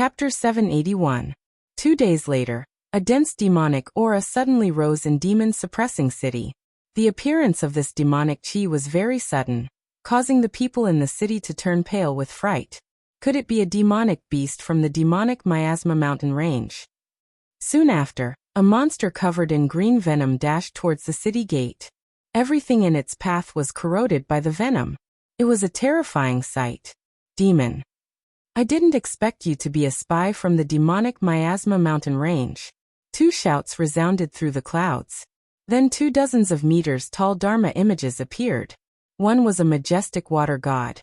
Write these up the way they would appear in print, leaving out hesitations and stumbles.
Chapter 781. 2 days later, a dense demonic aura suddenly rose in demon-suppressing city. The appearance of this demonic chi was very sudden, causing the people in the city to turn pale with fright. Could it be a demonic beast from the demonic miasma mountain range? Soon after, a monster covered in green venom dashed towards the city gate. Everything in its path was corroded by the venom. It was a terrifying sight. Demon. I didn't expect you to be a spy from the demonic miasma mountain range. 2 shouts resounded through the clouds. Then 2 dozens of meters tall Dharma images appeared. One was a majestic water god,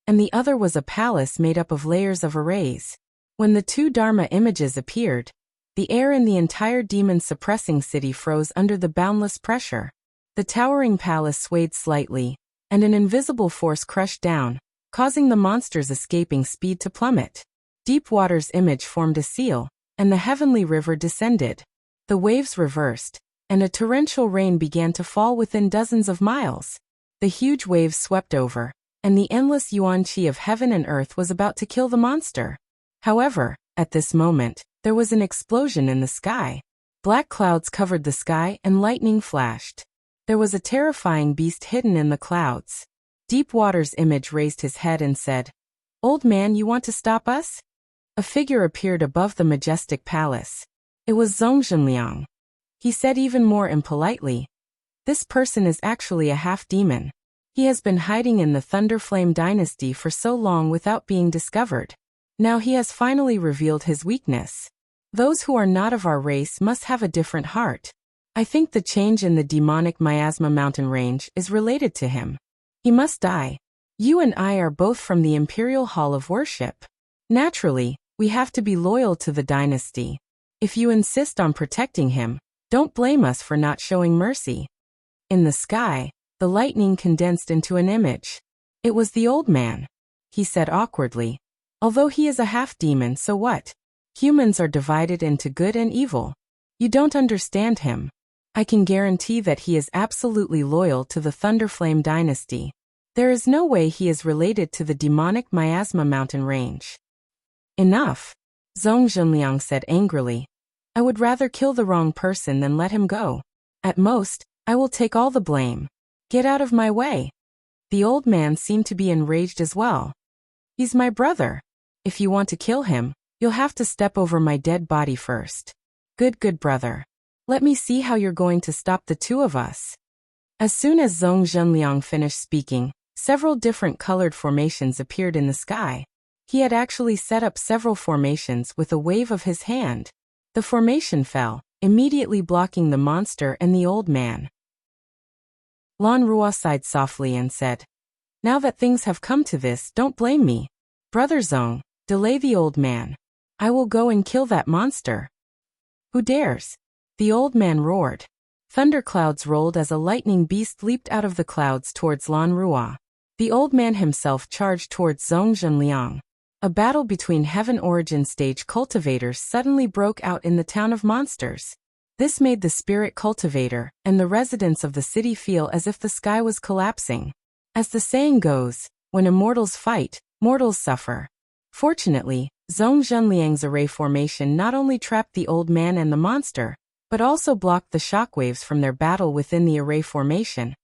and the other was a palace made up of layers of arrays. When the 2 Dharma images appeared, the air in the entire demon-suppressing city froze under the boundless pressure. The towering palace swayed slightly, and an invisible force crushed down, causing the monster's escaping speed to plummet. Deep water's image formed a seal, and the heavenly river descended. The waves reversed, and a torrential rain began to fall within dozens of miles. The huge waves swept over, and the endless yuan qi of heaven and earth was about to kill the monster. However, at this moment, there was an explosion in the sky. Black clouds covered the sky and lightning flashed. There was a terrifying beast hidden in the clouds. Deep Water's image raised his head and said, "Old man, you want to stop us?" A figure appeared above the majestic palace. It was Zhongjinliang. He said even more impolitely, "This person is actually a half-demon. He has been hiding in the Thunderflame dynasty for so long without being discovered. Now he has finally revealed his weakness. Those who are not of our race must have a different heart. I think the change in the demonic miasma mountain range is related to him. He must die. You and I are both from the Imperial Hall of Worship. Naturally, we have to be loyal to the dynasty. If you insist on protecting him, don't blame us for not showing mercy." In the sky, the lightning condensed into an image. It was the old man. He said awkwardly, "Although he is a half-demon, so what? Humans are divided into good and evil. You don't understand him. I can guarantee that he is absolutely loyal to the Thunderflame dynasty. There is no way he is related to the demonic miasma mountain range." "Enough," Zhongjinliang said angrily. "I would rather kill the wrong person than let him go. At most, I will take all the blame. Get out of my way." The old man seemed to be enraged as well. "He's my brother. If you want to kill him, you'll have to step over my dead body first. Good brother. Let me see how you're going to stop the 2 of us." As soon as Zhongjinliang finished speaking, several different colored formations appeared in the sky. He had actually set up several formations with a wave of his hand. The formation fell, immediately blocking the monster and the old man. Lan Rua sighed softly and said, "Now that things have come to this, don't blame me. Brother Zong, delay the old man. I will go and kill that monster." "Who dares?" the old man roared. Thunderclouds rolled as a lightning beast leaped out of the clouds towards Lan Rua. The old man himself charged towards Zhongjinliang. A battle between Heaven Origin Stage cultivators suddenly broke out in the town of monsters. This made the spirit cultivator and the residents of the city feel as if the sky was collapsing. As the saying goes, when immortals fight, mortals suffer. Fortunately, Zhongjinliang's array formation not only trapped the old man and the monster, but also blocked the shockwaves from their battle within the array formation,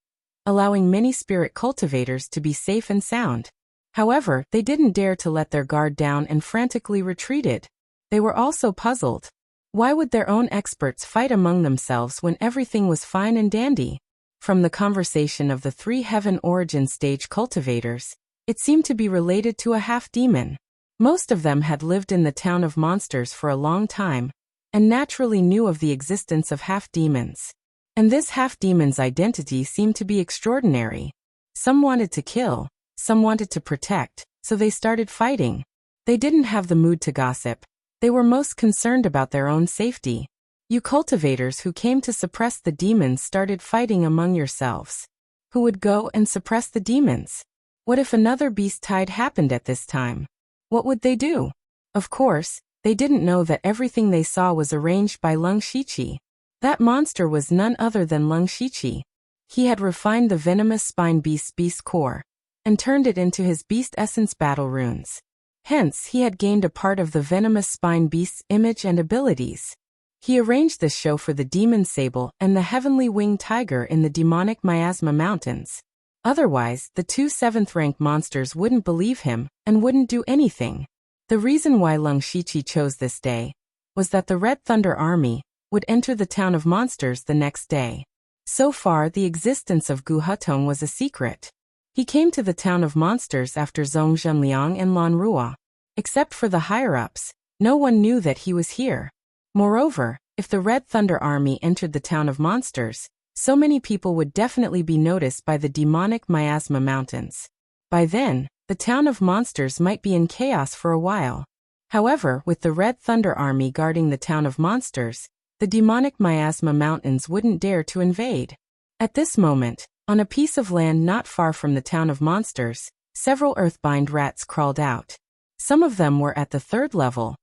allowing many spirit cultivators to be safe and sound. However, they didn't dare to let their guard down and frantically retreated. They were also puzzled. Why would their own experts fight among themselves when everything was fine and dandy? From the conversation of the 3 Heaven Origin Stage cultivators, it seemed to be related to a half-demon. Most of them had lived in the town of monsters for a long time, and naturally knew of the existence of half-demons. And this half-demon's identity seemed to be extraordinary. Some wanted to kill, some wanted to protect, so they started fighting. They didn't have the mood to gossip. They were most concerned about their own safety. You cultivators who came to suppress the demons started fighting among yourselves. Who would go and suppress the demons? What if another beast tide happened at this time? What would they do? Of course, they didn't know that everything they saw was arranged by Lung Shiqi. That monster was none other than Lung Shiqi. He had refined the venomous spine beast's beast core, and turned it into his beast essence battle runes. Hence, he had gained a part of the venomous spine beast's image and abilities. He arranged this show for the demon sable and the heavenly winged tiger in the demonic miasma mountains. Otherwise, the two 7th-rank monsters wouldn't believe him and wouldn't do anything. The reason why Lung Shiqi chose this day was that the Red Thunder Army would enter the town of monsters the next day. So far, the existence of Gu Hutong was a secret. He came to the town of monsters after Zhong Zhenliang and Lan Rua. Except for the higher-ups, no one knew that he was here. Moreover, if the Red Thunder Army entered the town of monsters, so many people would definitely be noticed by the demonic miasma mountains. By then, the town of monsters might be in chaos for a while. However, with the Red Thunder Army guarding the town of monsters, the demonic miasma mountains wouldn't dare to invade. At this moment, on a piece of land not far from the town of monsters, several earthbind rats crawled out. Some of them were at the 3rd level,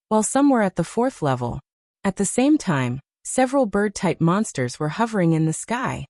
while some were at the 4th level. At the same time, several bird-type monsters were hovering in the sky.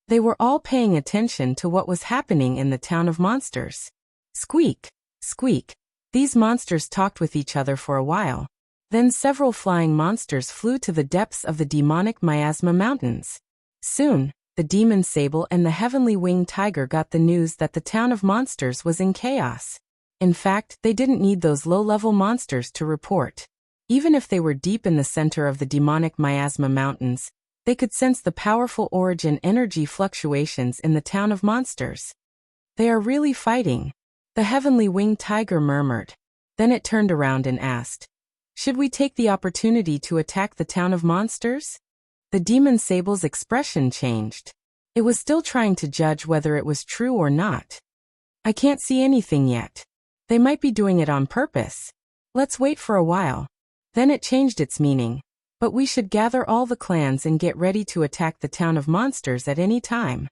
They were all paying attention to what was happening in the town of monsters. Squeak, squeak. These monsters talked with each other for a while. Then several flying monsters flew to the depths of the demonic miasma mountains. Soon, the demon sable and the heavenly winged tiger got the news that the town of monsters was in chaos. In fact, they didn't need those low-level monsters to report. Even if they were deep in the center of the demonic miasma mountains, they could sense the powerful origin energy fluctuations in the town of monsters. They are really fighting, the heavenly winged tiger murmured. Then it turned around and asked, "Should we take the opportunity to attack the town of monsters?" The demon sable's expression changed. It was still trying to judge whether it was true or not. "I can't see anything yet. They might be doing it on purpose. Let's wait for a while." Then it changed its meaning. "But we should gather all the clans and get ready to attack the town of monsters at any time."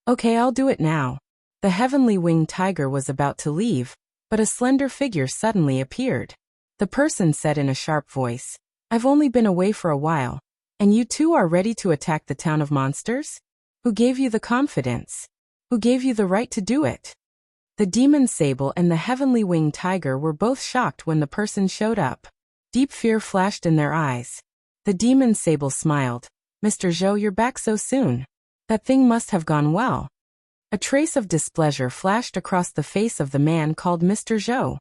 "Okay, I'll do it now." The heavenly winged tiger was about to leave, but a slender figure suddenly appeared. The person said in a sharp voice, "I've only been away for a while, and you two are ready to attack the town of monsters? Who gave you the confidence? Who gave you the right to do it?" The demon sable and the heavenly winged tiger were both shocked when the person showed up. Deep fear flashed in their eyes. The demon sable smiled. "Mr. Zhou, you're back so soon. That thing must have gone well." A trace of displeasure flashed across the face of the man called Mr. Zhou.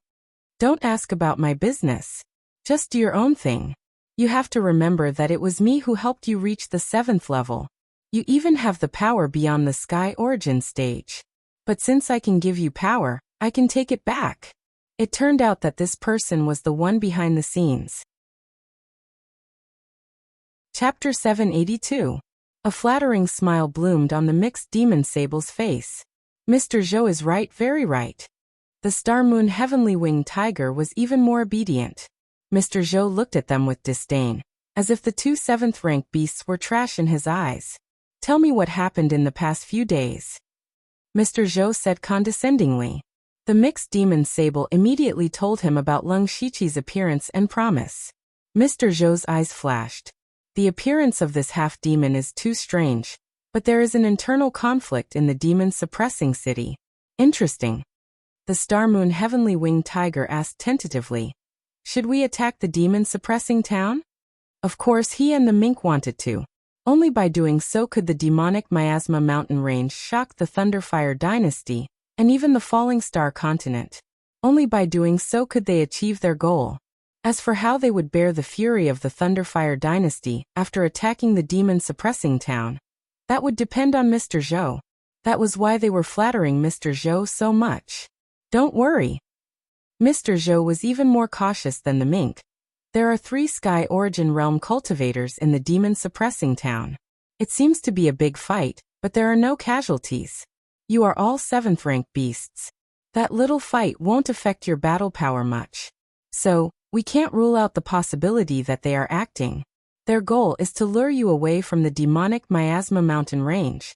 "Don't ask about my business. Just do your own thing. You have to remember that it was me who helped you reach the 7th level. You even have the power beyond the sky origin stage. But since I can give you power, I can take it back." It turned out that this person was the one behind the scenes. Chapter 782. A flattering smile bloomed on the mixed demon sable's face. "Mr. Zhou is right, very right." The Star Moon heavenly winged tiger was even more obedient. Mr. Zhou looked at them with disdain, as if the two 7th-rank beasts were trash in his eyes. "Tell me what happened in the past few days." Mr. Zhou said condescendingly. The mixed demon sable immediately told him about Lung Shiqi's appearance and promise. Mr. Zhou's eyes flashed. The appearance of this half-demon is too strange, but there is an internal conflict in the demon-suppressing city. Interesting. The Star Moon heavenly winged tiger asked tentatively, "Should we attack the demon-suppressing town?" Of course he and the mink wanted to. Only by doing so could the demonic miasma mountain range shock the Thunderfire dynasty, and even the falling star continent. Only by doing so could they achieve their goal. As for how they would bear the fury of the Thunderfire dynasty after attacking the demon-suppressing town, that would depend on Mr. Zhou. That was why they were flattering Mr. Zhou so much. "Don't worry." Mr. Zhou was even more cautious than the mink. "There are 3 Sky Origin Realm cultivators in the demon-suppressing town. It seems to be a big fight, but there are no casualties. You are all 7th-rank beasts. That little fight won't affect your battle power much. So, we can't rule out the possibility that they are acting. Their goal is to lure you away from the demonic miasma mountain range."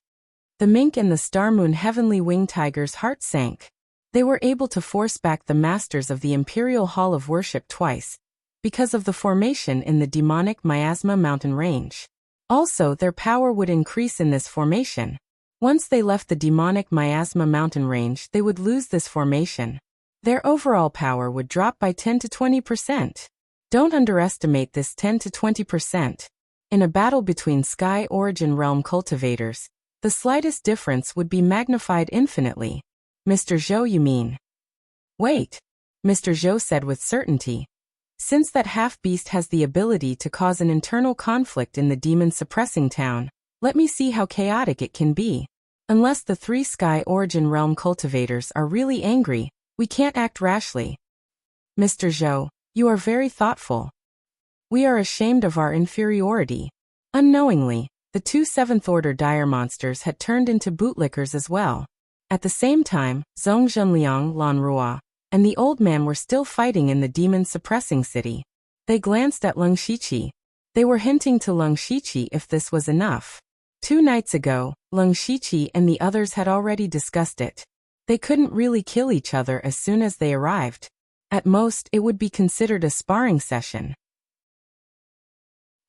The mink and the Star Moon heavenly winged tiger's heart sank. They were able to force back the masters of the Imperial Hall of Worship twice, because of the formation in the demonic miasma mountain range. Also, their power would increase in this formation. Once they left the demonic miasma mountain range, they would lose this formation. Their overall power would drop by 10 to 20%. Don't underestimate this 10 to 20%. In a battle between Sky Origin Realm cultivators, the slightest difference would be magnified infinitely. Mr. Zhou, you mean? Wait, Mr. Zhou said with certainty. Since that half-beast has the ability to cause an internal conflict in the demon-suppressing town, let me see how chaotic it can be. Unless the 3 Sky Origin Realm cultivators are really angry, we can't act rashly. Mr. Zhou, you are very thoughtful. We are ashamed of our inferiority. Unknowingly, the 2 seventh-order dire monsters had turned into bootlickers as well. At the same time, Zhong Zhenliang, Lan Rua, and the old man were still fighting in the demon-suppressing city. They glanced at Leng Shiqi. They were hinting to Leng Shiqi if this was enough. 2 nights ago, Leng Shiqi and the others had already discussed it. They couldn't really kill each other as soon as they arrived. At most, it would be considered a sparring session.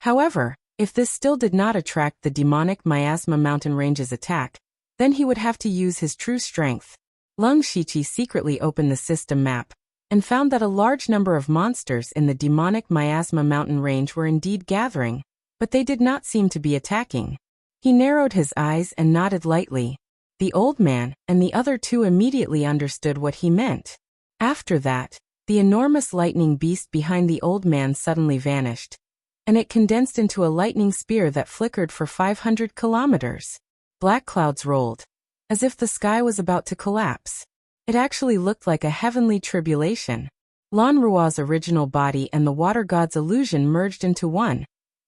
However, if this still did not attract the demonic miasma mountain range's attack, then he would have to use his true strength. Leng Shiqi secretly opened the system map and found that a large number of monsters in the demonic miasma mountain range were indeed gathering, but they did not seem to be attacking. He narrowed his eyes and nodded lightly. The old man and the other 2 immediately understood what he meant. After that, the enormous lightning beast behind the old man suddenly vanished, and it condensed into a lightning spear that flickered for 500 kilometers. Black clouds rolled, as if the sky was about to collapse. It actually looked like a heavenly tribulation. Lan Rua's original body and the water god's illusion merged into one,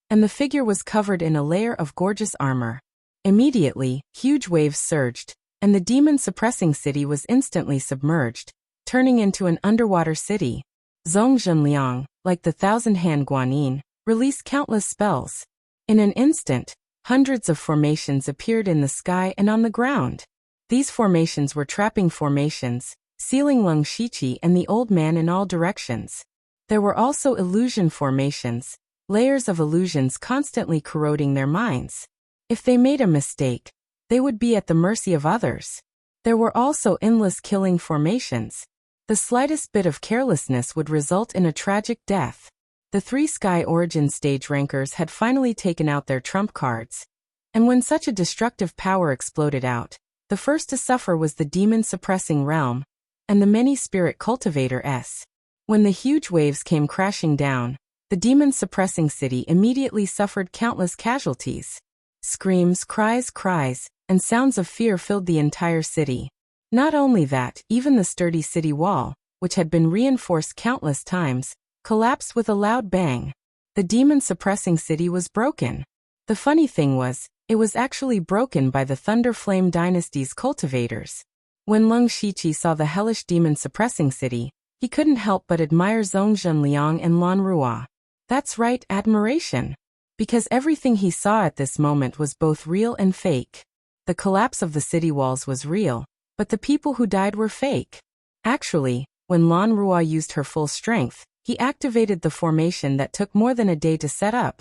and the figure was covered in a layer of gorgeous armor. Immediately, huge waves surged, and the demon-suppressing city was instantly submerged, turning into an underwater city. Zhong Zhenliang, like the thousand-hand Guanyin, released countless spells. In an instant, hundreds of formations appeared in the sky and on the ground. These formations were trapping formations, sealing Leng Shiqi and the old man in all directions. There were also illusion formations, layers of illusions constantly corroding their minds. If they made a mistake, they would be at the mercy of others. There were also endless killing formations. The slightest bit of carelessness would result in a tragic death. The 3 Sky Origin stage rankers had finally taken out their trump cards. And when such a destructive power exploded out, the first to suffer was the demon-suppressing realm, and the many-spirit cultivator S. When the huge waves came crashing down, the demon-suppressing city immediately suffered countless casualties. Screams, cries, and sounds of fear filled the entire city. Not only that, even the sturdy city wall, which had been reinforced countless times, collapsed with a loud bang. The demon-suppressing city was broken. The funny thing was, it was actually broken by the Thunder Flame Dynasty's cultivators. When Leng Shiqi saw the hellish demon-suppressing city, he couldn't help but admire Zhong Zhenliang and Lan Rua. That's right, admiration. Because everything he saw at this moment was both real and fake. The collapse of the city walls was real, but the people who died were fake. Actually, when Lan Rua used her full strength, he activated the formation that took more than a day to set up,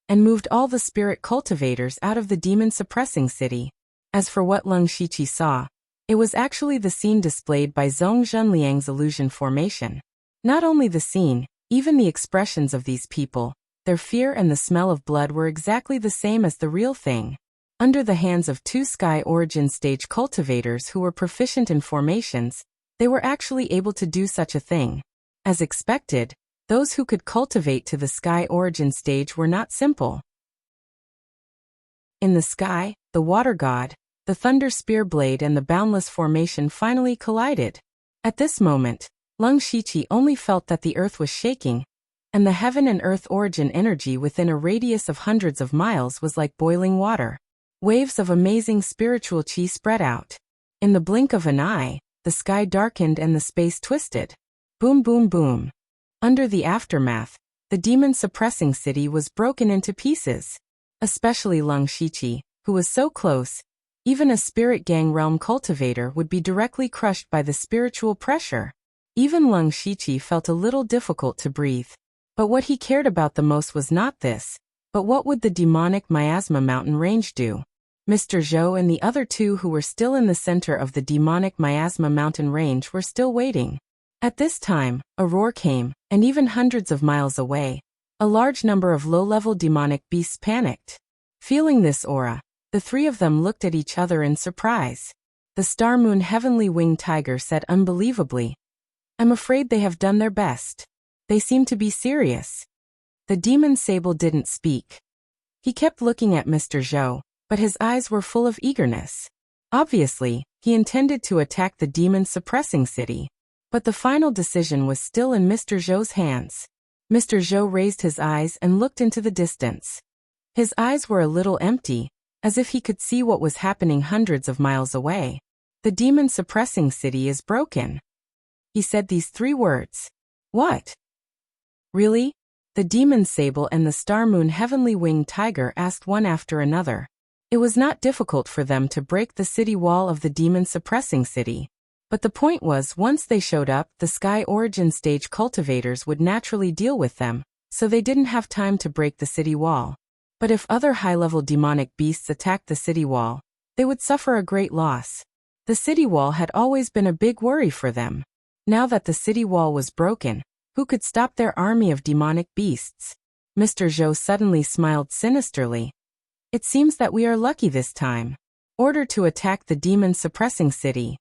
and moved all the spirit cultivators out of the demon-suppressing city. As for what Leng Shiqi saw, it was actually the scene displayed by Zhong Zhenliang's illusion formation. Not only the scene, even the expressions of these people, their fear and the smell of blood were exactly the same as the real thing. Under the hands of 2 Sky Origin stage cultivators who were proficient in formations, they were actually able to do such a thing. As expected, those who could cultivate to the Sky Origin stage were not simple. In the sky, the Water God, the Thunder Spear Blade and the Boundless Formation finally collided. At this moment, Leng Shiqi only felt that the earth was shaking, and the heaven and earth origin energy within a radius of hundreds of miles was like boiling water. Waves of amazing spiritual chi spread out. In the blink of an eye, the sky darkened and the space twisted. Boom, boom, boom. Under the aftermath, the demon-suppressing city was broken into pieces. Especially Leng Shiqi, who was so close, even a spirit gang realm cultivator would be directly crushed by the spiritual pressure. Even Leng Shiqi felt a little difficult to breathe. But what he cared about the most was not this, but what would the demonic miasma mountain range do? Mr. Zhou and the other 2 who were still in the center of the demonic miasma mountain range were still waiting. At this time, a roar came, and even hundreds of miles away, a large number of low-level demonic beasts panicked. Feeling this aura, the three of them looked at each other in surprise. The Star Moon Heavenly Winged Tiger said unbelievably, "I'm afraid they have done their best. They seem to be serious." The demon Sable didn't speak. He kept looking at Mr. Zhou, but his eyes were full of eagerness. Obviously, he intended to attack the demon-suppressing city. But the final decision was still in Mr. Zhou's hands. Mr. Zhou raised his eyes and looked into the distance. His eyes were a little empty, as if he could see what was happening hundreds of miles away. The demon-suppressing city is broken. He said these three words. What? Really? The demon Sable and the Star Moon Heavenly Winged Tiger asked one after another. It was not difficult for them to break the city wall of the demon-suppressing city. But the point was, once they showed up, the Sky Origin Stage cultivators would naturally deal with them, so they didn't have time to break the city wall. But if other high-level demonic beasts attacked the city wall, they would suffer a great loss. The city wall had always been a big worry for them. Now that the city wall was broken, who could stop their army of demonic beasts? Mr. Zhou suddenly smiled sinisterly. It seems that we are lucky this time. Order to attack the demon-suppressing city.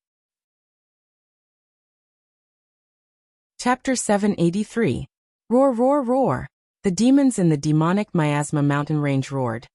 Chapter 783. Roar, roar, roar. The demons in the demonic miasma mountain range roared.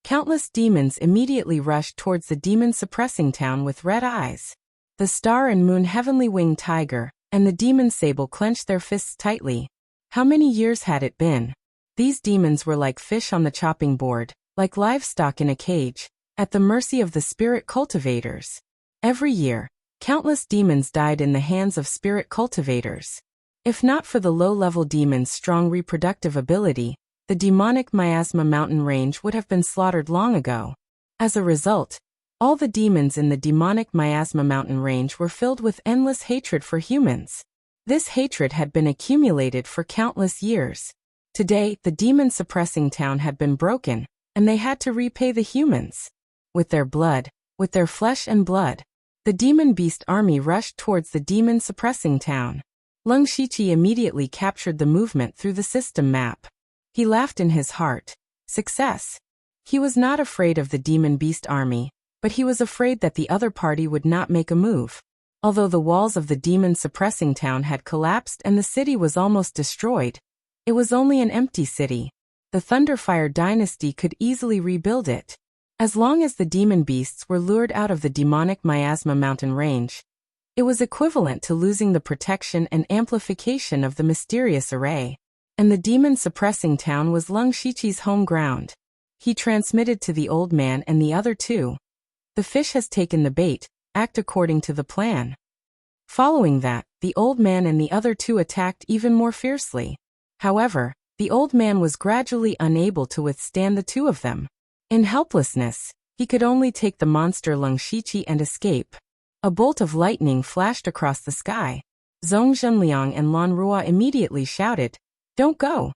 Countless demons immediately rushed towards the demon-suppressing town with red eyes. The Star and Moon Heavenly Winged Tiger and the demon Sable clenched their fists tightly. How many years had it been? These demons were like fish on the chopping board, like livestock in a cage, at the mercy of the spirit cultivators. Every year, countless demons died in the hands of spirit cultivators. If not for the low-level demons' strong reproductive ability, the demonic miasma mountain range would have been slaughtered long ago. As a result, all the demons in the demonic miasma mountain range were filled with endless hatred for humans. This hatred had been accumulated for countless years. Today, the demon-suppressing town had been broken, and they had to repay the humans. With their blood, with their flesh and blood, the demon beast army rushed towards the demon-suppressing town. Lung Shiqi immediately captured the movement through the system map. He laughed in his heart. Success! He was not afraid of the demon beast army, but he was afraid that the other party would not make a move. Although the walls of the demon-suppressing town had collapsed and the city was almost destroyed, it was only an empty city. The Thunderfire dynasty could easily rebuild it. As long as the demon beasts were lured out of the demonic miasma mountain range, it was equivalent to losing the protection and amplification of the mysterious array. And the demon-suppressing town was Lung Shiqi's home ground. He transmitted to the old man and the other two. The fish has taken the bait, act according to the plan. Following that, the old man and the other two attacked even more fiercely. However, the old man was gradually unable to withstand the two of them. In helplessness, he could only take the monster Lung Shiqi and escape. A bolt of lightning flashed across the sky. Zhong Zhenliang and Lan Rua immediately shouted, "Don't go!"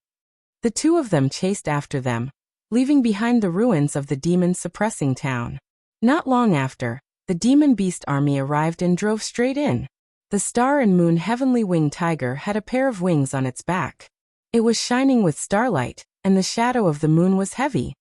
The two of them chased after them, leaving behind the ruins of the demon-suppressing town. Not long after, the demon beast army arrived and drove straight in. The Star and Moon Heavenly Winged Tiger had a pair of wings on its back. It was shining with starlight, and the shadow of the moon was heavy.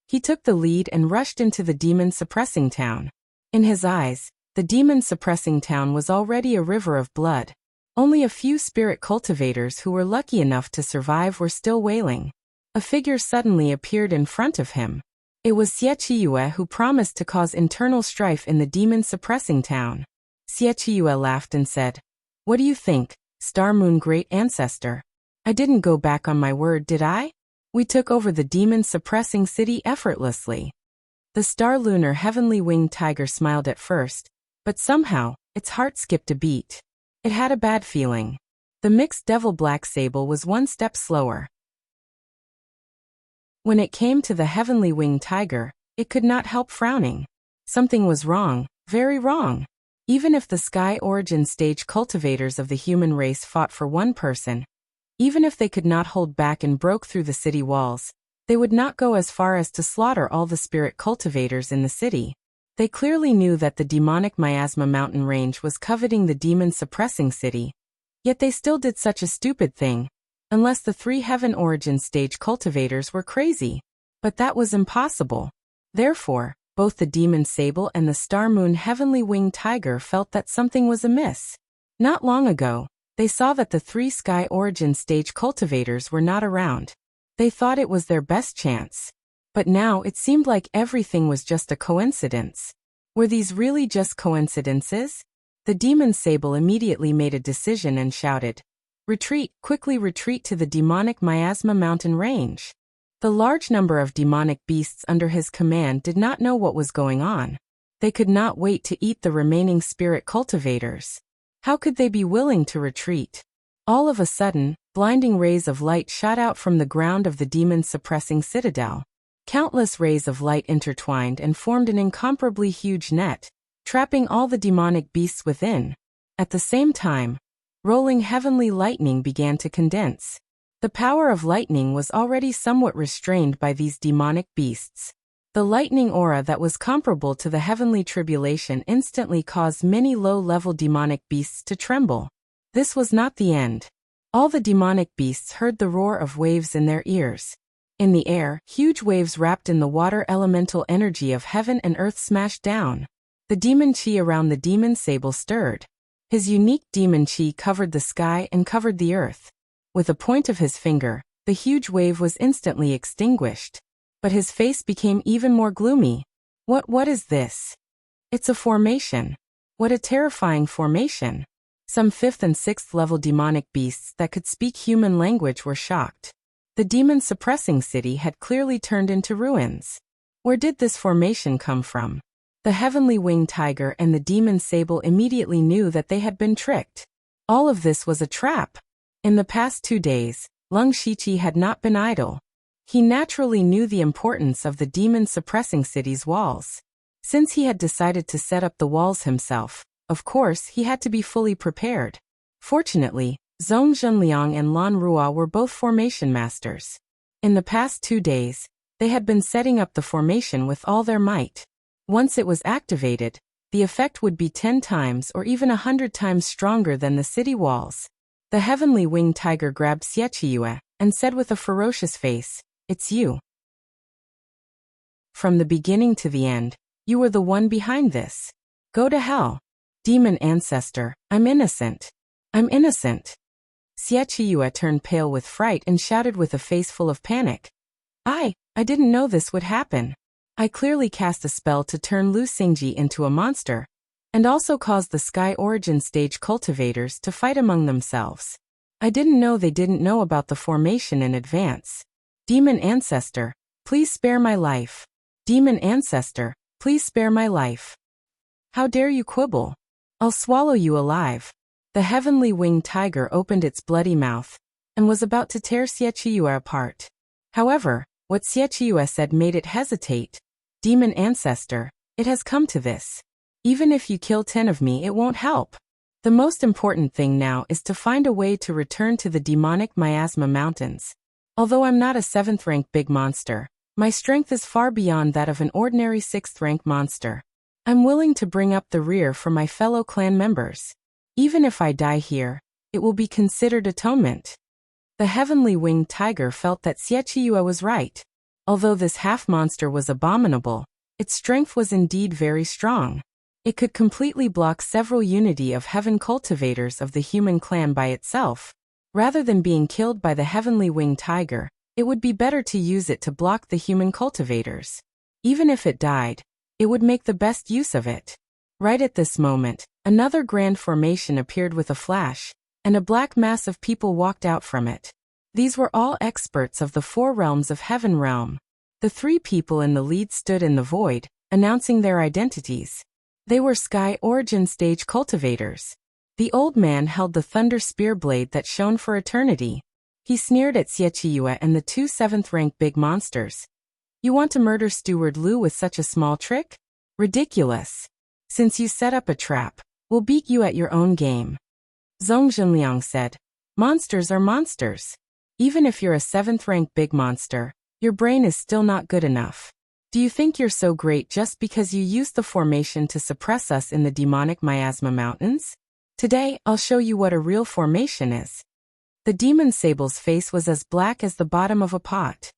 He took the lead and rushed into the demon-suppressing town. In his eyes, the demon-suppressing town was already a river of blood. Only a few spirit cultivators who were lucky enough to survive were still wailing. A figure suddenly appeared in front of him. It was Xie Qiyue, who promised to cause internal strife in the demon-suppressing town. Xie Qiyue laughed and said, "What do you think, Star Moon Great Ancestor? I didn't go back on my word, did I? We took over the demon-suppressing city effortlessly." The Star Lunar Heavenly Winged Tiger smiled at first, but somehow, its heart skipped a beat. It had a bad feeling. The mixed devil Black Sable was one step slower. When it came to the Heavenly Winged Tiger, it could not help frowning. Something was wrong, very wrong. Even if the Sky Origin Stage cultivators of the human race fought for one person, even if they could not hold back and broke through the city walls, they would not go as far as to slaughter all the spirit cultivators in the city. They clearly knew that the demonic miasma mountain range was coveting the demon-suppressing city, Yet they still did such a stupid thing. Unless the 3 heaven origin stage cultivators were crazy. But that was impossible. Therefore, both the demon sable and the star moon heavenly winged tiger felt that something was amiss. Not long ago, they saw that the 3 sky origin stage cultivators were not around. They thought it was their best chance. But now it seemed like everything was just a coincidence. Were these really just coincidences? The demon sable immediately made a decision and shouted, "Retreat, quickly retreat to the demonic miasma mountain range." The large number of demonic beasts under his command did not know what was going on. They could not wait to eat the remaining spirit cultivators. How could they be willing to retreat? All of a sudden, blinding rays of light shot out from the ground of the demon-suppressing citadel. Countless rays of light intertwined and formed an incomparably huge net, trapping all the demonic beasts within. At the same time, rolling heavenly lightning began to condense. The power of lightning was already somewhat restrained by these demonic beasts. The lightning aura that was comparable to the heavenly tribulation instantly caused many low-level demonic beasts to tremble. This was not the end. All the demonic beasts heard the roar of waves in their ears. In the air, huge waves wrapped in the water elemental energy of heaven and earth smashed down. The demon chi around the demon sable stirred. His unique demon chi covered the sky and covered the earth. With a point of his finger, the huge wave was instantly extinguished. But his face became even more gloomy. What is this? It's a formation. What a terrifying formation. Some 5th and 6th level demonic beasts that could speak human language were shocked. The demon-suppressing city had clearly turned into ruins. Where did this formation come from? The heavenly winged tiger and the demon sable immediately knew that they had been tricked. All of this was a trap. In the past 2 days, Lung Shiqi had not been idle. He naturally knew the importance of the demon-suppressing city's walls. Since he had decided to set up the walls himself, of course he had to be fully prepared. Fortunately, Zhong Zhenliang and Lan Rua were both formation masters. In the past 2 days, they had been setting up the formation with all their might. Once it was activated, the effect would be 10 times or even 100 times stronger than the city walls. The heavenly winged tiger grabbed Xie and said with a ferocious face, "It's you. From the beginning to the end, you were the one behind this. Go to hell. Demon ancestor, I'm innocent. I'm innocent." Xie turned pale with fright and shouted with a face full of panic. I didn't know this would happen. I clearly cast a spell to turn Lu Xingji into a monster, and also caused the Sky Origin Stage cultivators to fight among themselves. I didn't know they didn't know about the formation in advance. Demon ancestor, please spare my life. Demon ancestor, please spare my life. How dare you quibble? I'll swallow you alive. The heavenly winged tiger opened its bloody mouth, and was about to tear Xie apart. However, what Xie said made it hesitate. Demon ancestor, it has come to this. Even if you kill 10 of me, it won't help. The most important thing now is to find a way to return to the demonic miasma mountains. Although I'm not a 7th rank big monster, my strength is far beyond that of an ordinary 6th rank monster. I'm willing to bring up the rear for my fellow clan members. Even if I die here, it will be considered atonement. The heavenly winged tiger felt that Xie was right. Although this half-monster was abominable, its strength was indeed very strong. It could completely block several unity of heaven cultivators of the human clan by itself. Rather than being killed by the heavenly winged tiger, it would be better to use it to block the human cultivators. Even if it died, it would make the best use of it. Right at this moment, another grand formation appeared with a flash, and a black mass of people walked out from it. These were all experts of the 4 realms of Heaven Realm. The 3 people in the lead stood in the void, announcing their identities. They were Sky Origin Stage cultivators. The old man held the thunder spear blade that shone for eternity. He sneered at Xie and the 2 7th rank big monsters. You want to murder Steward Lu with such a small trick? Ridiculous. Since you set up a trap, we'll beat you at your own game. Zhong Zhenliang said, monsters are monsters. Even if you're a 7th rank big monster, your brain is still not good enough. Do you think you're so great just because you used the formation to suppress us in the demonic miasma mountains? Today, I'll show you what a real formation is. The demon sable's face was as black as the bottom of a pot.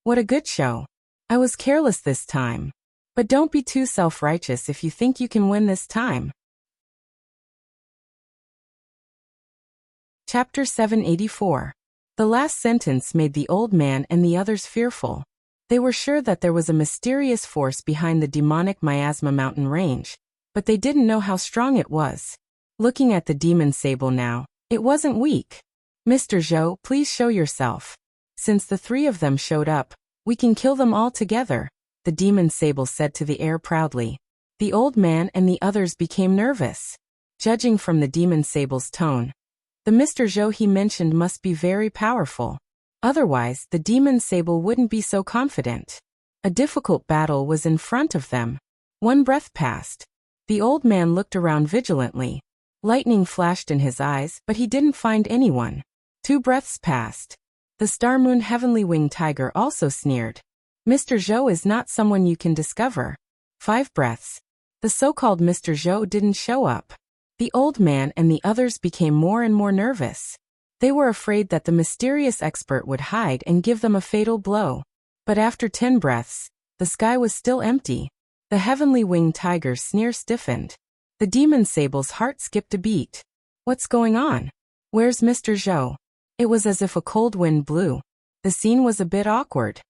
What a good show. I was careless this time. But don't be too self-righteous if you think you can win this time. Chapter 784. The last sentence made the old man and the others fearful. They were sure that there was a mysterious force behind the demonic miasma mountain range, but they didn't know how strong it was. Looking at the demon sable now, it wasn't weak. Mr. Zhou, please show yourself. Since the three of them showed up, we can kill them all together, the demon sable said to the air proudly. The old man and the others became nervous. Judging from the demon sable's tone, the Mr. Zhou he mentioned must be very powerful. Otherwise, the demon sable wouldn't be so confident. A difficult battle was in front of them. One breath passed. The old man looked around vigilantly. Lightning flashed in his eyes, but he didn't find anyone. 2 breaths passed. The star moon heavenly winged tiger also sneered. Mr. Zhou is not someone you can discover. 5 breaths. The so-called Mr. Zhou didn't show up. The old man and the others became more and more nervous. They were afraid that the mysterious expert would hide and give them a fatal blow. But after 10 breaths, the sky was still empty. The heavenly winged tiger's sneer stiffened. The demon sable's heart skipped a beat. What's going on? Where's Mr. Zhou? It was as if a cold wind blew. The scene was a bit awkward.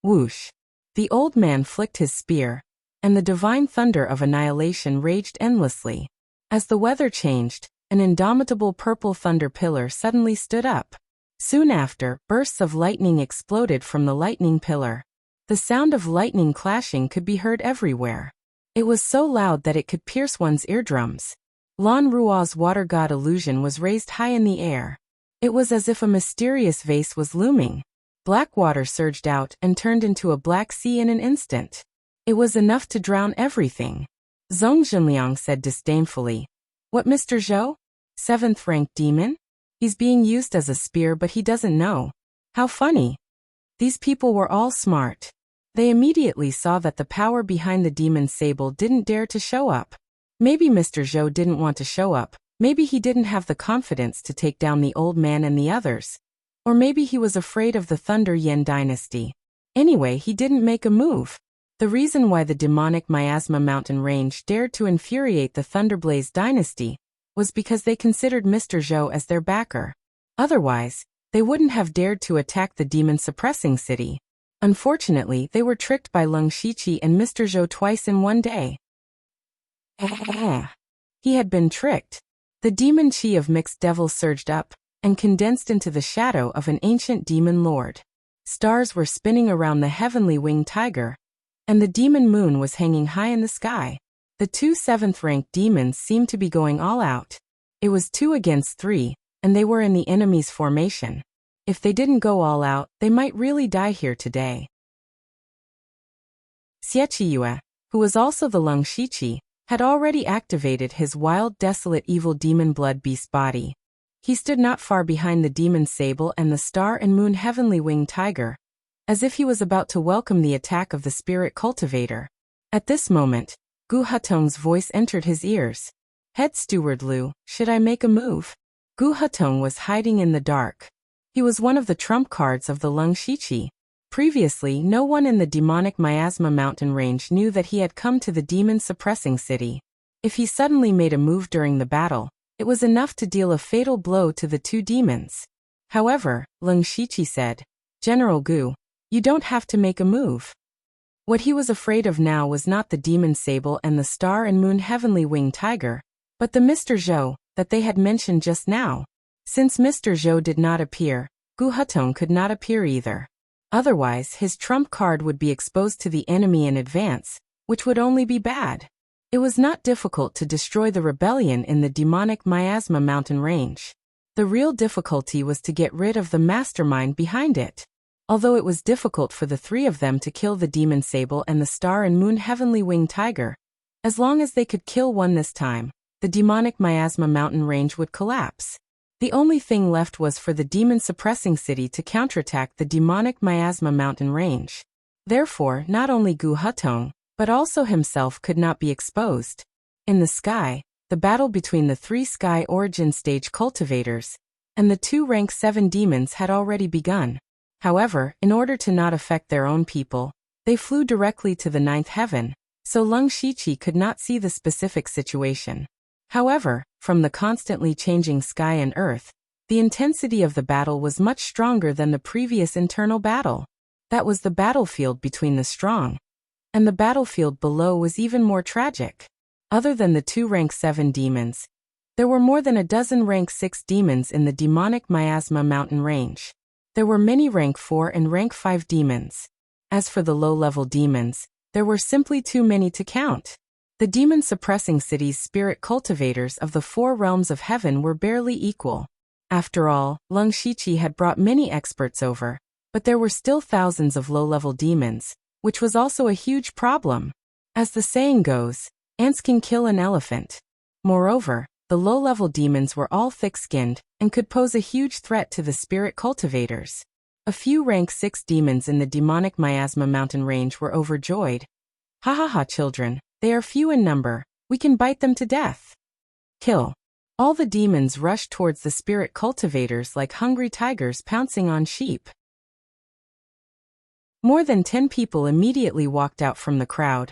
Whoosh! The old man flicked his spear, and the divine thunder of annihilation raged endlessly. As the weather changed, an indomitable purple thunder pillar suddenly stood up. Soon after, bursts of lightning exploded from the lightning pillar. The sound of lightning clashing could be heard everywhere. It was so loud that it could pierce one's eardrums. Lan Ruo's water god illusion was raised high in the air. It was as if a mysterious vase was looming. Black water surged out and turned into a black sea in an instant. It was enough to drown everything. Zhong Zhenliang said disdainfully. What, Mr. Zhou? 7th rank demon? He's being used as a spear but he doesn't know. How funny. These people were all smart. They immediately saw that the power behind the demon sable didn't dare to show up. Maybe Mr. Zhou didn't want to show up. Maybe he didn't have the confidence to take down the old man and the others. Or maybe he was afraid of the Thunder Yen dynasty. Anyway, he didn't make a move. The reason why the demonic miasma mountain range dared to infuriate the Thunderblaze dynasty was because they considered Mr. Zhou as their backer. Otherwise, they wouldn't have dared to attack the demon-suppressing city. Unfortunately, they were tricked by Leng Shiqi and Mr. Zhou twice in one day. He had been tricked. The demon chi of mixed devils surged up and condensed into the shadow of an ancient demon lord. Stars were spinning around the heavenly winged tiger, and the demon moon was hanging high in the sky. The 2 7th-ranked demons seemed to be going all out. It was 2 against 3, and they were in the enemy's formation. If they didn't go all out, they might really die here today. Xie Qiyue, who was also the Leng Shiqi, had already activated his wild, desolate evil demon blood beast body. He stood not far behind the demon sable and the star and moon heavenly winged tiger, as if he was about to welcome the attack of the spirit cultivator. At this moment, Gu Hutong's voice entered his ears. Head Steward Liu, should I make a move? Gu Hutong was hiding in the dark. He was one of the trump cards of the Leng Shiqi. Previously, no one in the demonic miasma mountain range knew that he had come to the demon-suppressing city. If he suddenly made a move during the battle, it was enough to deal a fatal blow to the 2 demons. However, Leng Shiqi said, General Gu, you don't have to make a move. What he was afraid of now was not the demon sable and the star and moon heavenly winged tiger, but the Mr. Zhou that they had mentioned just now. Since Mr. Zhou did not appear, Gu Hutong could not appear either. Otherwise, his trump card would be exposed to the enemy in advance, which would only be bad. It was not difficult to destroy the rebellion in the demonic miasma mountain range. The real difficulty was to get rid of the mastermind behind it. Although it was difficult for the 3 of them to kill the demon sable and the star and moon heavenly winged tiger, as long as they could kill one this time, the demonic miasma mountain range would collapse. The only thing left was for the demon-suppressing city to counterattack the demonic miasma mountain range. Therefore, not only Gu Hutong, but also himself could not be exposed. In the sky, the battle between the 3 Sky Origin Stage cultivators and the 2 Rank 7 demons had already begun. However, in order to not affect their own people, they flew directly to the 9th heaven, so Leng Shiqi could not see the specific situation. However, from the constantly changing sky and earth, the intensity of the battle was much stronger than the previous internal battle. That was the battlefield between the strong. And the battlefield below was even more tragic. Other than the 2 Rank 7 demons, there were more than a dozen Rank 6 demons in the demonic miasma mountain range. There were many Rank 4 and Rank 5 demons. As for the low-level demons, there were simply too many to count. The demon-suppressing city's spirit cultivators of the 4 realms of heaven were barely equal. After all, Leng Shiqi had brought many experts over, but there were still thousands of low-level demons, which was also a huge problem. As the saying goes, ants can kill an elephant. Moreover, the low-level demons were all thick-skinned and could pose a huge threat to the spirit cultivators. A few Rank 6 demons in the demonic miasma mountain range were overjoyed. Ha ha ha, children, they are few in number, we can bite them to death. Kill. All the demons rushed towards the spirit cultivators like hungry tigers pouncing on sheep. More than 10 people immediately walked out from the crowd.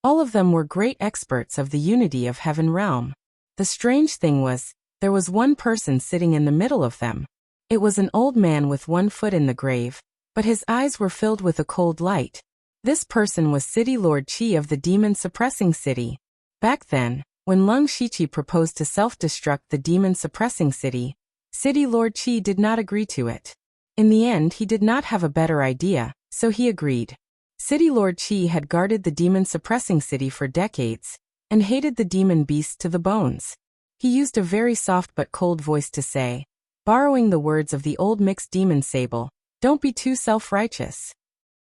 All of them were great experts of the unity of heaven realm. The strange thing was, there was one person sitting in the middle of them. It was an old man with 1 foot in the grave, but his eyes were filled with a cold light. This person was City Lord Qi of the demon-suppressing city. Back then, when Leng Shiqi proposed to self-destruct the demon-suppressing city, City Lord Qi did not agree to it. In the end, he did not have a better idea, so he agreed. City Lord Qi had guarded the demon-suppressing city for decades, and hated the demon beasts to the bones. He used a very soft but cold voice to say, borrowing the words of the old mixed demon sable, "Don't be too self-righteous."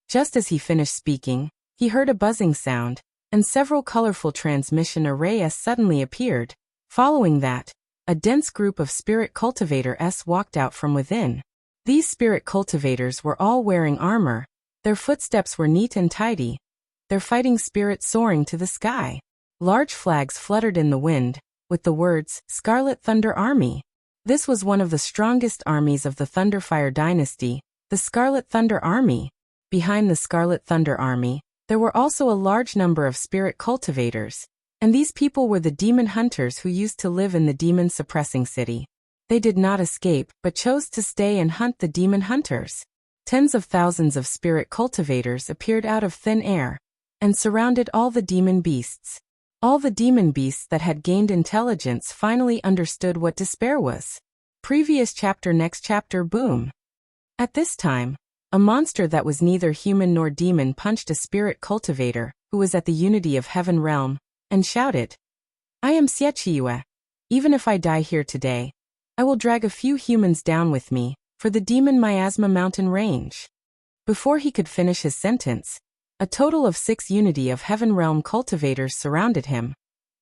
Just as he finished speaking, he heard a buzzing sound, and several colorful transmission arrays suddenly appeared. Following that, a dense group of spirit cultivators walked out from within. These spirit cultivators were all wearing armor. Their footsteps were neat and tidy, their fighting spirit soaring to the sky. Large flags fluttered in the wind, with the words, "Scarlet Thunder Army." This was one of the strongest armies of the Thunderfire dynasty, the Scarlet Thunder Army. Behind the Scarlet Thunder Army, there were also a large number of spirit cultivators, and these people were the demon hunters who used to live in the demon-suppressing city. They did not escape, but chose to stay and hunt the demon hunters. Tens of thousands of spirit cultivators appeared out of thin air, and surrounded all the demon beasts. All the demon beasts that had gained intelligence finally understood what despair was. Previous chapter, next chapter, boom. At this time, a monster that was neither human nor demon punched a spirit cultivator, who was at the unity of heaven realm, and shouted, "I am Xieqiue. Even if I die here today, I will drag a few humans down with me, for the demon miasma mountain range." Before he could finish his sentence, a total of 6 unity of heaven realm cultivators surrounded him.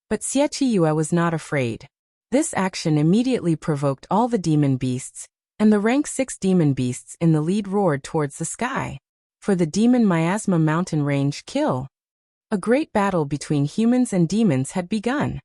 But Xieqiue was not afraid. This action immediately provoked all the demon beasts, and the rank 6 demon beasts in the lead roared towards the sky. For the demon miasma mountain range kill. A great battle between humans and demons had begun.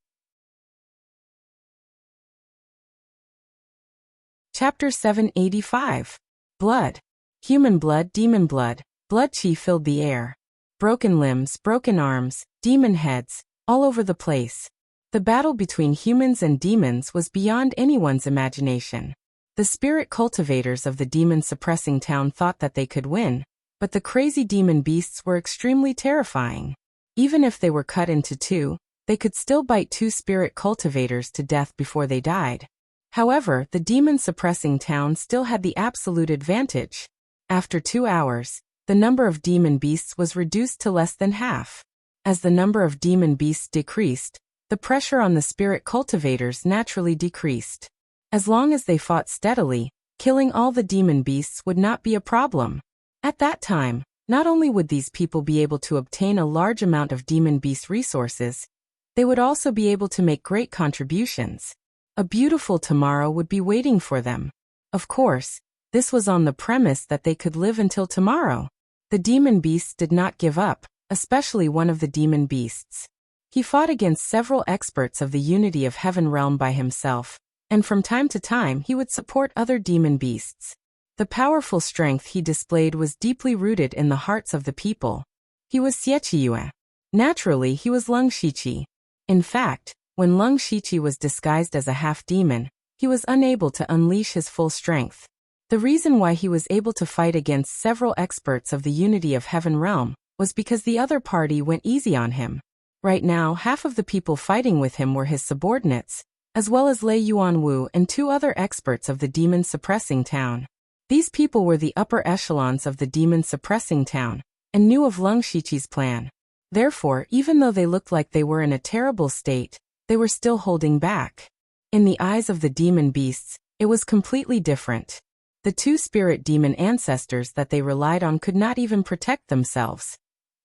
Chapter 785. Blood. Human blood, demon blood. Blood chi filled the air. Broken limbs, broken arms, demon heads, all over the place. The battle between humans and demons was beyond anyone's imagination. The spirit cultivators of the demon-suppressing town thought that they could win, but the crazy demon beasts were extremely terrifying. Even if they were cut into 2, they could still bite 2 spirit cultivators to death before they died. However, the demon-suppressing town still had the absolute advantage. After 2 hours, the number of demon beasts was reduced to less than half. As the number of demon beasts decreased, the pressure on the spirit cultivators naturally decreased. As long as they fought steadily, killing all the demon beasts would not be a problem. At that time, not only would these people be able to obtain a large amount of demon beast resources, they would also be able to make great contributions. A beautiful tomorrow would be waiting for them. Of course, this was on the premise that they could live until tomorrow. The demon beasts did not give up, especially one of the demon beasts. He fought against several experts of the unity of heaven realm by himself, and from time to time he would support other demon beasts. The powerful strength he displayed was deeply rooted in the hearts of the people. He was Xieqiyue. Naturally, he was Leng Shiqi. In fact, when Leng Shiqi was disguised as a half-demon, he was unable to unleash his full strength. The reason why he was able to fight against several experts of the unity of heaven realm was because the other party went easy on him. Right now, half of the people fighting with him were his subordinates, as well as Lei Yuanwu and 2 other experts of the demon-suppressing town. These people were the upper echelons of the demon-suppressing town, and knew of Leng Shiqi's plan. Therefore, even though they looked like they were in a terrible state, they were still holding back. In the eyes of the demon beasts, it was completely different. The 2 spirit demon ancestors that they relied on could not even protect themselves.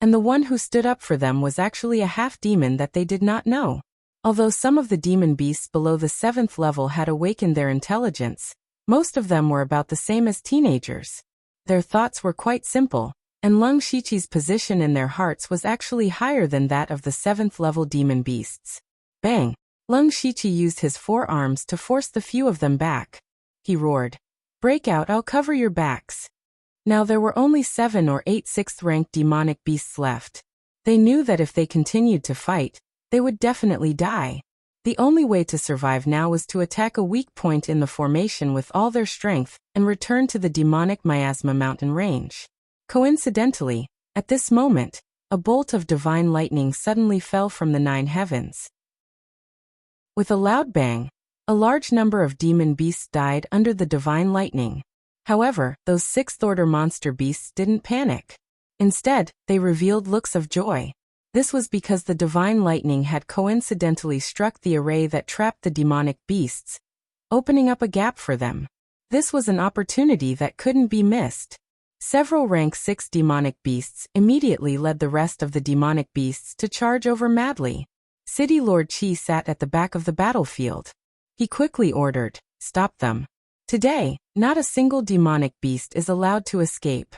And the one who stood up for them was actually a half-demon that they did not know. Although some of the demon beasts below the 7th level had awakened their intelligence, most of them were about the same as teenagers. Their thoughts were quite simple, and Leng Shiqi's position in their hearts was actually higher than that of the 7th level demon beasts. Bang! Leng Shiqi used his 4 arms to force the few of them back. He roared, "Break out, I'll cover your backs." Now there were only 7 or 8 6th-ranked demonic beasts left. They knew that if they continued to fight, they would definitely die. The only way to survive now was to attack a weak point in the formation with all their strength and return to the demonic miasma mountain range. Coincidentally, at this moment, a bolt of divine lightning suddenly fell from the 9 heavens. With a loud bang, a large number of demon beasts died under the divine lightning. However, those 6th-order monster beasts didn't panic. Instead, they revealed looks of joy. This was because the divine lightning had coincidentally struck the array that trapped the demonic beasts, opening up a gap for them. This was an opportunity that couldn't be missed. Several rank 6 demonic beasts immediately led the rest of the demonic beasts to charge over madly. City Lord Qi sat at the back of the battlefield. He quickly ordered, "Stop them." Today, not a single demonic beast is allowed to escape.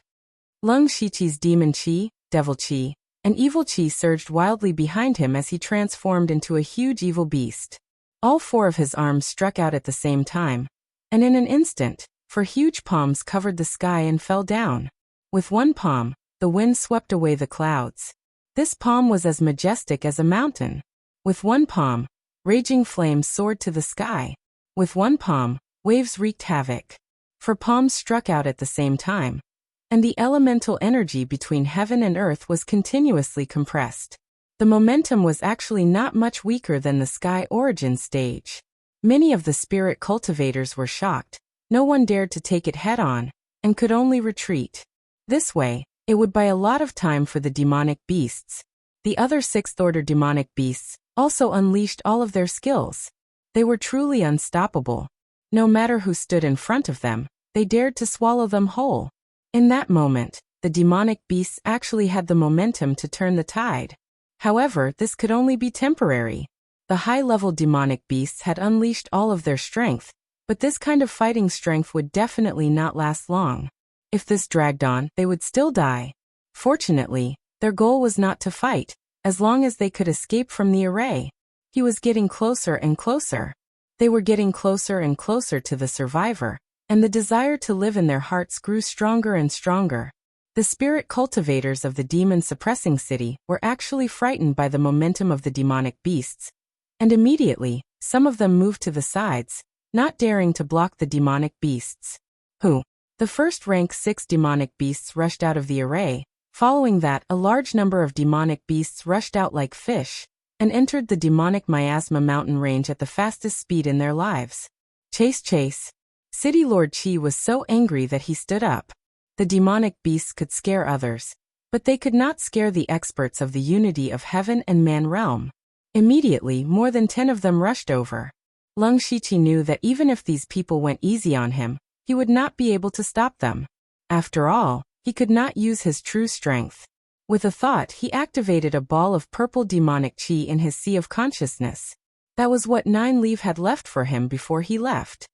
Leng Shiqi's demon Qi, devil Qi, and evil Qi surged wildly behind him as he transformed into a huge evil beast. All 4 of his arms struck out at the same time, and in an instant, 4 huge palms covered the sky and fell down. With one palm, the wind swept away the clouds. This palm was as majestic as a mountain. With one palm, raging flames soared to the sky. With one palm, waves wreaked havoc. 4 palms struck out at the same time, and the elemental energy between heaven and earth was continuously compressed. The momentum was actually not much weaker than the sky origin stage. Many of the spirit cultivators were shocked. No one dared to take it head-on, and could only retreat. This way, it would buy a lot of time for the demonic beasts. The other 6th-order demonic beasts also unleashed all of their skills. They were truly unstoppable. No matter who stood in front of them, they dared to swallow them whole. In that moment, the demonic beasts actually had the momentum to turn the tide. However, this could only be temporary. The high-level demonic beasts had unleashed all of their strength, but this kind of fighting strength would definitely not last long. If this dragged on, they would still die. Fortunately, their goal was not to fight, as long as they could escape from the array. He was getting closer and closer. They were getting closer and closer to the survivor, and the desire to live in their hearts grew stronger and stronger. The spirit cultivators of the demon-suppressing city were actually frightened by the momentum of the demonic beasts, and immediately, some of them moved to the sides, not daring to block the demonic beasts. The first rank 6 demonic beasts rushed out of the array. Following that, a large number of demonic beasts rushed out like fish, and entered the demonic miasma mountain range at the fastest speed in their lives. Chase, chase. City Lord Qi was so angry that he stood up. The demonic beasts could scare others, but they could not scare the experts of the unity of heaven and man realm. Immediately, more than 10 of them rushed over. Leng Shiqi knew that even if these people went easy on him, he would not be able to stop them. After all, he could not use his true strength. With a thought, he activated a ball of purple demonic qi in his sea of consciousness. That was what 9 Leaf had left for him before he left.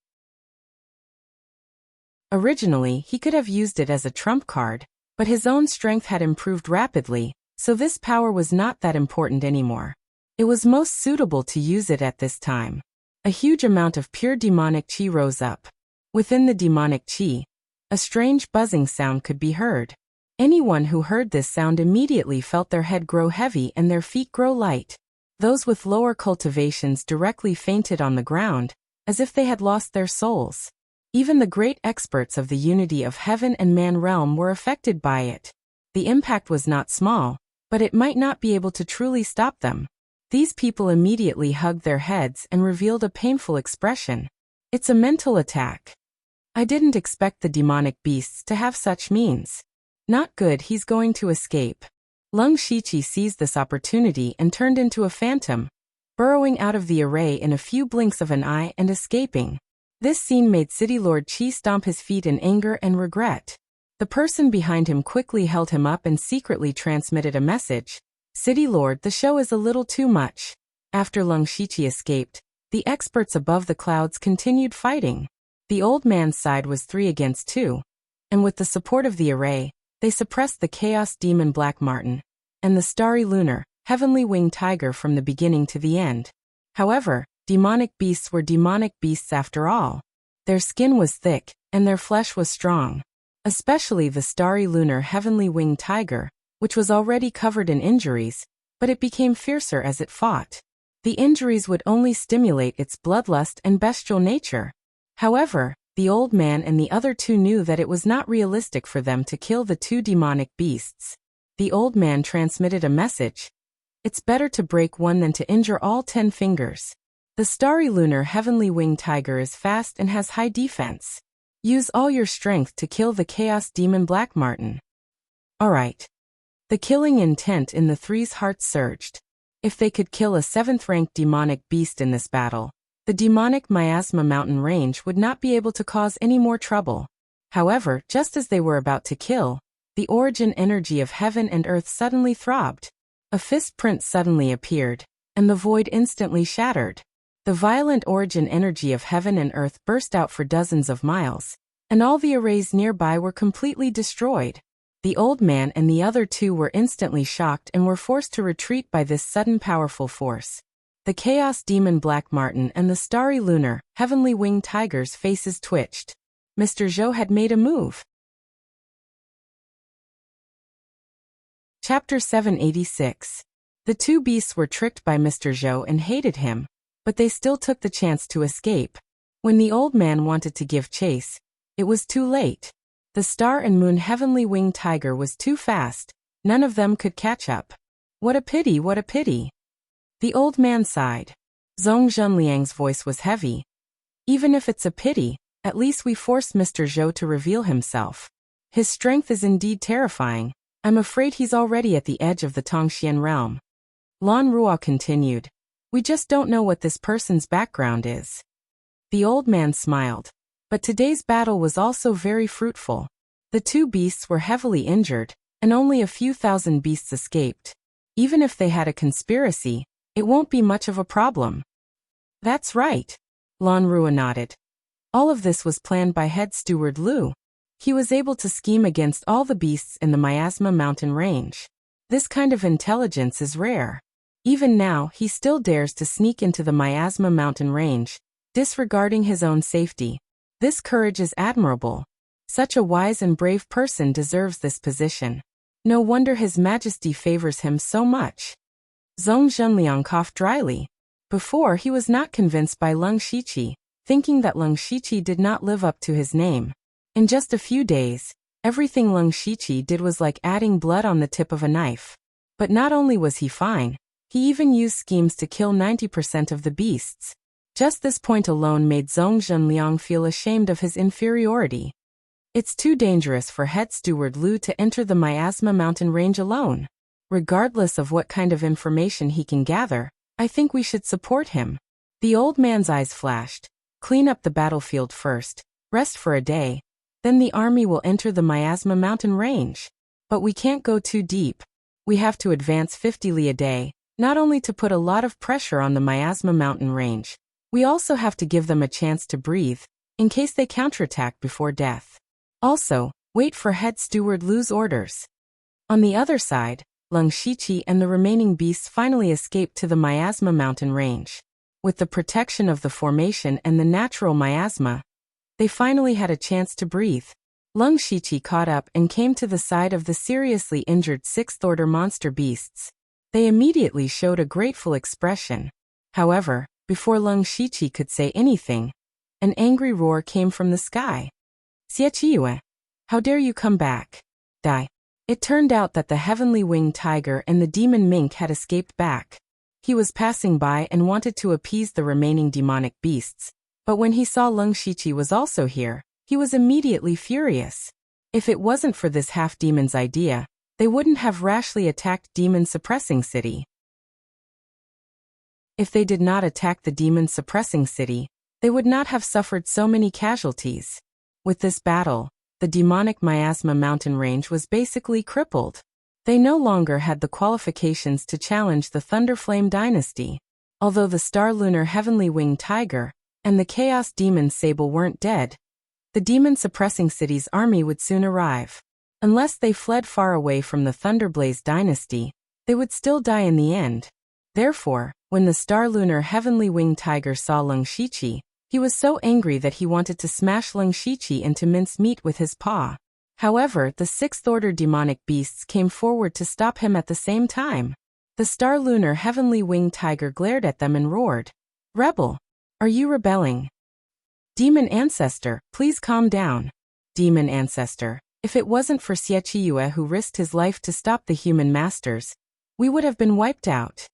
Originally, he could have used it as a trump card, but his own strength had improved rapidly, so this power was not that important anymore. It was most suitable to use it at this time. A huge amount of pure demonic qi rose up. Within the demonic qi, a strange buzzing sound could be heard. Anyone who heard this sound immediately felt their head grow heavy and their feet grow light. Those with lower cultivations directly fainted on the ground, as if they had lost their souls. Even the great experts of the unity of heaven and man realm were affected by it. The impact was not small, but it might not be able to truly stop them. These people immediately hugged their heads and revealed a painful expression. It's a mental attack. I didn't expect the demonic beasts to have such means. Not good, he's going to escape. Lung Shiqi seized this opportunity and turned into a phantom, burrowing out of the array in a few blinks of an eye and escaping. This scene made City Lord Qi stomp his feet in anger and regret. The person behind him quickly held him up and secretly transmitted a message. City Lord, the show is a little too much. After Lung Shiqi escaped, the experts above the clouds continued fighting. The old man's side was 3 against 2, and with the support of the array, they suppressed the Chaos Demon Black Marten and the Starry Lunar, Heavenly Winged Tiger from the beginning to the end. However, demonic beasts were demonic beasts after all. Their skin was thick, and their flesh was strong. Especially the Starry Lunar Heavenly Winged Tiger, which was already covered in injuries, but it became fiercer as it fought. The injuries would only stimulate its bloodlust and bestial nature. However, the old man and the other 2 knew that it was not realistic for them to kill the 2 demonic beasts. The old man transmitted a message. It's better to break one than to injure all 10 fingers. The Starry Lunar Heavenly Winged Tiger is fast and has high defense. Use all your strength to kill the Chaos Demon Black Marten. Alright. The killing intent in the 3's hearts surged. If they could kill a 7th-ranked demonic beast in this battle, the demonic Miasma Mountain Range would not be able to cause any more trouble. However, just as they were about to kill, the origin energy of heaven and earth suddenly throbbed. A fist print suddenly appeared, and the void instantly shattered. The violent origin energy of heaven and earth burst out for dozens of miles, and all the arrays nearby were completely destroyed. The old man and the other 2 were instantly shocked and were forced to retreat by this sudden powerful force. The Chaos Demon Black Marten and the Starry Lunar, Heavenly Winged Tiger's faces twitched. Mr. Zhou had made a move. Chapter 786. The 2 beasts were tricked by Mr. Zhou and hated him, but they still took the chance to escape. When the old man wanted to give chase, it was too late. The Star and Moon Heavenly Winged Tiger was too fast, none of them could catch up. What a pity, what a pity. The old man sighed. Zhong Zhenliang's voice was heavy. Even if it's a pity, at least we forced Mr. Zhou to reveal himself. His strength is indeed terrifying. I'm afraid he's already at the edge of the Tongxian realm. Lan Ruo continued. We just don't know what this person's background is. The old man smiled. But today's battle was also very fruitful. The 2 beasts were heavily injured, and only a few thousand beasts escaped. Even if they had a conspiracy, it won't be much of a problem. That's right. Lan Ruo nodded. All of this was planned by head steward Lu. He was able to scheme against all the beasts in the Miasma Mountain Range. This kind of intelligence is rare. Even now, he still dares to sneak into the Miasma Mountain Range, disregarding his own safety. This courage is admirable. Such a wise and brave person deserves this position. No wonder His Majesty favors him so much. Zhong Zhenliang coughed dryly. Before, he was not convinced by Lung Shiqi, thinking that Lung Shiqi did not live up to his name. In just a few days, everything Lung Shiqi did was like adding blood on the tip of a knife. But not only was he fine, he even used schemes to kill 90% of the beasts. Just this point alone made Zhong Zhenliang feel ashamed of his inferiority. It's too dangerous for head steward Lu to enter the Miasma Mountain Range alone. Regardless of what kind of information he can gather, I think we should support him. The old man's eyes flashed. Clean up the battlefield first, rest for a day, then the army will enter the Miasma Mountain Range. But we can't go too deep. We have to advance 50 li a day, not only to put a lot of pressure on the Miasma Mountain Range, we also have to give them a chance to breathe, in case they counterattack before death. Also, wait for head steward Lu's orders. On the other side, Leng Shiqi and the remaining beasts finally escaped to the miasma mountain range. With the protection of the formation and the natural miasma, they finally had a chance to breathe. Leng Shiqi caught up and came to the side of the seriously injured sixth-order monster beasts. They immediately showed a grateful expression. However, before Leng Shiqi could say anything, an angry roar came from the sky. Xie, how dare you come back? Die. It turned out that the heavenly winged tiger and the demon mink had escaped back. He was passing by and wanted to appease the remaining demonic beasts, but when he saw Leng Shiqi was also here, he was immediately furious. If it wasn't for this half-demon's idea, they wouldn't have rashly attacked Demon Suppressing City. If they did not attack the Demon Suppressing City, they would not have suffered so many casualties. With this battle, the demonic miasma mountain range was basically crippled. They no longer had the qualifications to challenge the Thunderflame dynasty. Although the Star Lunar Heavenly Winged Tiger and the Chaos Demon Sable weren't dead, the Demon Suppressing City's army would soon arrive. Unless they fled far away from the Thunderblaze dynasty, they would still die in the end. Therefore, when the Star Lunar Heavenly Winged Tiger saw Leng Shiqi, he was so angry that he wanted to smash Leng Shiqi into mincemeat with his paw. However, the sixth-order demonic beasts came forward to stop him at the same time. The Star Lunar Heavenly Winged Tiger glared at them and roared, "Rebel! Are you rebelling? Demon Ancestor, please calm down. Demon Ancestor, if it wasn't for Xie who risked his life to stop the human masters, we would have been wiped out.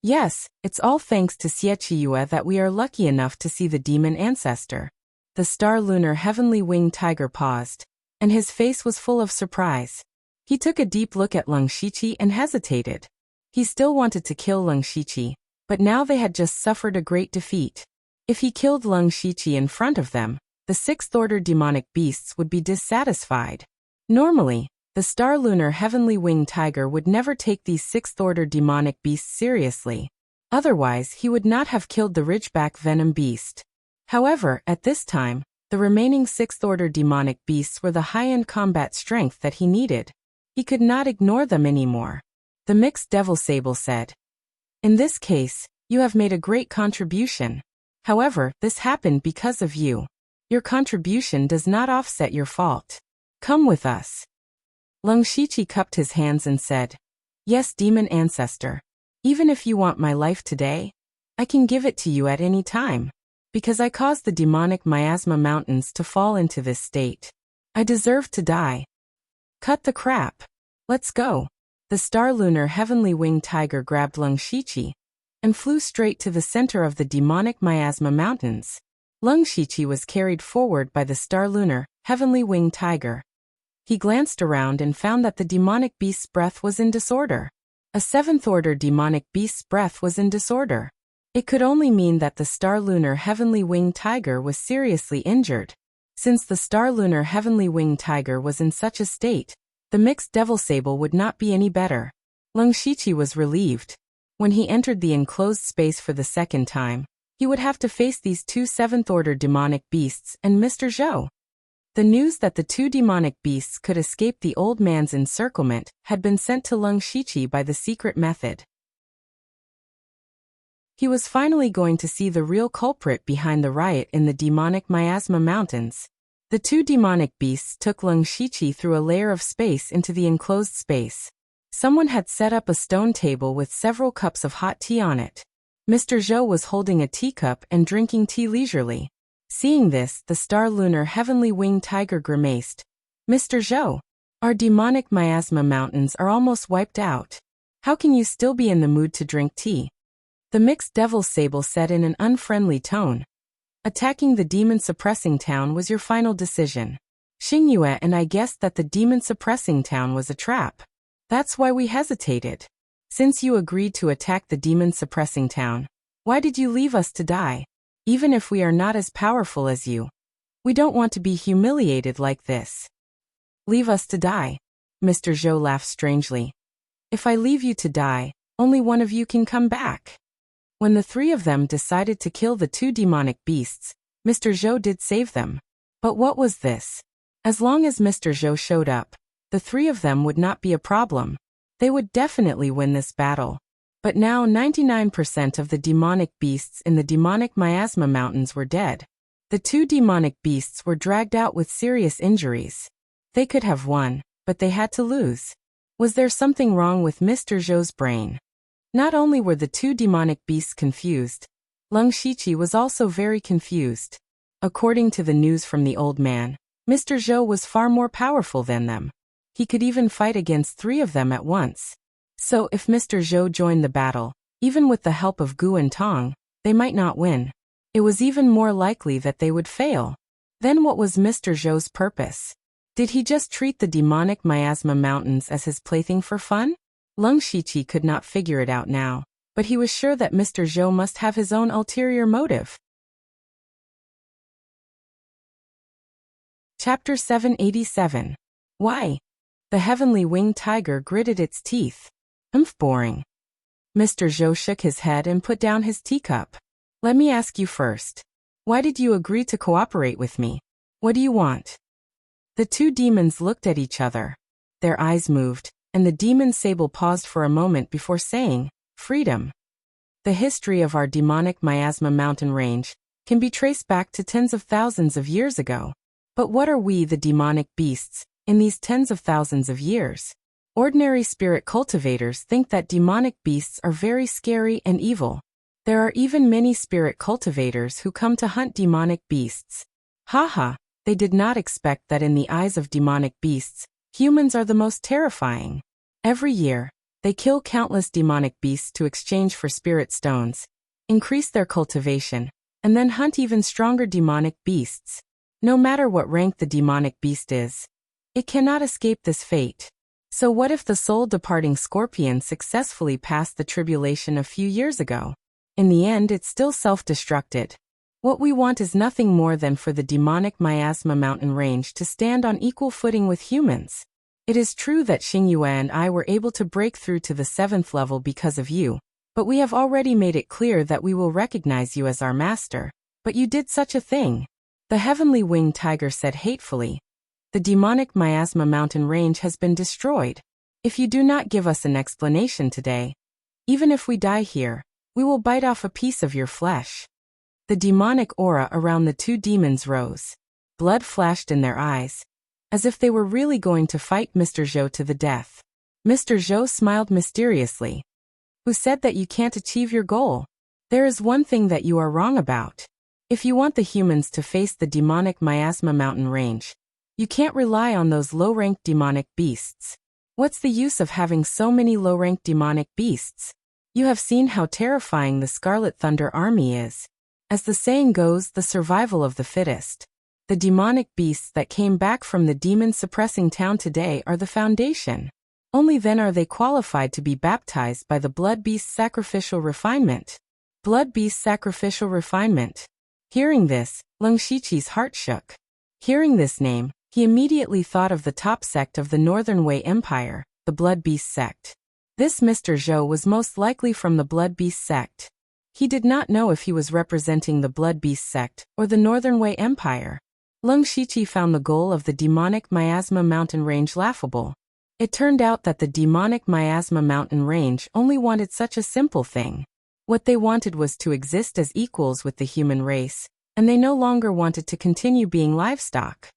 Yes, it's all thanks to Xie that we are lucky enough to see the Demon Ancestor." The Star Lunar Heavenly Winged Tiger paused, and his face was full of surprise. He took a deep look at Leng Shiqi and hesitated. He still wanted to kill Leng Shiqi, but now they had just suffered a great defeat. If he killed Leng Shiqi in front of them, the sixth-order demonic beasts would be dissatisfied. Normally, the Star Lunar Heavenly Winged Tiger would never take these sixth-order demonic beasts seriously. Otherwise, he would not have killed the Ridgeback Venom Beast. However, at this time, the remaining sixth-order demonic beasts were the high-end combat strength that he needed. He could not ignore them anymore. The Mixed Devil Sable said, "In this case, you have made a great contribution. However, this happened because of you. Your contribution does not offset your fault. Come with us." Leng Shiqi cupped his hands and said, "Yes, Demon Ancestor. Even if you want my life today, I can give it to you at any time. Because I caused the demonic miasma mountains to fall into this state. I deserve to die. Cut the crap. Let's go." The Star Lunar Heavenly Winged Tiger grabbed Leng Shiqi and flew straight to the center of the demonic miasma mountains. Leng Shiqi was carried forward by the Star Lunar Heavenly Winged Tiger. He glanced around and found that the demonic beast's breath was in disorder. A seventh-order demonic beast's breath was in disorder. It could only mean that the Star Lunar Heavenly Winged Tiger was seriously injured. Since the Star Lunar Heavenly Winged Tiger was in such a state, the Mixed Devil Sable would not be any better. Leng Shiqi was relieved. When he entered the enclosed space for the second time, he would have to face these two seventh-order demonic beasts and Mr. Zhou. The news that the two demonic beasts could escape the old man's encirclement had been sent to Leng Shiqi by the secret method. He was finally going to see the real culprit behind the riot in the demonic miasma mountains. The two demonic beasts took Leng Shiqi through a layer of space into the enclosed space. Someone had set up a stone table with several cups of hot tea on it. Mr. Zhou was holding a teacup and drinking tea leisurely. Seeing this, the Star Lunar Heavenly Winged Tiger grimaced. "Mr. Zhou, our demonic miasma mountains are almost wiped out. How can you still be in the mood to drink tea?" The Mixed Devil Sable said in an unfriendly tone. "Attacking the Demon Suppressing Town was your final decision. Xingyue and I guessed that the Demon Suppressing Town was a trap. That's why we hesitated. Since you agreed to attack the Demon Suppressing Town, why did you leave us to die? Even if we are not as powerful as you, we don't want to be humiliated like this." "Leave us to die?" Mr. Zhou laughed strangely. "If I leave you to die, only one of you can come back." When the three of them decided to kill the two demonic beasts, Mr. Zhou did save them. But what was this? As long as Mr. Zhou showed up, the three of them would not be a problem. They would definitely win this battle. But now 99% of the demonic beasts in the demonic miasma mountains were dead. The 2 demonic beasts were dragged out with serious injuries. They could have won, but they had to lose. Was there something wrong with Mr. Zhou's brain? Not only were the 2 demonic beasts confused, Leng Shiqi was also very confused. According to the news from the old man, Mr. Zhou was far more powerful than them. He could even fight against 3 of them at once. So if Mr. Zhou joined the battle, even with the help of Gu and Tong, they might not win. It was even more likely that they would fail. Then what was Mr. Zhou's purpose? Did he just treat the demonic miasma mountains as his plaything for fun? Leng Shiqi could not figure it out now, but he was sure that Mr. Zhou must have his own ulterior motive. Chapter 787. Why? The heavenly winged tiger gritted its teeth. Boring. Mr. Zhou shook his head and put down his teacup. Let me ask you first. Why did you agree to cooperate with me? What do you want? The 2 demons looked at each other. Their eyes moved, and the demon Sable paused for a moment before saying, freedom. The history of our demonic miasma mountain range can be traced back to tens of thousands of years ago. But what are we, the demonic beasts, in these tens of thousands of years? Ordinary spirit cultivators think that demonic beasts are very scary and evil. There are even many spirit cultivators who come to hunt demonic beasts. Haha, they did not expect that in the eyes of demonic beasts, humans are the most terrifying. Every year, they kill countless demonic beasts to exchange for spirit stones, increase their cultivation, and then hunt even stronger demonic beasts. No matter what rank the demonic beast is, it cannot escape this fate. So what if the soul-departing scorpion successfully passed the tribulation a few years ago? In the end, it still self-destructed. What we want is nothing more than for the demonic miasma mountain range to stand on equal footing with humans. It is true that Xingyue and I were able to break through to the 7th level because of you, but we have already made it clear that we will recognize you as our master. But you did such a thing. The heavenly winged tiger said hatefully. The demonic miasma mountain range has been destroyed. If you do not give us an explanation today, even if we die here, we will bite off a piece of your flesh. The demonic aura around the 2 demons rose. Blood flashed in their eyes, as if they were really going to fight Mr. Zhou to the death. Mr. Zhou smiled mysteriously. Who said that you can't achieve your goal? There is one thing that you are wrong about. If you want the humans to face the demonic miasma mountain range, you can't rely on those low-ranked demonic beasts. What's the use of having so many low-ranked demonic beasts? You have seen how terrifying the Scarlet Thunder army is. As the saying goes, the survival of the fittest. The demonic beasts that came back from the demon-suppressing town today are the foundation. Only then are they qualified to be baptized by the Blood Beast Sacrificial Refinement. Blood Beast Sacrificial Refinement. Hearing this, Leng Shiqi's heart shook. Hearing this name, he immediately thought of the top sect of the Northern Wei Empire, the Blood Beast sect. This Mr. Zhou was most likely from the Blood Beast sect. He did not know if he was representing the Blood Beast sect or the Northern Wei Empire. Leng Shiqi found the goal of the demonic miasma mountain range laughable. It turned out that the demonic miasma mountain range only wanted such a simple thing. What they wanted was to exist as equals with the human race, and they no longer wanted to continue being livestock.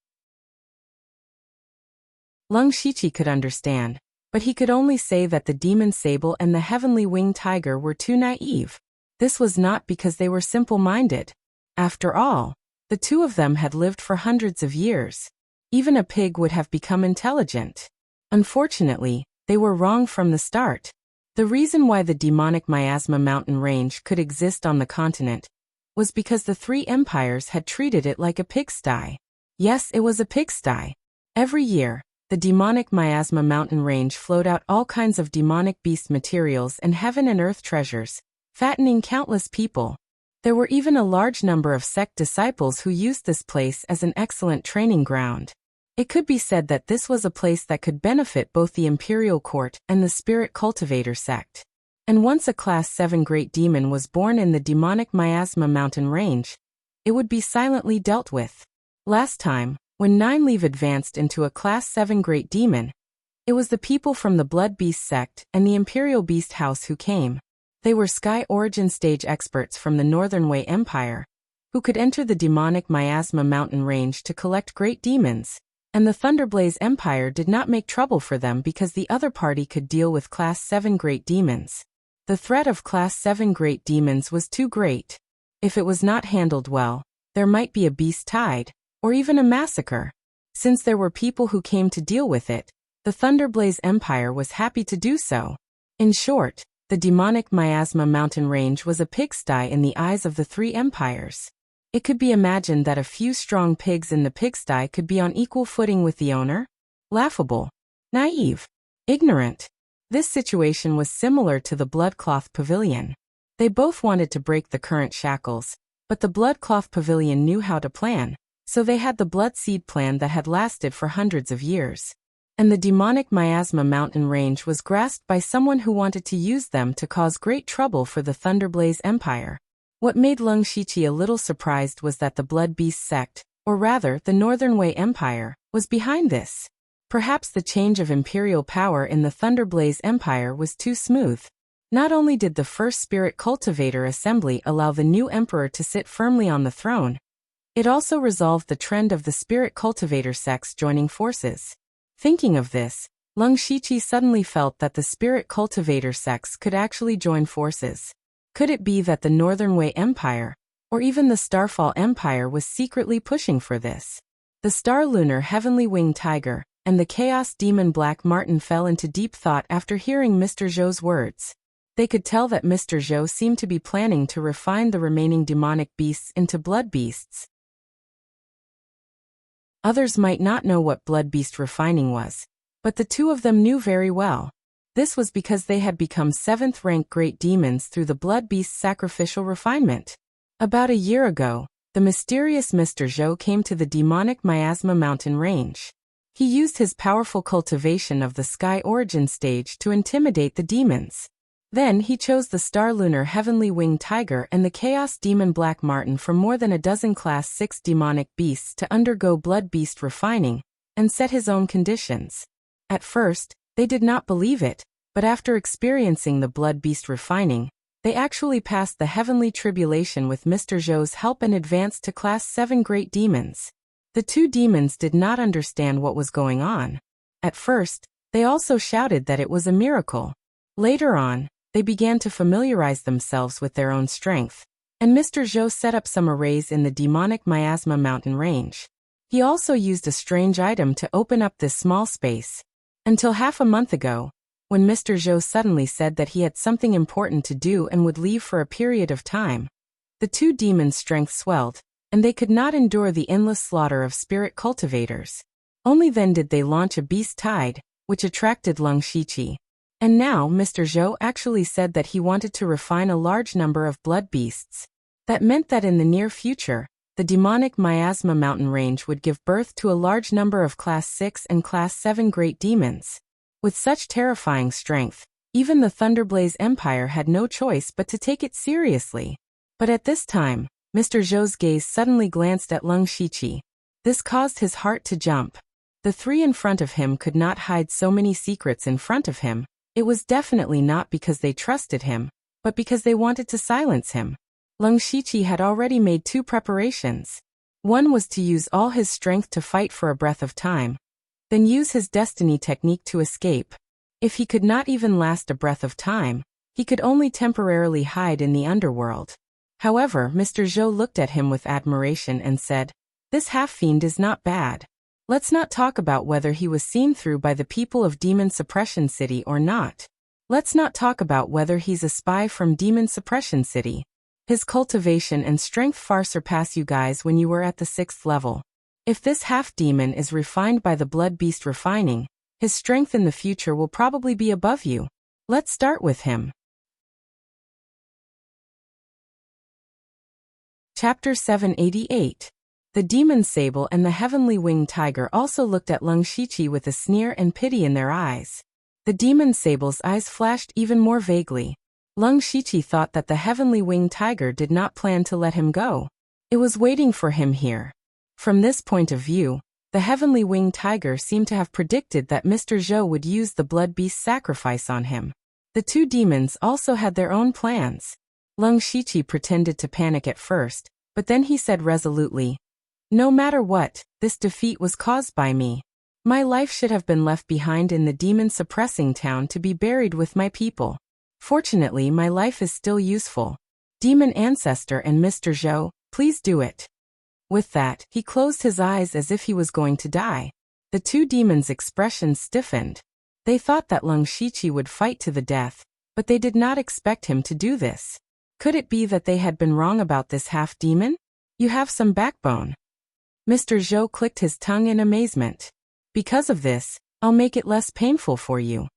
Leng Shiqi could understand, but he could only say that the demon sable and the heavenly winged tiger were too naive. This was not because they were simple-minded. After all, the 2 of them had lived for hundreds of years. Even a pig would have become intelligent. Unfortunately, they were wrong from the start. The reason why the demonic miasma mountain range could exist on the continent was because the 3 empires had treated it like a pigsty. Yes, it was a pigsty. Every year, the demonic miasma mountain range flowed out all kinds of demonic beast materials and heaven and earth treasures, fattening countless people. There were even a large number of sect disciples who used this place as an excellent training ground. It could be said that this was a place that could benefit both the imperial court and the spirit cultivator sect. And once a Class 7 great demon was born in the demonic miasma mountain range, it would be silently dealt with. Last time, when 9 Leave advanced into a Class 7 great demon, It was the people from the Blood Beast sect and the Imperial Beast House who came. They were Sky Origin stage experts from the Northern Wei Empire, who could enter the demonic Miasma mountain range to collect great demons, and the Thunderblaze Empire did not make trouble for them because the other party could deal with Class 7 great demons. The threat of Class 7 great demons was too great. If it was not handled well, there might be a beast tide, or even a massacre. Since there were people who came to deal with it, the Thunderblaze Empire was happy to do so. In short, the demonic Miasma mountain range was a pigsty in the eyes of the three empires. It could be imagined that a few strong pigs in the pigsty could be on equal footing with the owner. Laughable, naive, ignorant. This situation was similar to the Bloodcloth Pavilion. They both wanted to break the current shackles, but the Bloodcloth Pavilion knew how to plan, so they had the Blood Seed plan that had lasted for hundreds of years. And the demonic Miasma mountain range was grasped by someone who wanted to use them to cause great trouble for the Thunderblaze Empire. What made Lung Shiqi a little surprised was that the Blood Beast sect, or rather the Northern Wei Empire, was behind this. Perhaps the change of imperial power in the Thunderblaze Empire was too smooth. Not only did the First Spirit Cultivator Assembly allow the new emperor to sit firmly on the throne, it also resolved the trend of the Spirit Cultivator sects joining forces. Thinking of this, Lung Shiqi suddenly felt that the Spirit Cultivator sects could actually join forces. Could it be that the Northern Wei Empire, or even the Starfall Empire, was secretly pushing for this? The Star Lunar Heavenly Winged Tiger and the Chaos Demon Black Marten fell into deep thought after hearing Mr. Zhou's words. They could tell that Mr. Zhou seemed to be planning to refine the remaining demonic beasts into blood beasts. Others might not know what blood beast refining was, but the two of them knew very well. This was because they had become 7th-rank great demons through the blood beast sacrificial refinement. About a year ago, the mysterious Mr. Zhou came to the demonic Miasma mountain range. He used his powerful cultivation of the Sky Origin stage to intimidate the demons. Then he chose the Star Lunar Heavenly Winged Tiger and the Chaos Demon Black Marten from more than a dozen Class 6 demonic beasts to undergo blood beast refining, and set his own conditions. At first, they did not believe it, but after experiencing the blood beast refining, they actually passed the heavenly tribulation with Mr. Zhou's help and advanced to Class 7 great demons. The two demons did not understand what was going on. At first, they also shouted that it was a miracle. Later on, they began to familiarize themselves with their own strength, and Mr. Zhou set up some arrays in the demonic Miasma mountain range. He also used a strange item to open up this small space. Until half a month ago, when Mr. Zhou suddenly said that he had something important to do and would leave for a period of time, the two demons' strength swelled, and they could not endure the endless slaughter of spirit cultivators. Only then did they launch a beast tide, which attracted Lung Shiqi. And now Mr. Zhou actually said that he wanted to refine a large number of blood beasts. That meant that in the near future, the demonic Miasma mountain range would give birth to a large number of Class 6 and Class 7 great demons. With such terrifying strength, even the Thunderblaze Empire had no choice but to take it seriously. But at this time, Mr. Zhou's gaze suddenly glanced at Lung Shiqi. This caused his heart to jump. The three in front of him could not hide so many secrets in front of him. It was definitely not because they trusted him, but because they wanted to silence him. Lung Shiqi had already made two preparations. One was to use all his strength to fight for a breath of time, then use his destiny technique to escape. If he could not even last a breath of time, he could only temporarily hide in the underworld. However, Mr. Zhou looked at him with admiration and said, "This half-fiend is not bad. Let's not talk about whether he was seen through by the people of Demon Suppression City or not. Let's not talk about whether he's a spy from Demon Suppression City. His cultivation and strength far surpass you guys when you were at the 6th level. If this half-demon is refined by the blood beast refining, his strength in the future will probably be above you. Let's start with him." Chapter 788. The Demon Sable and the Heavenly Winged Tiger also looked at Lung Shiqi with a sneer and pity in their eyes. The Demon Sable's eyes flashed even more vaguely. Lung Shiqi thought that the Heavenly Winged Tiger did not plan to let him go. It was waiting for him here. From this point of view, The heavenly winged tiger seemed to have predicted that Mr. Zhou would use the blood beast sacrifice on him. The two demons also had their own plans. Leng Shiqi pretended to panic at first, but then he said resolutely, "No matter what, this defeat was caused by me. My life should have been left behind in the demon-suppressing town to be buried with my people. Fortunately, my life is still useful. Demon Ancestor and Mr. Zhou, please do it." With that, he closed his eyes as if he was going to die. The two demons' expressions stiffened. They thought that Leng Shiqi would fight to the death, but they did not expect him to do this. Could it be that they had been wrong about this half-demon? You have some backbone. Mr. Zhou clicked his tongue in amazement. Because of this, I'll make it less painful for you.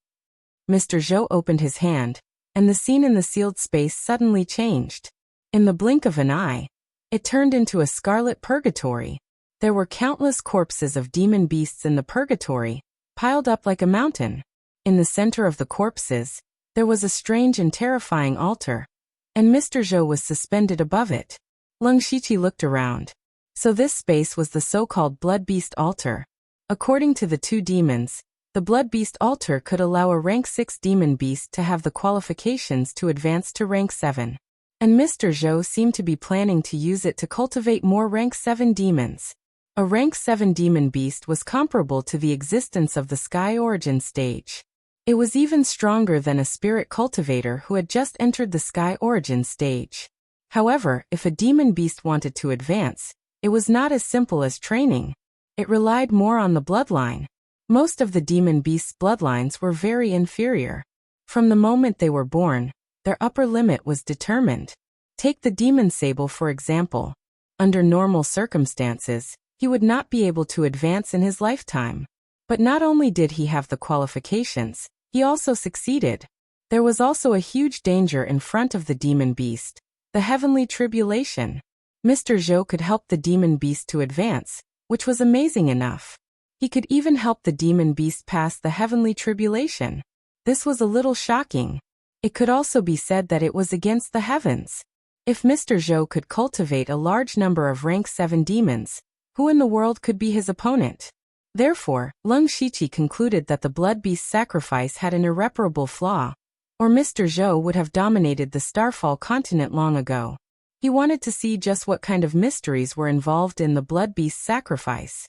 Mr. Zhou opened his hand, and the scene in the sealed space suddenly changed. In the blink of an eye, it turned into a scarlet purgatory. There were countless corpses of demon beasts in the purgatory, piled up like a mountain. In the center of the corpses, there was a strange and terrifying altar, and Mr. Zhou was suspended above it. Leng Shiqi looked around. So this space was the so-called Blood Beast altar. According to the two demons, the Blood Beast altar could allow a rank 6 demon beast to have the qualifications to advance to rank 7. And Mr. Zhou seemed to be planning to use it to cultivate more rank 7 demons. A rank 7 demon beast was comparable to the existence of the Sky Origin stage. It was even stronger than a spirit cultivator who had just entered the Sky Origin stage. However, if a demon beast wanted to advance, it was not as simple as training. It relied more on the bloodline. Most of the demon beasts' bloodlines were very inferior. From the moment they were born, their upper limit was determined. Take the demon Sable for example. Under normal circumstances, he would not be able to advance in his lifetime. But not only did he have the qualifications, he also succeeded. There was also a huge danger in front of the demon beast, the heavenly tribulation. Mr. Zhou could help the demon beast to advance, which was amazing enough. He could even help the demon beast pass the heavenly tribulation. This was a little shocking. It could also be said that it was against the heavens. If Mr. Zhou could cultivate a large number of rank 7 demons, who in the world could be his opponent? Therefore, Leng Shiqi concluded that the blood beast sacrifice had an irreparable flaw, or Mr. Zhou would have dominated the Starfall continent long ago. He wanted to see just what kind of mysteries were involved in the blood beast sacrifice.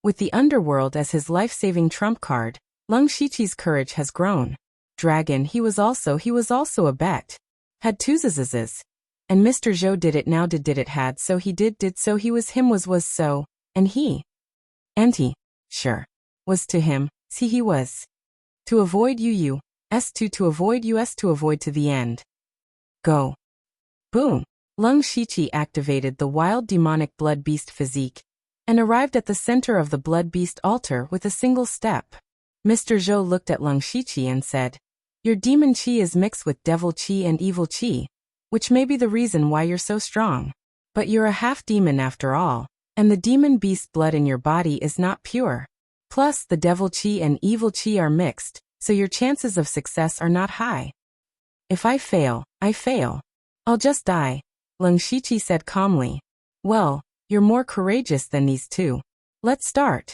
With the underworld as his life-saving trump card, Leng Shiqi's courage has grown. Dragon, he was also a bet. Had two zzz's. And Mr. Zhou did it now did it had so he did so he was him was so, and he. And he, sure, was to him, see he was. To avoid you, to avoid us to avoid to the end. Go. Boom. Leng Shiqi activated the wild demonic blood beast physique, and arrived at the center of the blood beast altar with a single step. Mr. Zhou looked at Leng Shiqi and said, "Your demon chi is mixed with devil chi and evil chi, which may be the reason why you're so strong. But you're a half-demon after all, and the demon beast blood in your body is not pure. Plus, the devil chi and evil chi are mixed, so your chances of success are not high. If I fail, I fail. I'll just die," Leng Shiqi said calmly. "Well, you're more courageous than these two. Let's start."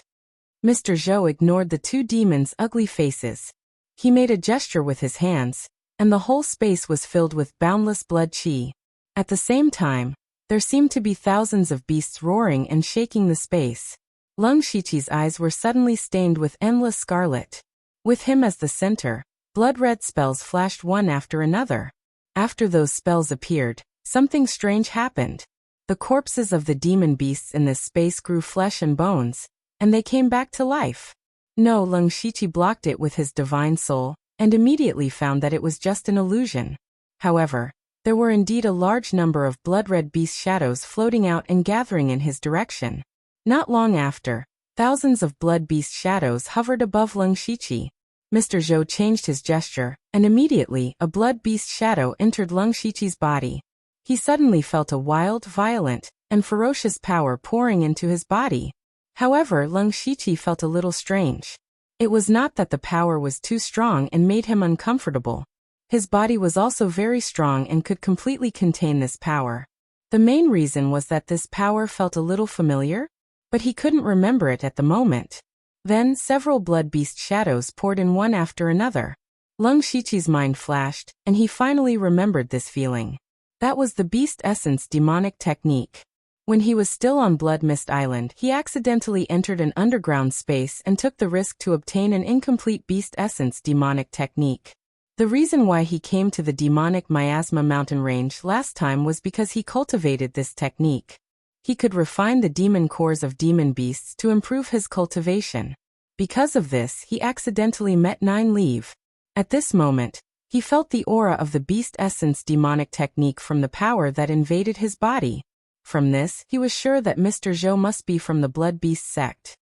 Mr. Zhou ignored the two demons' ugly faces. He made a gesture with his hands, and the whole space was filled with boundless blood chi. At the same time, there seemed to be thousands of beasts roaring and shaking the space. Leng Shiqi's eyes were suddenly stained with endless scarlet. With him as the center, blood-red spells flashed one after another. After those spells appeared, something strange happened. The corpses of the demon beasts in this space grew flesh and bones, and they came back to life. No, Leng Shiqi blocked it with his divine soul, and immediately found that it was just an illusion. However, there were indeed a large number of blood-red beast shadows floating out and gathering in his direction. Not long after, thousands of blood beast shadows hovered above Leng Shiqi. Mr. Zhou changed his gesture, and immediately a blood beast shadow entered Leng Shiqi's body. He suddenly felt a wild, violent, and ferocious power pouring into his body. However, Leng Shiqi felt a little strange. It was not that the power was too strong and made him uncomfortable. His body was also very strong and could completely contain this power. The main reason was that this power felt a little familiar. but he couldn't remember it at the moment. Then, several blood beast shadows poured in one after another. Lung Shiqi's mind flashed, and he finally remembered this feeling. That was the beast essence demonic technique. When he was still on Blood Mist Island, he accidentally entered an underground space and took the risk to obtain an incomplete beast essence demonic technique. The reason why he came to the demonic miasma mountain range last time was because he cultivated this technique. He could refine the demon cores of demon beasts to improve his cultivation. Because of this, he accidentally met Nine Leave. At this moment, he felt the aura of the beast essence demonic technique from the power that invaded his body. From this, he was sure that Mr. Zhou must be from the Blood Beast sect.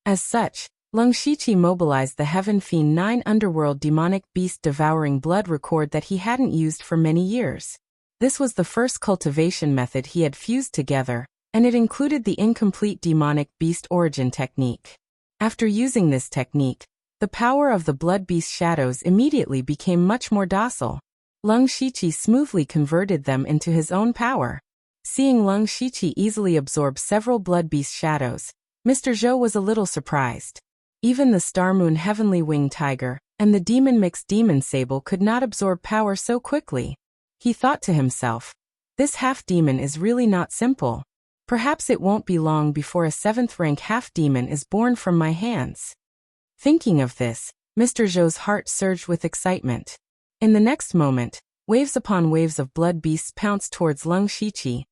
As such, Lung Shiqi mobilized the Heaven Fiend 9 underworld demonic beast devouring blood record that he hadn't used for many years. This was the first cultivation method he had fused together, and it included the incomplete demonic beast origin technique. After using this technique, the power of the blood beast shadows immediately became much more docile. Lung Shiqi smoothly converted them into his own power. Seeing Lung Shiqi easily absorb several blood beast shadows, Mr. Zhou was a little surprised. Even the Star Moon Heavenly Winged Tiger and the Demon Mixed Demon Sable could not absorb power so quickly. He thought to himself, this half-demon is really not simple. Perhaps it won't be long before a 7th-rank half-demon is born from my hands. Thinking of this, Mr. Zhou's heart surged with excitement. In the next moment, waves upon waves of blood beasts pounced towards Lung Shiqi,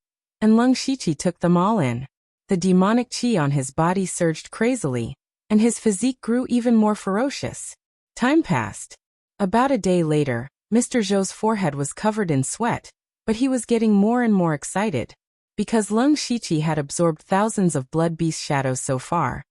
and Lung Shiqi took them all in. The demonic qi on his body surged crazily, and his physique grew even more ferocious. Time passed. About a day later, Mr. Zhou's forehead was covered in sweat, but he was getting more and more excited. Because Lung Shiqi had absorbed thousands of blood beast shadows so far,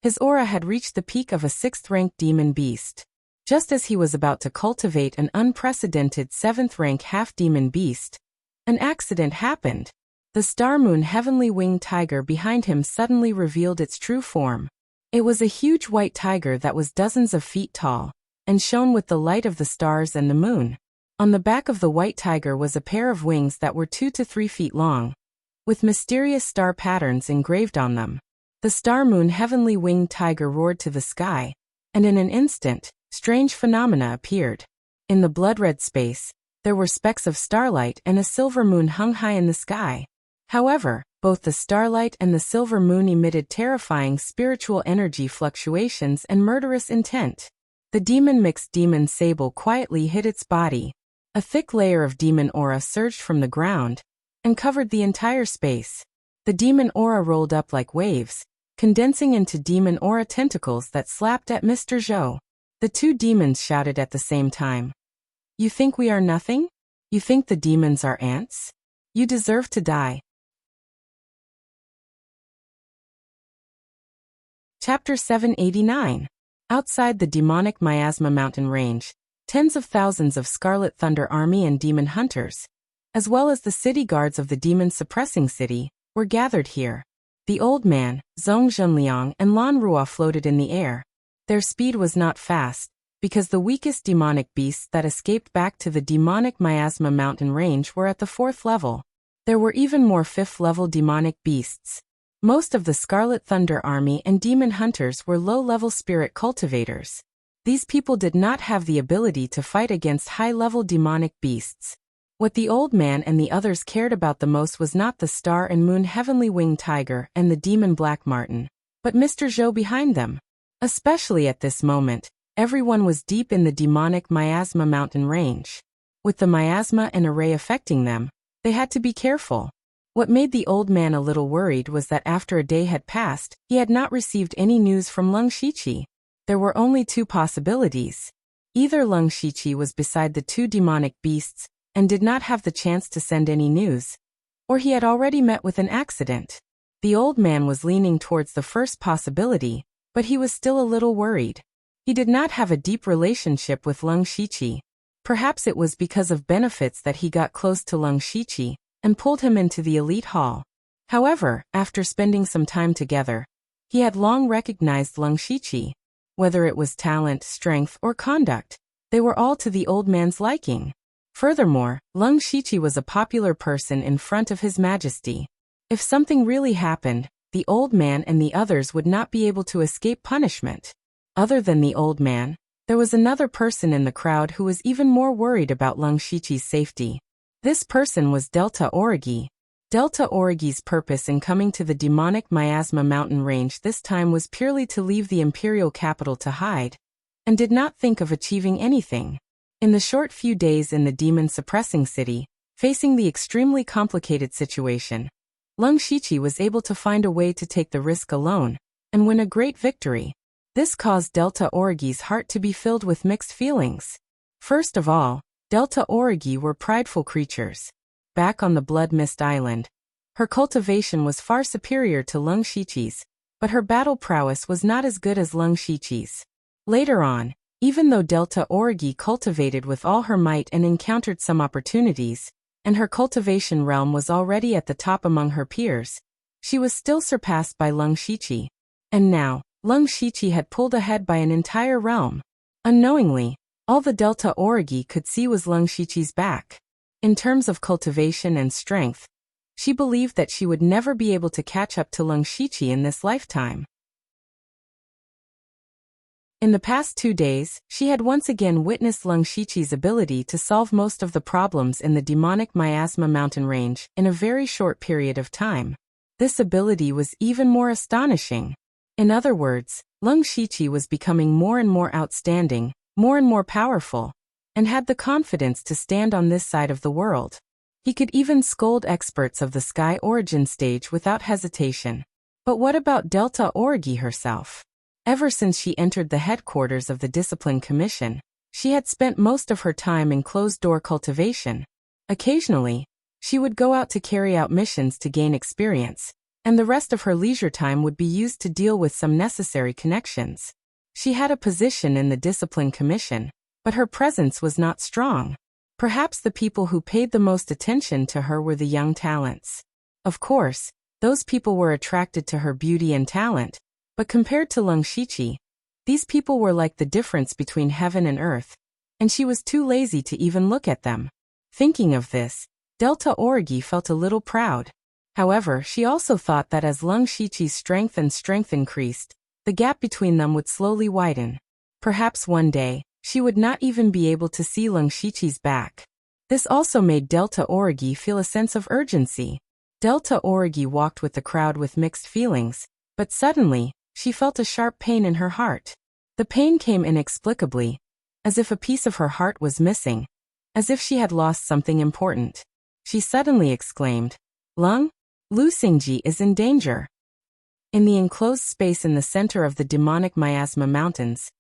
his aura had reached the peak of a 6th-rank demon beast. Just as he was about to cultivate an unprecedented 7th-rank half-demon beast, an accident happened. The Star Moon Heavenly Winged Tiger behind him suddenly revealed its true form. It was a huge white tiger that was dozens of feet tall, and shone with the light of the stars and the moon. On the back of the white tiger was a pair of wings that were 2 to 3 feet long, with mysterious star patterns engraved on them. The Star Moon Heavenly Winged Tiger roared to the sky, and in an instant, strange phenomena appeared. In the blood-red space, there were specks of starlight and a silver moon hung high in the sky. However, both the starlight and the silver moon emitted terrifying spiritual energy fluctuations and murderous intent. The demon mixed demon sable quietly hid its body. A thick layer of demon aura surged from the ground and covered the entire space. The demon aura rolled up like waves, condensing into demon aura tentacles that slapped at Mr. Zhou. The two demons shouted at the same time. You think we are nothing? You think the demons are ants? You deserve to die. Chapter 789. Outside the demonic miasma mountain range, tens of thousands of Scarlet Thunder Army and demon hunters, as well as the city guards of the demon suppressing city, were gathered here. The old man, Zhong Zhenliang and Lan Ruo floated in the air. Their speed was not fast, because the weakest demonic beasts that escaped back to the demonic miasma mountain range were at the 4th level. There were even more 5th-level demonic beasts. Most of the Scarlet Thunder Army and demon hunters were low-level spirit cultivators. These people did not have the ability to fight against high-level demonic beasts. What the old man and the others cared about the most was not the Star and Moon Heavenly Winged Tiger and the demon Black Marten, but Mr. Zhou behind them. Especially at this moment, everyone was deep in the demonic miasma mountain range. With the miasma and array affecting them, they had to be careful. What made the old man a little worried was that after a day had passed, he had not received any news from Lung Shiqi. There were only 2 possibilities. Either Lung Shiqi was beside the 2 demonic beasts and did not have the chance to send any news, or he had already met with an accident. The old man was leaning towards the first possibility, but he was still a little worried. He did not have a deep relationship with Lung Shiqi. Perhaps it was because of benefits that he got close to Lung Shiqi and pulled him into the elite hall. However, after spending some time together, he had long recognized Lung Shiqi. Whether it was talent, strength, or conduct, they were all to the old man's liking. Furthermore, Lung Shiqi was a popular person in front of His Majesty. If something really happened, the old man and the others would not be able to escape punishment. Other than the old man, there was another person in the crowd who was even more worried about Lung Shichi's safety. This person was Delta Origi. Delta Origi's purpose in coming to the demonic miasma mountain range this time was purely to leave the imperial capital to hide, and did not think of achieving anything. In the short few days in the demon-suppressing city, facing the extremely complicated situation, Lung Shichi was able to find a way to take the risk alone, and win a great victory. This caused Delta Origi's heart to be filled with mixed feelings. First of all, Delta Origi were prideful creatures. Back on the Blood Mist Island, her cultivation was far superior to Lung Shichi's, but her battle prowess was not as good as Lung Shichi's. Later on, even though Delta Origi cultivated with all her might and encountered some opportunities, and her cultivation realm was already at the top among her peers, she was still surpassed by Lung Shichi. And now, Lung Shichi had pulled ahead by an entire realm. Unknowingly, all the Delta Origi could see was Lung Shichi's back. In terms of cultivation and strength, she believed that she would never be able to catch up to Lung Shichi in this lifetime. In the past 2 days, she had once again witnessed Lung Shichi's ability to solve most of the problems in the demonic miasma mountain range in a very short period of time. This ability was even more astonishing. In other words, Lung Shichi was becoming more and more outstanding, more and more powerful, and had the confidence to stand on this side of the world. He could even scold experts of the Sky Origin stage without hesitation. But what about Delta Origi herself? Ever since she entered the headquarters of the Discipline Commission, she had spent most of her time in closed-door cultivation. Occasionally, she would go out to carry out missions to gain experience, and the rest of her leisure time would be used to deal with some necessary connections. She had a position in the Discipline Commission, but her presence was not strong. Perhaps the people who paid the most attention to her were the young talents. Of course, those people were attracted to her beauty and talent, but compared to Lung Shichi, these people were like the difference between heaven and earth, and she was too lazy to even look at them. Thinking of this, Delta Origi felt a little proud. However, she also thought that as Lung Shichi's strength increased, the gap between them would slowly widen. Perhaps one day, she would not even be able to see Lung Shichi's back. This also made Delta Origi feel a sense of urgency. Delta Origi walked with the crowd with mixed feelings, but suddenly, she felt a sharp pain in her heart. The pain came inexplicably, as if a piece of her heart was missing, as if she had lost something important. She suddenly exclaimed, "Lung, Lu Xingji is in danger." In the enclosed space in the center of the demonic miasma mountains,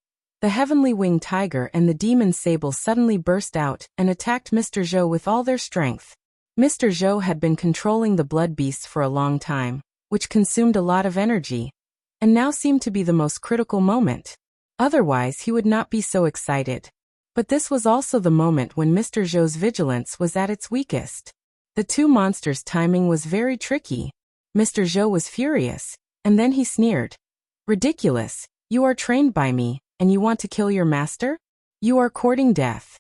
the heavenly winged tiger and the demon sable suddenly burst out and attacked Mr. Zhou with all their strength. Mr. Zhou had been controlling the blood beasts for a long time, which consumed a lot of energy, and now seemed to be the most critical moment. Otherwise, he would not be so excited. But this was also the moment when Mr. Zhou's vigilance was at its weakest. The two monsters' timing was very tricky. Mr. Zhou was furious, and then he sneered. "Ridiculous, you are trained by me, and you want to kill your master? You are courting death."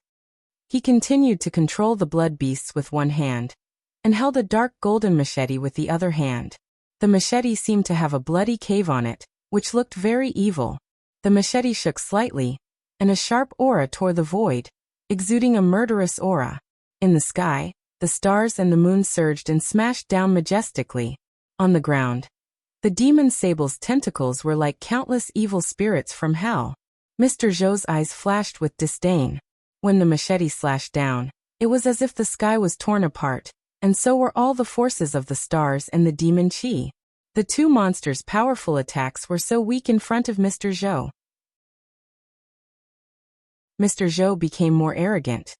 He continued to control the blood beasts with one hand, and held a dark golden machete with the other hand. The machete seemed to have a bloody cave on it, which looked very evil. The machete shook slightly, and a sharp aura tore the void, exuding a murderous aura. In the sky, the stars and the moon surged and smashed down majestically. On the ground, the demon sable's tentacles were like countless evil spirits from hell. Mr. Zhou's eyes flashed with disdain. When the machete slashed down, it was as if the sky was torn apart, and so were all the forces of the stars and the demon chi. The two monsters' powerful attacks were so weak in front of Mr. Zhou. Mr. Zhou became more arrogant.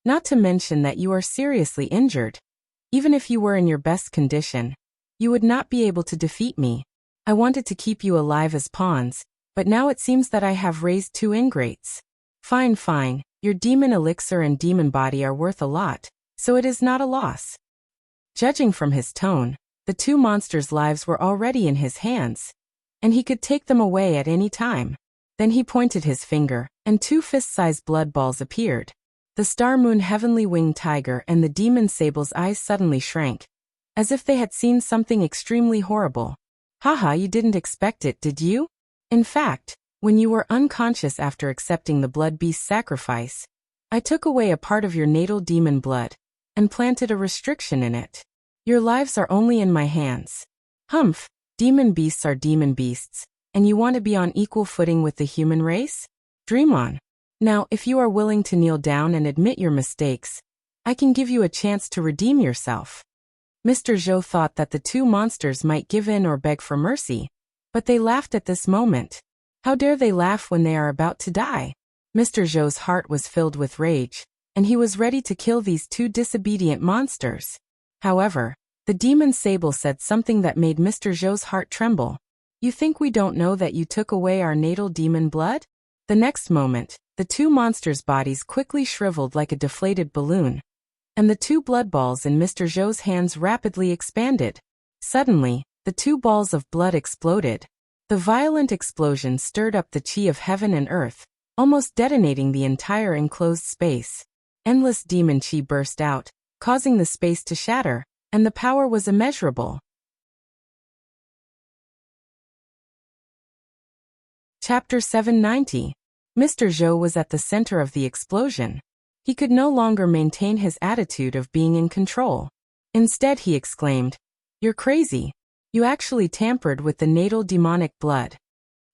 "Not to mention that you are seriously injured. Even if you were in your best condition, you would not be able to defeat me. I wanted to keep you alive as pawns, but now it seems that I have raised two ingrates. Fine, your demon elixir and demon body are worth a lot, so it is not a loss." Judging from his tone, the two monsters' lives were already in his hands, and he could take them away at any time. Then he pointed his finger, and two fist-sized blood balls appeared. The star moon heavenly winged tiger and the demon sable's eyes suddenly shrank, as if they had seen something extremely horrible. Haha, you didn't expect it, did you? In fact, when you were unconscious after accepting the blood beast sacrifice, I took away a part of your natal demon blood and planted a restriction in it. Your lives are only in my hands. Humph, demon beasts are demon beasts, and you want to be on equal footing with the human race? Dream on. Now, if you are willing to kneel down and admit your mistakes, I can give you a chance to redeem yourself. Mr. Zhou thought that the two monsters might give in or beg for mercy, but they laughed at this moment. How dare they laugh when they are about to die? Mr. Zhou's heart was filled with rage, and he was ready to kill these two disobedient monsters. However, the demon Sable said something that made Mr. Zhou's heart tremble. You think we don't know that you took away our natal demon blood? The next moment, the two monsters' bodies quickly shriveled like a deflated balloon, and the two blood balls in Mr. Zhou's hands rapidly expanded. Suddenly, the two balls of blood exploded. The violent explosion stirred up the chi of heaven and earth, almost detonating the entire enclosed space. Endless demon chi burst out, causing the space to shatter, and the power was immeasurable. Chapter 790. Mr. Zhou was at the center of the explosion. He could no longer maintain his attitude of being in control. Instead, he exclaimed, "You're crazy. You actually tampered with the natal demonic blood."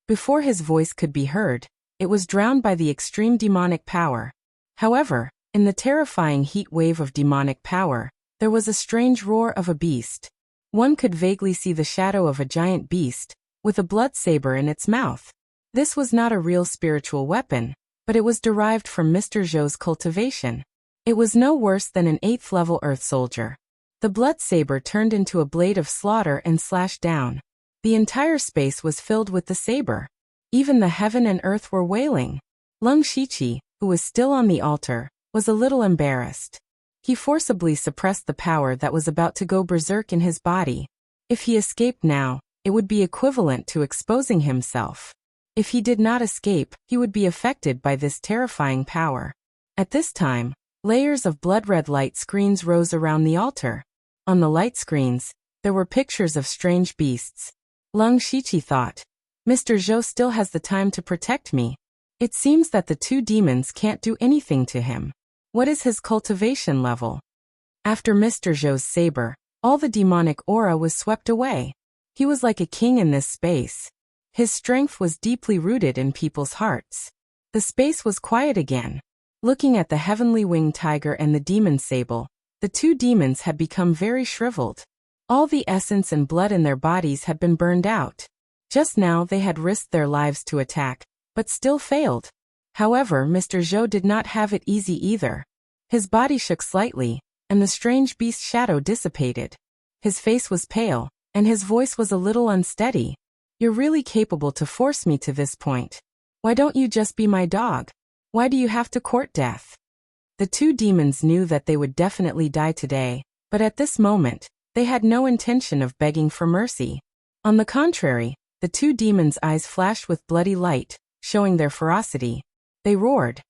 Before his voice could be heard, it was drowned by the extreme demonic power. However, in the terrifying heat wave of demonic power, there was a strange roar of a beast. One could vaguely see the shadow of a giant beast, with a blood saber in its mouth. This was not a real spiritual weapon, but it was derived from Mr. Zhou's cultivation. It was no worse than an 8th-level earth soldier. The blood saber turned into a blade of slaughter and slashed down. The entire space was filled with the saber. Even the heaven and earth were wailing. Lung Shiqi, who was still on the altar, was a little embarrassed. He forcibly suppressed the power that was about to go berserk in his body. If he escaped now, it would be equivalent to exposing himself. If he did not escape, he would be affected by this terrifying power. At this time, layers of blood-red light screens rose around the altar. On the light screens, there were pictures of strange beasts. Lung Shiqi thought, Mr. Zhou still has the time to protect me. It seems that the two demons can't do anything to him. What is his cultivation level? After Mr. Zhou's saber, all the demonic aura was swept away. He was like a king in this space. His strength was deeply rooted in people's hearts. The space was quiet again. Looking at the heavenly winged tiger and the demon sable, the two demons had become very shriveled. All the essence and blood in their bodies had been burned out. Just now they had risked their lives to attack, but still failed. However, Mr. Zhou did not have it easy either. His body shook slightly, and the strange beast's shadow dissipated. His face was pale, and his voice was a little unsteady. You're really capable to force me to this point. Why don't you just be my dog? Why do you have to court death? The two demons knew that they would definitely die today, but at this moment, they had no intention of begging for mercy. On the contrary, the two demons' eyes flashed with bloody light, showing their ferocity. They roared,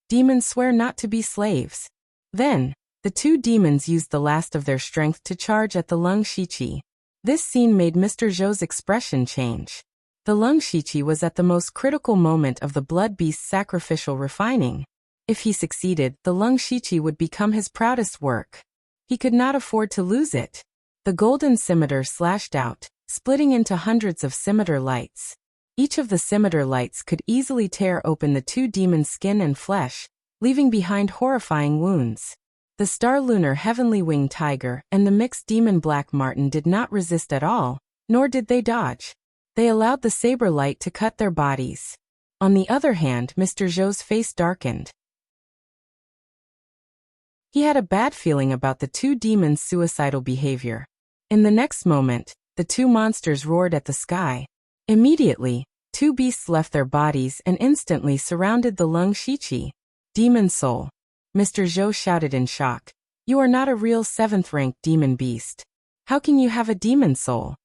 "Demons swear not to be slaves." Then, the two demons used the last of their strength to charge at the Lung Shiqi. This scene made Mr. Zhou's expression change. The Lung Shiqi was at the most critical moment of the blood beast's sacrificial refining. If he succeeded, the Lung Shiqi would become his proudest work. He could not afford to lose it. The golden scimitar slashed out, splitting into hundreds of scimitar lights. Each of the scimitar lights could easily tear open the two demons' skin and flesh, leaving behind horrifying wounds. The Star Lunar Heavenly Winged Tiger and the mixed demon Black Martin did not resist at all, nor did they dodge. They allowed the saber light to cut their bodies. On the other hand, Mr. Zhou's face darkened. He had a bad feeling about the two demons' suicidal behavior. In the next moment, the two monsters roared at the sky. Immediately, two beasts left their bodies and instantly surrounded the Lung Shiqi. Demon Soul. Mr. Zhou shouted in shock. You are not a real 7th-rank demon beast. How can you have a demon soul?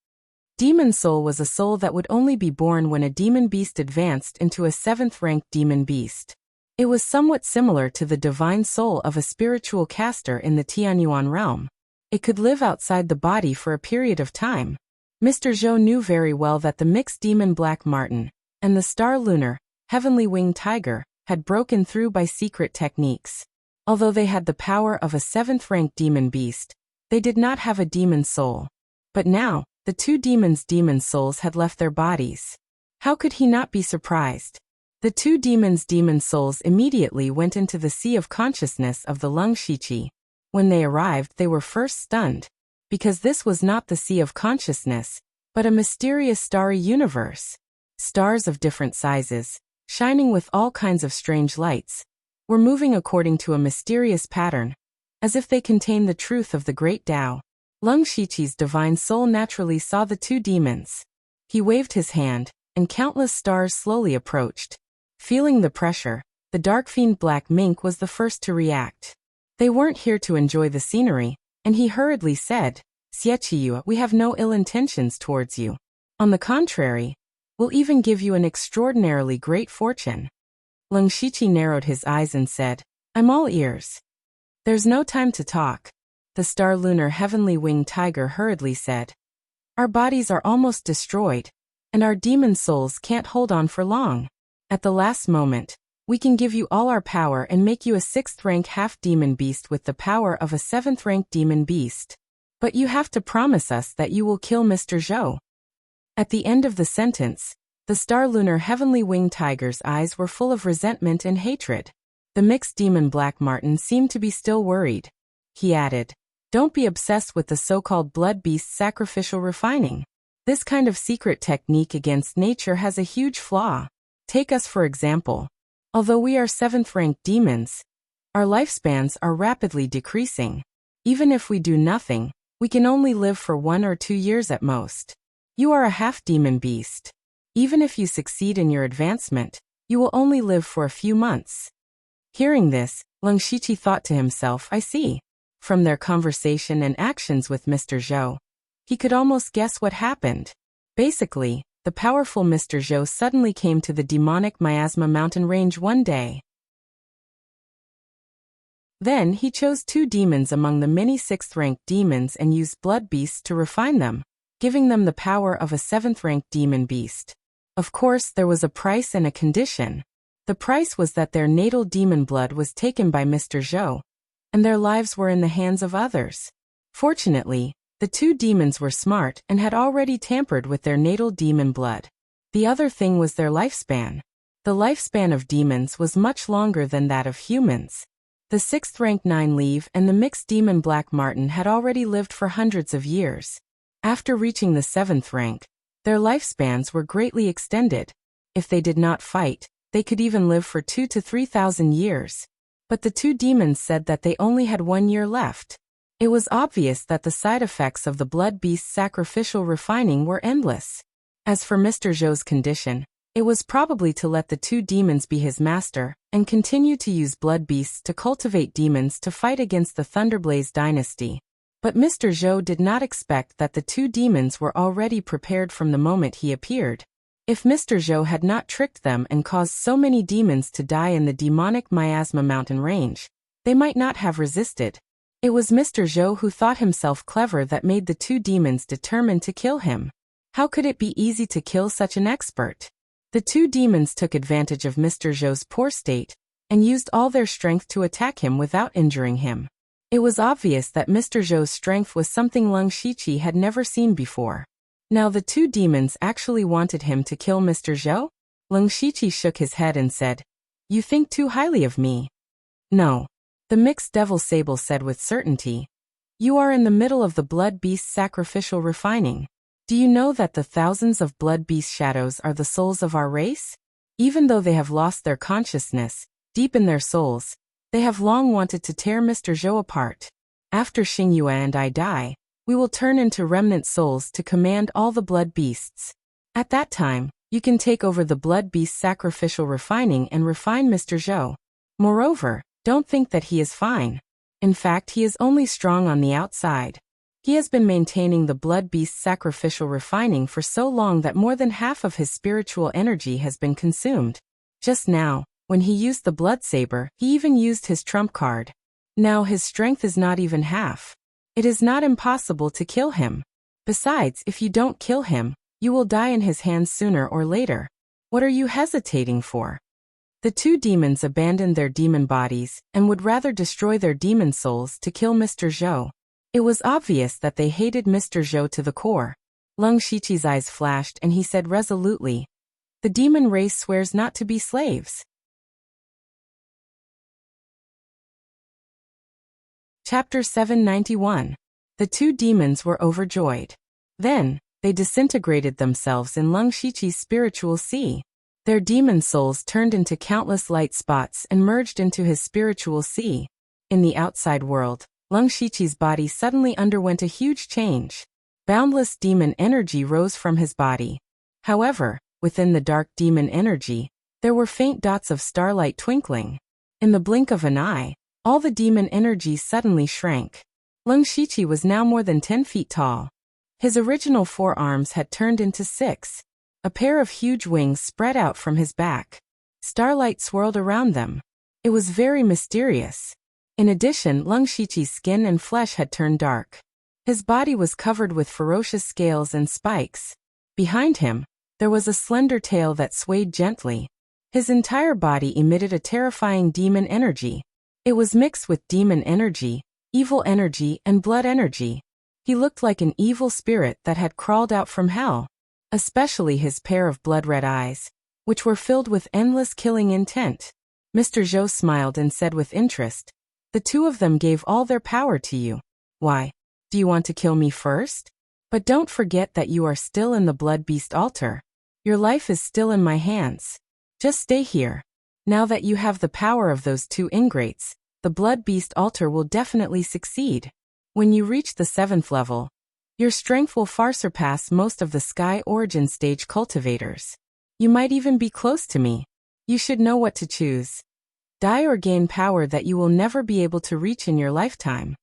Demon soul was a soul that would only be born when a demon beast advanced into a 7th-ranked demon beast. It was somewhat similar to the divine soul of a spiritual caster in the Tianyuan realm. It could live outside the body for a period of time. Mr. Zhou knew very well that the mixed demon Black Marten and the star lunar, heavenly winged tiger had broken through by secret techniques. Although they had the power of a 7th-rank demon beast, they did not have a demon soul. But now, the two demons' demon souls had left their bodies. How could he not be surprised? The two demons' demon souls immediately went into the sea of consciousness of the Lung Shiqi. When they arrived, they were first stunned, because this was not the sea of consciousness, but a mysterious starry universe. Stars of different sizes, shining with all kinds of strange lights, were moving according to a mysterious pattern, as if they contained the truth of the great Tao. Lung Shiqi's divine soul naturally saw the two demons. He waved his hand, and countless stars slowly approached. Feeling the pressure, the dark fiend Black Mink was the first to react. They weren't here to enjoy the scenery, and he hurriedly said, "Xieqiyu, we have no ill intentions towards you. On the contrary, we'll even give you an extraordinarily great fortune." Lung Shiqi narrowed his eyes and said, "I'm all ears." "There's no time to talk," the star lunar heavenly winged tiger hurriedly said. "Our bodies are almost destroyed, and our demon souls can't hold on for long. At the last moment, we can give you all our power and make you a 6th-rank half-demon beast with the power of a 7th-rank demon beast. But you have to promise us that you will kill Mr. Zhou." At the end of the sentence, the star lunar heavenly winged tiger's eyes were full of resentment and hatred. The mixed demon Black Marten seemed to be still worried. He added, "Don't be obsessed with the so-called blood beast sacrificial refining. This kind of secret technique against nature has a huge flaw. Take us for example. Although we are 7th-rank demons, our lifespans are rapidly decreasing. Even if we do nothing, we can only live for 1 or 2 years at most. You are a half-demon beast. Even if you succeed in your advancement, you will only live for a few months." Hearing this, Lung Shiqi thought to himself, "I see." From their conversation and actions with Mr. Zhou, he could almost guess what happened. Basically, the powerful Mr. Zhou suddenly came to the demonic Miasma mountain range one day. Then he chose 2 demons among the many 6th-rank demons and used blood beasts to refine them, giving them the power of a 7th-rank demon beast. Of course, there was a price and a condition. The price was that their natal demon blood was taken by Mr. Zhou, and their lives were in the hands of others. Fortunately, the 2 demons were smart and had already tampered with their natal demon blood. The other thing was their lifespan. The lifespan of demons was much longer than that of humans. The 6th-rank 9-leaf and the mixed demon Black Marten had already lived for hundreds of years. After reaching the 7th rank, their lifespans were greatly extended. If they did not fight, they could even live for 2,000 to 3,000 years. But the 2 demons said that they only had 1 year left. It was obvious that the side effects of the blood beast sacrificial refining were endless. As for Mr. Zhou's condition, it was probably to let the 2 demons be his master, and continue to use blood beasts to cultivate demons to fight against the Thunderblaze dynasty. But Mr. Zhou did not expect that the 2 demons were already prepared from the moment he appeared. If Mr. Zhou had not tricked them and caused so many demons to die in the demonic Miasma mountain range, they might not have resisted. It was Mr. Zhou who thought himself clever that made the 2 demons determined to kill him. How could it be easy to kill such an expert? The 2 demons took advantage of Mr. Zhou's poor state, and used all their strength to attack him without injuring him. It was obvious that Mr. Zhou's strength was something Lung Shiqi had never seen before. Now the 2 demons actually wanted him to kill Mr. Zhou? Lung Shiqi shook his head and said, "You think too highly of me." "No," the mixed devil sable said with certainty. "You are in the middle of the blood beast sacrificial refining. Do you know that the thousands of blood beast shadows are the souls of our race? Even though they have lost their consciousness, deep in their souls, they have long wanted to tear Mr. Zhou apart. After Xingyue and I die, we will turn into remnant souls to command all the blood beasts. At that time, you can take over the blood beast sacrificial refining and refine Mr. Zhou. Moreover, don't think that he is fine. In fact, he is only strong on the outside. He has been maintaining the blood beast sacrificial refining for so long that more than half of his spiritual energy has been consumed. Just now, when he used the blood saber, he even used his trump card. Now his strength is not even half. It is not impossible to kill him. Besides, if you don't kill him, you will die in his hands sooner or later. What are you hesitating for? The two demons abandoned their demon bodies and would rather destroy their demon souls to kill Mr. Zhou. It was obvious that they hated Mr. Zhou to the core. Leng Shiqi's eyes flashed and he said resolutely, "The demon race swears not to be slaves." Chapter 791. The two demons were overjoyed. Then, they disintegrated themselves in Leng Shiqi's spiritual sea. Their demon souls turned into countless light spots and merged into his spiritual sea. In the outside world, Leng Shiqi's body suddenly underwent a huge change. Boundless demon energy rose from his body. However, within the dark demon energy, there were faint dots of starlight twinkling. In the blink of an eye, all the demon energy suddenly shrank. Leng Shiqi was now more than 10 feet tall. His original 4 arms had turned into 6. A pair of huge wings spread out from his back. Starlight swirled around them. It was very mysterious. In addition, Leng Shiqi's skin and flesh had turned dark. His body was covered with ferocious scales and spikes. Behind him, there was a slender tail that swayed gently. His entire body emitted a terrifying demon energy. It was mixed with demon energy, evil energy, and blood energy. He looked like an evil spirit that had crawled out from hell. Especially his pair of blood-red eyes, which were filled with endless killing intent. Mr. Zhou smiled and said with interest, "The two of them gave all their power to you. Why? Do you want to kill me first? But don't forget that you are still in the Blood Beast altar. Your life is still in my hands. Just stay here. Now that you have the power of those two ingrates, the Blood Beast altar will definitely succeed. When you reach the 7th level, your strength will far surpass most of the Sky Origin Stage cultivators. You might even be close to me. You should know what to choose. Die or gain power that you will never be able to reach in your lifetime."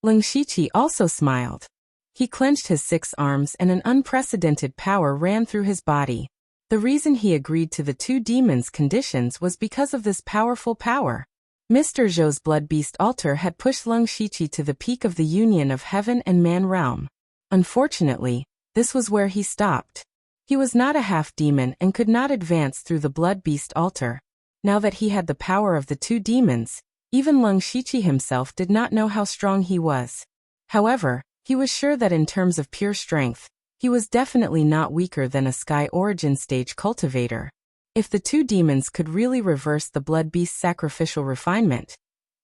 Leng Shiqi also smiled. He clenched his 6 arms and an unprecedented power ran through his body. The reason he agreed to the two demons' conditions was because of this powerful power. Mr. Zhou's Blood Beast altar had pushed Leng Shiqi to the peak of the union of heaven and man realm. Unfortunately, this was where he stopped. He was not a half-demon and could not advance through the Blood Beast altar. Now that he had the power of the two demons, even Leng Shiqi himself did not know how strong he was. However, he was sure that in terms of pure strength, he was definitely not weaker than a Sky Origin Stage cultivator. If the two demons could really reverse the Blood Beast's sacrificial refinement,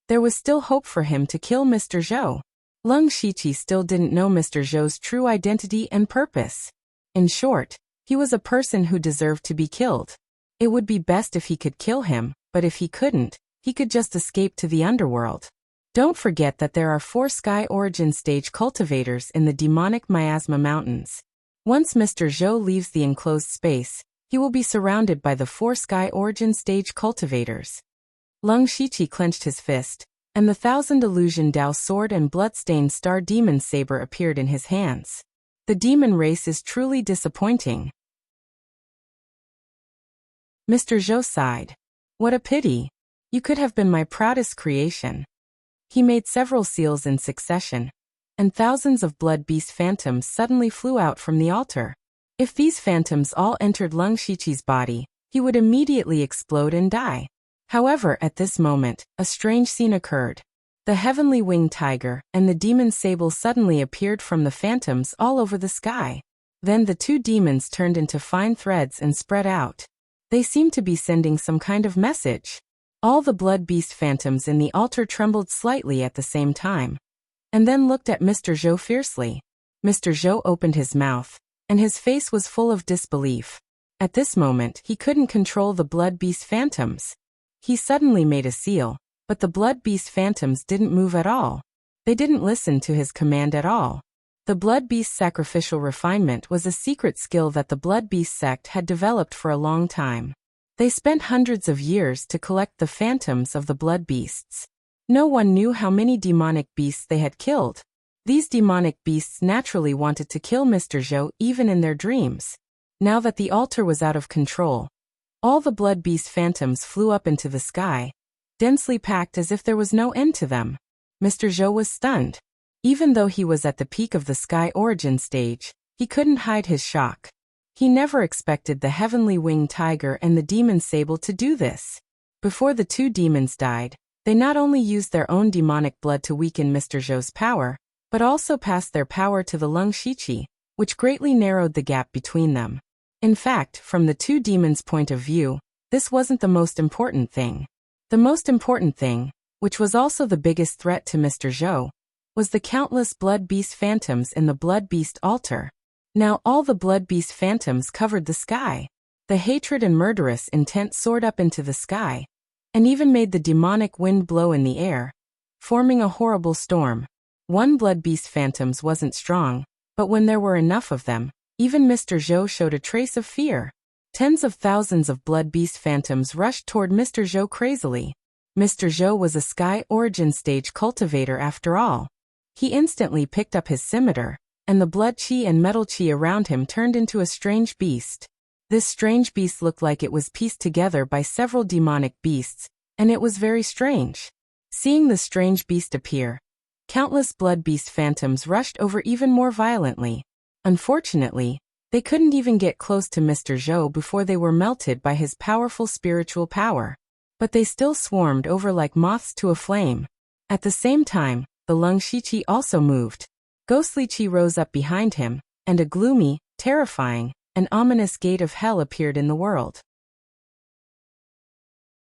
there was still hope for him to kill Mr. Zhou. Leng Shiqi still didn't know Mr. Zhou's true identity and purpose. In short, he was a person who deserved to be killed. It would be best if he could kill him, but if he couldn't, he could just escape to the underworld. Don't forget that there are 4 Sky Origin Stage cultivators in the demonic Miasma Mountains. Once Mr. Zhou leaves the enclosed space, he will be surrounded by the 4 Sky Origin Stage cultivators. Leng Shiqi clenched his fist, and the 1000 Illusion Dao sword and bloodstained Star Demon saber appeared in his hands. The demon race is truly disappointing. Mr. Zhou sighed. What a pity. You could have been my proudest creation. He made several seals in succession, and thousands of Blood Beast phantoms suddenly flew out from the altar. If these phantoms all entered Leng Shiqi's body, he would immediately explode and die. However, at this moment, a strange scene occurred. The heavenly winged tiger and the demon sable suddenly appeared from the phantoms all over the sky. Then the two demons turned into fine threads and spread out. They seemed to be sending some kind of message. All the Blood Beast phantoms in the altar trembled slightly at the same time, and then looked at Mr. Zhou fiercely. Mr. Zhou opened his mouth, and his face was full of disbelief. At this moment, he couldn't control the Blood Beast phantoms. He suddenly made a seal, but the Blood Beast phantoms didn't move at all. They didn't listen to his command at all. The Blood Beast sacrificial refinement was a secret skill that the Blood Beast sect had developed for a long time. They spent hundreds of years to collect the phantoms of the Blood Beasts. No one knew how many demonic beasts they had killed. These demonic beasts naturally wanted to kill Mr. Zhou even in their dreams. Now that the altar was out of control, all the Blood Beast phantoms flew up into the sky, densely packed as if there was no end to them. Mr. Zhou was stunned. Even though he was at the peak of the sky origin stage, he couldn't hide his shock. He never expected the heavenly winged tiger and the demon sable to do this. Before the two demons died, they not only used their own demonic blood to weaken Mr. Zhou's power, but also passed their power to the Lung Shiqi, which greatly narrowed the gap between them. In fact, from the two demons' point of view, this wasn't the most important thing. The most important thing, which was also the biggest threat to Mr. Zhou, was the countless blood beast phantoms in the blood beast altar. Now all the blood beast phantoms covered the sky. The hatred and murderous intent soared up into the sky, and even made the demonic wind blow in the air, forming a horrible storm. One blood beast phantoms wasn't strong, but when there were enough of them, even Mr. Zhou showed a trace of fear. Tens of thousands of blood beast phantoms rushed toward Mr. Zhou crazily. Mr. Zhou was a sky origin stage cultivator after all. He instantly picked up his scimitar, and the blood chi and metal chi around him turned into a strange beast. This strange beast looked like it was pieced together by several demonic beasts, and it was very strange. Seeing the strange beast appear, countless blood beast phantoms rushed over even more violently. Unfortunately, they couldn't even get close to Mr. Zhou before they were melted by his powerful spiritual power. But they still swarmed over like moths to a flame. At the same time, the Lung Shiqi also moved. Ghostly Chi rose up behind him, and a gloomy, terrifying, and ominous gate of hell appeared in the world.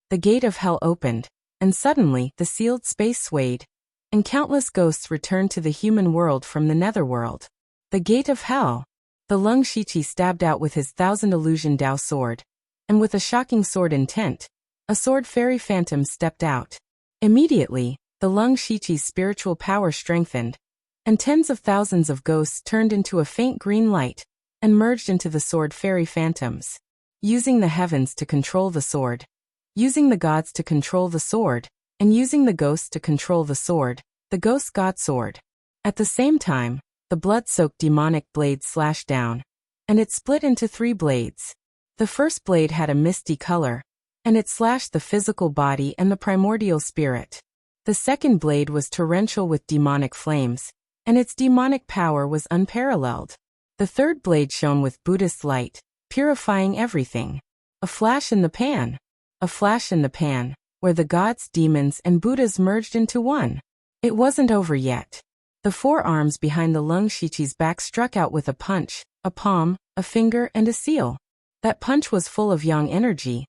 The gate of hell opened, and suddenly the sealed space swayed, and countless ghosts returned to the human world from the netherworld. The gate of hell. The Lung Shiqi stabbed out with his 1,000 illusion Dao sword, and with a shocking sword intent, a sword fairy phantom stepped out. Immediately, the Lung Shiqi's spiritual power strengthened, and tens of thousands of ghosts turned into a faint green light, and merged into the sword fairy phantoms. Using the heavens to control the sword, using the gods to control the sword, and using the ghosts to control the sword, the ghost god sword. At the same time, the blood-soaked demonic blade slashed down, and it split into 3 blades. The first blade had a misty color, and it slashed the physical body and the primordial spirit. The second blade was torrential with demonic flames, and its demonic power was unparalleled. The third blade shone with Buddhist light, purifying everything. A flash in the pan. A flash in the pan, where the gods, demons, and Buddhas merged into one. It wasn't over yet. The 4 arms behind the Lung Shiqi's back struck out with a punch, a palm, a finger, and a seal. That punch was full of yang energy,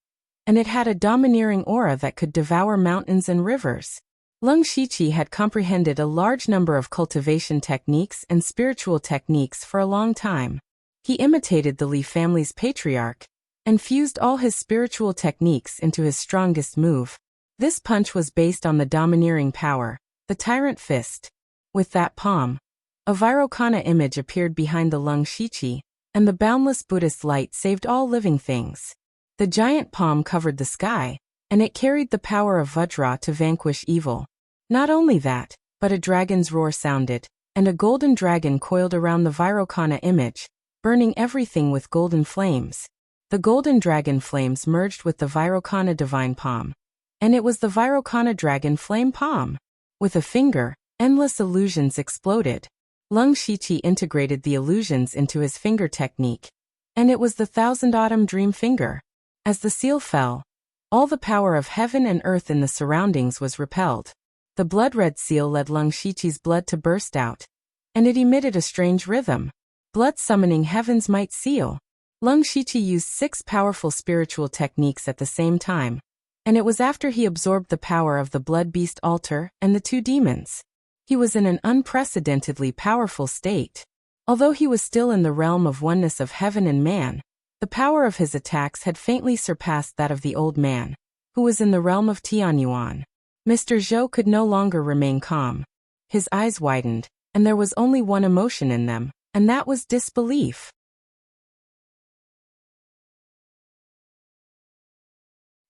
and it had a domineering aura that could devour mountains and rivers. Lung Shiqi had comprehended a large number of cultivation techniques and spiritual techniques for a long time. He imitated the Li family's patriarch, and fused all his spiritual techniques into his strongest move. This punch was based on the domineering power, the tyrant fist. With that palm, a Vairocana image appeared behind the Lung Shiqi, and the boundless Buddhist light saved all living things. The giant palm covered the sky, and it carried the power of Vajra to vanquish evil. Not only that, but a dragon's roar sounded, and a golden dragon coiled around the Vairocana image, burning everything with golden flames. The golden dragon flames merged with the Vairocana divine palm, and it was the Vairocana dragon flame palm. With a finger, endless illusions exploded. Lung Shiqi integrated the illusions into his finger technique, and it was the 1,000 Autumn Dream Finger. As the seal fell, all the power of heaven and earth in the surroundings was repelled. The blood-red seal led Lung Shiqi's blood to burst out, and it emitted a strange rhythm. Blood summoning heaven's might seal. Lung Shiqi used 6 powerful spiritual techniques at the same time, and it was after he absorbed the power of the blood beast altar and the 2 demons. He was in an unprecedentedly powerful state. Although he was still in the realm of oneness of heaven and man, the power of his attacks had faintly surpassed that of the old man, who was in the realm of Tianyuan. Mr. Zhou could no longer remain calm. His eyes widened, and there was only one emotion in them, and that was disbelief.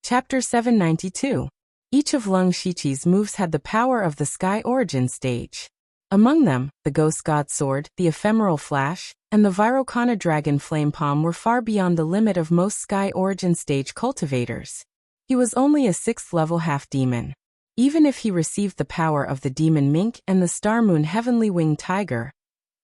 Chapter 792. Each of Lung Shiqi's moves had the power of the sky origin stage. Among them, the ghost god sword, the ephemeral flash, and the Vairocana dragon flame palm were far beyond the limit of most sky origin stage cultivators. He was only a 6th level half-demon. Even if he received the power of the demon mink and the star moon heavenly winged tiger,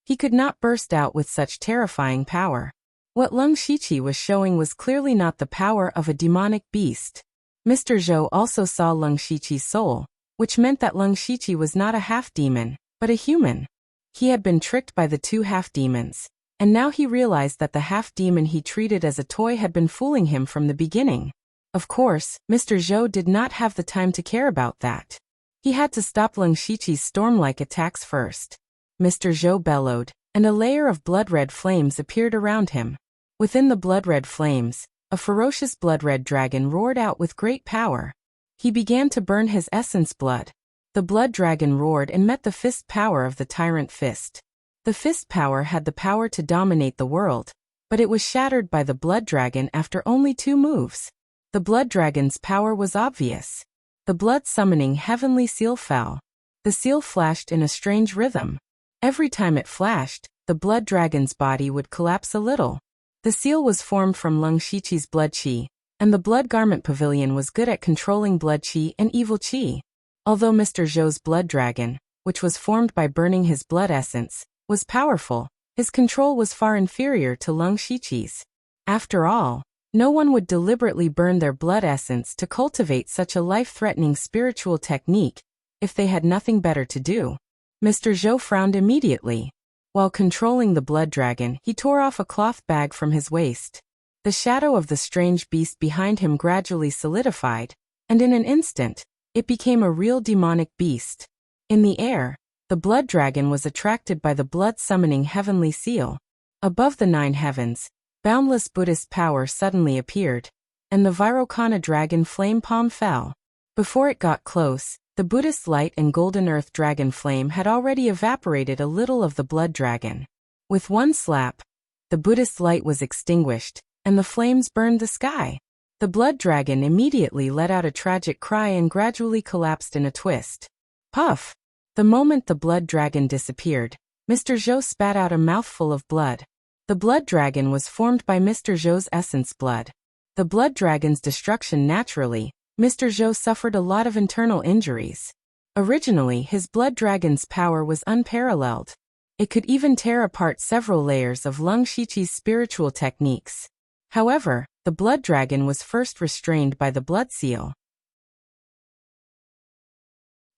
he could not burst out with such terrifying power. What Leng Shiqi was showing was clearly not the power of a demonic beast. Mr. Zhou also saw Leng Shiqi's soul, which meant that Leng Shiqi was not a half-demon, but a human. He had been tricked by the two half-demons, and now he realized that the half-demon he treated as a toy had been fooling him from the beginning. Of course, Mr. Zhou did not have the time to care about that. He had to stop Leng Shiqi's storm-like attacks first. Mr. Zhou bellowed, and a layer of blood-red flames appeared around him. Within the blood-red flames, a ferocious blood-red dragon roared out with great power. He began to burn his essence blood. The blood dragon roared and met the fist power of the tyrant fist. The fist power had the power to dominate the world, but it was shattered by the blood dragon after only 2 moves. The blood dragon's power was obvious. The blood-summoning heavenly seal fell. The seal flashed in a strange rhythm. Every time it flashed, the blood dragon's body would collapse a little. The seal was formed from Leng Shiqi's blood qi, and the blood garment pavilion was good at controlling blood qi and evil qi. Although Mr. Zhou's blood dragon, which was formed by burning his blood essence, was powerful, his control was far inferior to Leng Shiqi's. After all, no one would deliberately burn their blood essence to cultivate such a life-threatening spiritual technique if they had nothing better to do. Mr. Zhou frowned immediately. While controlling the blood dragon, he tore off a cloth bag from his waist. The shadow of the strange beast behind him gradually solidified, and in an instant, it became a real demonic beast. In the air, the blood dragon was attracted by the blood-summoning heavenly seal. Above the 9 heavens, boundless Buddhist power suddenly appeared, and the Vairocana dragon flame palm fell. Before it got close, the Buddhist light and golden earth dragon flame had already evaporated a little of the blood dragon. With one slap, the Buddhist light was extinguished, and the flames burned the sky. The blood dragon immediately let out a tragic cry and gradually collapsed in a twist. Puff! The moment the blood dragon disappeared, Mr. Zhou spat out a mouthful of blood. The blood dragon was formed by Mr. Zhou's essence blood. The blood dragon's destruction naturally, Mr. Zhou suffered a lot of internal injuries. Originally, his blood dragon's power was unparalleled. It could even tear apart several layers of Leng Shiqi's spiritual techniques. However, the blood dragon was first restrained by the blood seal.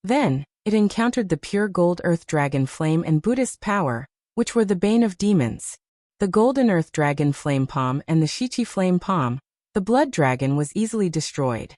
Then, it encountered the pure gold earth dragon flame and Buddhist power, which were the bane of demons. The golden earth dragon flame palm and the Shiqi flame palm, the blood dragon was easily destroyed.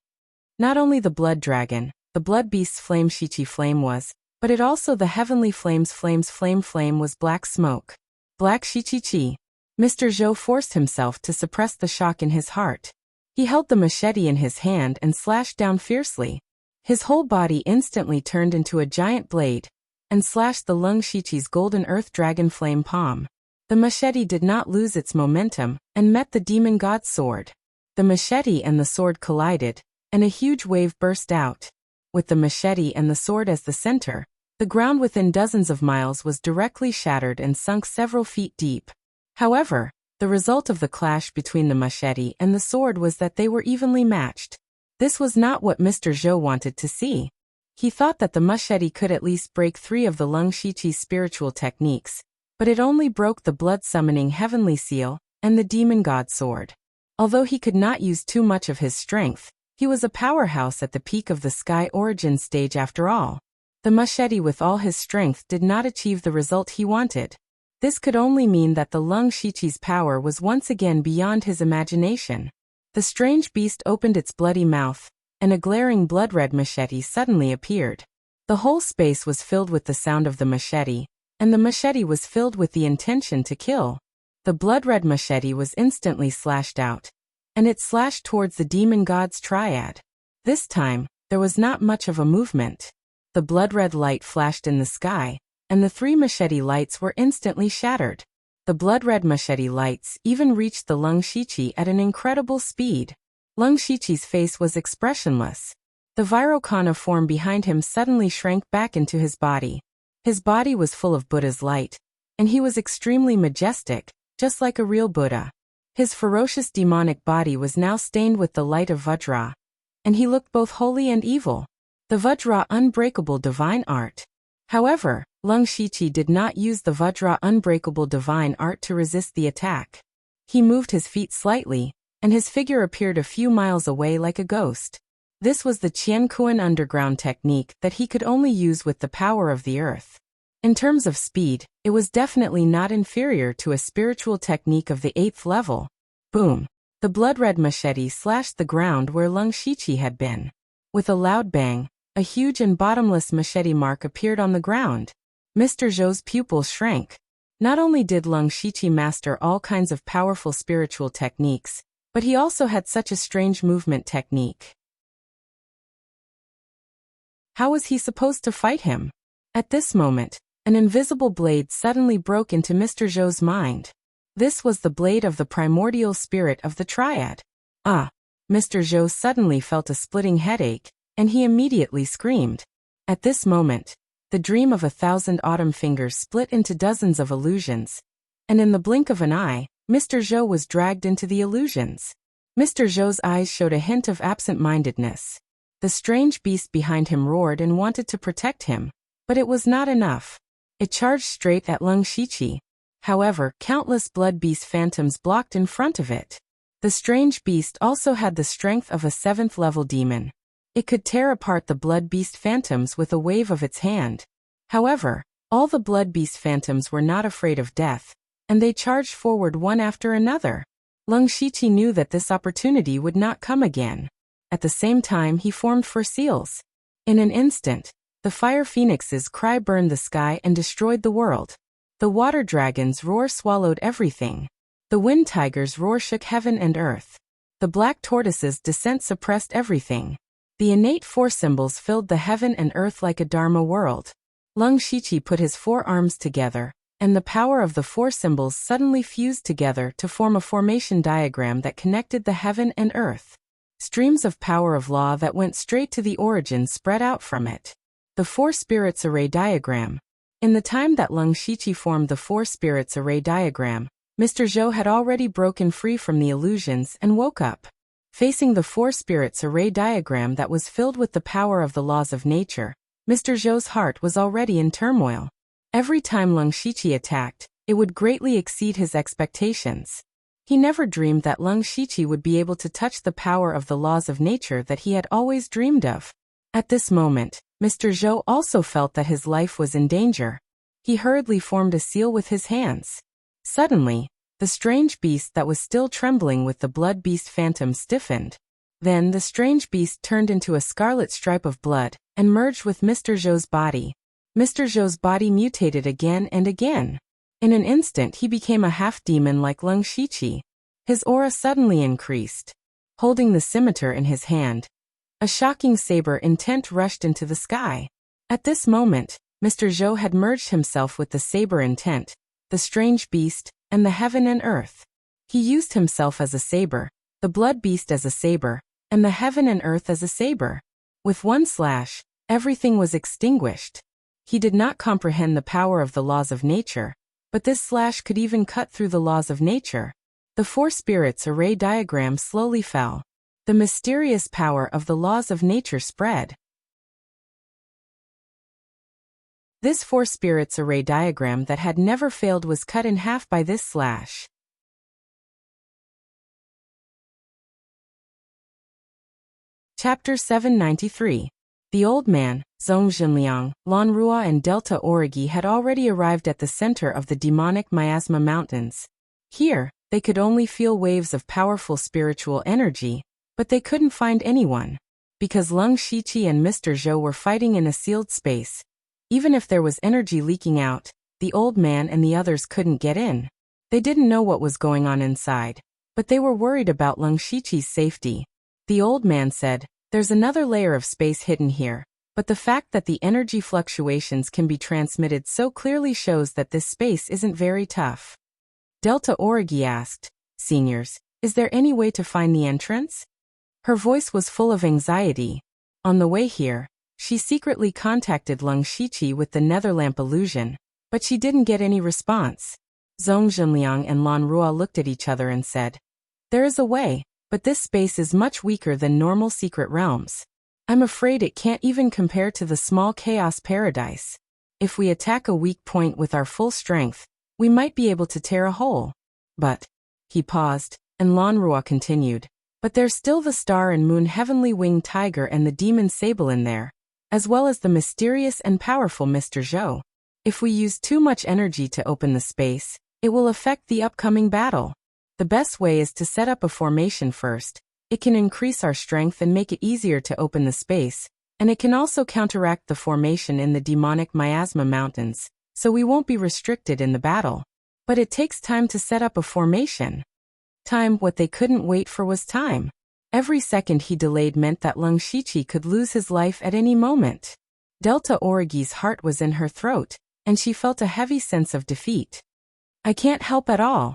Not only the blood dragon, the blood beast's flame Shiqi flame was, but it also the heavenly flame's flame was black smoke. Black Shiqi qi. Mr. Zhou forced himself to suppress the shock in his heart. He held the machete in his hand and slashed down fiercely. His whole body instantly turned into a giant blade, and slashed the Leng Shiqi's golden earth dragon flame palm. The machete did not lose its momentum, and met the demon god's sword. The machete and the sword collided, and a huge wave burst out. With the machete and the sword as the center, the ground within dozens of miles was directly shattered and sunk several feet deep. However, the result of the clash between the machete and the sword was that they were evenly matched. This was not what Mr. Zhou wanted to see. He thought that the machete could at least break 3 of the Leng Shiqi's spiritual techniques, but it only broke the blood-summoning heavenly seal and the demon god sword. Although he could not use too much of his strength, he was a powerhouse at the peak of the sky origin stage after all. The machete with all his strength did not achieve the result he wanted. This could only mean that the Leng Shiqi's power was once again beyond his imagination. The strange beast opened its bloody mouth, and a glaring blood-red machete suddenly appeared. The whole space was filled with the sound of the machete, and the machete was filled with the intention to kill. The blood-red machete was instantly slashed out, and it slashed towards the demon god's triad. This time, there was not much of a movement. The blood-red light flashed in the sky, and the 3 machete lights were instantly shattered. The blood-red machete lights even reached the Leng Shiqi at an incredible speed. Leng Shiqi's face was expressionless. The Vairocana form behind him suddenly shrank back into his body. His body was full of Buddha's light, and he was extremely majestic, just like a real Buddha. His ferocious demonic body was now stained with the light of Vajra, and he looked both holy and evil. the Vajra unbreakable divine art. However, Lung Shiqi did not use the Vajra unbreakable divine art to resist the attack. He moved his feet slightly, and his figure appeared a few miles away like a ghost. This was the Qiankuan underground technique that he could only use with the power of the earth. In terms of speed, it was definitely not inferior to a spiritual technique of the 8th level. Boom! The blood-red machete slashed the ground where Lung Shiqi had been. With a loud bang, a huge and bottomless machete mark appeared on the ground. Mr. Zhou's pupils shrank. Not only did Lung Shiqi master all kinds of powerful spiritual techniques, but he also had such a strange movement technique. How was he supposed to fight him? At this moment, an invisible blade suddenly broke into Mr. Zhou's mind. This was the blade of the primordial spirit of the triad. Ah! Mr. Zhou suddenly felt a splitting headache, and he immediately screamed. At this moment, the dream of 1,000 autumn fingers split into dozens of illusions, and in the blink of an eye, Mr. Zhou was dragged into the illusions. Mr. Zhou's eyes showed a hint of absent-mindedness. The strange beast behind him roared and wanted to protect him, but it was not enough. It charged straight at Lung Shiqi. However, countless blood beast phantoms blocked in front of it. The strange beast also had the strength of a 7th level demon. It could tear apart the blood beast phantoms with a wave of its hand. However, all the blood beast phantoms were not afraid of death, and they charged forward one after another. Lung Shiqi knew that this opportunity would not come again. At the same time, he formed 4 seals. In an instant, the fire phoenix's cry burned the sky and destroyed the world. The water dragon's roar swallowed everything. The wind tiger's roar shook heaven and earth. The black tortoise's descent suppressed everything. The innate 4 symbols filled the heaven and earth like a dharma world. Lung Shiqi put his 4 arms together, and the power of the 4 symbols suddenly fused together to form a formation diagram that connected the heaven and earth. Streams of power of law that went straight to the origin spread out from it. The 4 spirits array diagram. In the time that Lung Shiqi formed the 4 spirits array diagram, Mr. Zhou had already broken free from the illusions and woke up. Facing the 4 spirits array diagram that was filled with the power of the laws of nature, Mr. Zhou's heart was already in turmoil. Every time Lung Shiqi attacked, it would greatly exceed his expectations. He never dreamed that Lung Shiqi would be able to touch the power of the laws of nature that he had always dreamed of. At this moment, Mr. Zhou also felt that his life was in danger. He hurriedly formed a seal with his hands. Suddenly, the strange beast that was still trembling with the blood beast phantom stiffened. Then the strange beast turned into a scarlet stripe of blood and merged with Mr. Zhou's body. Mr. Zhou's body mutated again and again. In an instant he became a half-demon like Lung Shiqi. His aura suddenly increased. Holding the scimitar in his hand, a shocking saber intent rushed into the sky. At this moment, Mr. Zhou had merged himself with the saber intent, the strange beast, and the heaven and earth. He used himself as a saber, the blood beast as a saber, and the heaven and earth as a saber. With one slash, everything was extinguished. He did not comprehend the power of the laws of nature, but this slash could even cut through the laws of nature. The 4 spirits array diagram slowly fell. The mysterious power of the laws of nature spread. This 4 spirits array diagram that had never failed was cut in half by this slash. Chapter 793. The old man, Zhong Zhenliang, Lan Rua and Delta Origi had already arrived at the center of the demonic Miasma Mountains. Here, they could only feel waves of powerful spiritual energy, but they couldn't find anyone. Because Lung Shiqi and Mr. Zhou were fighting in a sealed space, even if there was energy leaking out, the old man and the others couldn't get in. They didn't know what was going on inside, but they were worried about Lung Shiqi's safety. The old man said, "There's another layer of space hidden here, but the fact that the energy fluctuations can be transmitted so clearly shows that this space isn't very tough." Delta Origi asked, "Seniors, is there any way to find the entrance?" Her voice was full of anxiety. On the way here, she secretly contacted Lung Shiqi with the Netherlamp illusion, but she didn't get any response. Zhong Zhenliang and Lan Rua looked at each other and said, "There is a way, but this space is much weaker than normal secret realms." I'm afraid it can't even compare to the small chaos paradise. If we attack a weak point with our full strength, we might be able to tear a hole. But, he paused, and Lanrua continued, but there's still the star and moon heavenly winged tiger and the demon sable in there, as well as the mysterious and powerful Mr. Zhou. If we use too much energy to open the space, it will affect the upcoming battle. The best way is to set up a formation first. It can increase our strength and make it easier to open the space, and it can also counteract the formation in the demonic miasma mountains, so we won't be restricted in the battle. But it takes time to set up a formation. Time, what they couldn't wait for was time. Every second he delayed meant that Lung Shiqi could lose his life at any moment. Delta Origi's heart was in her throat, and she felt a heavy sense of defeat. I can't help at all.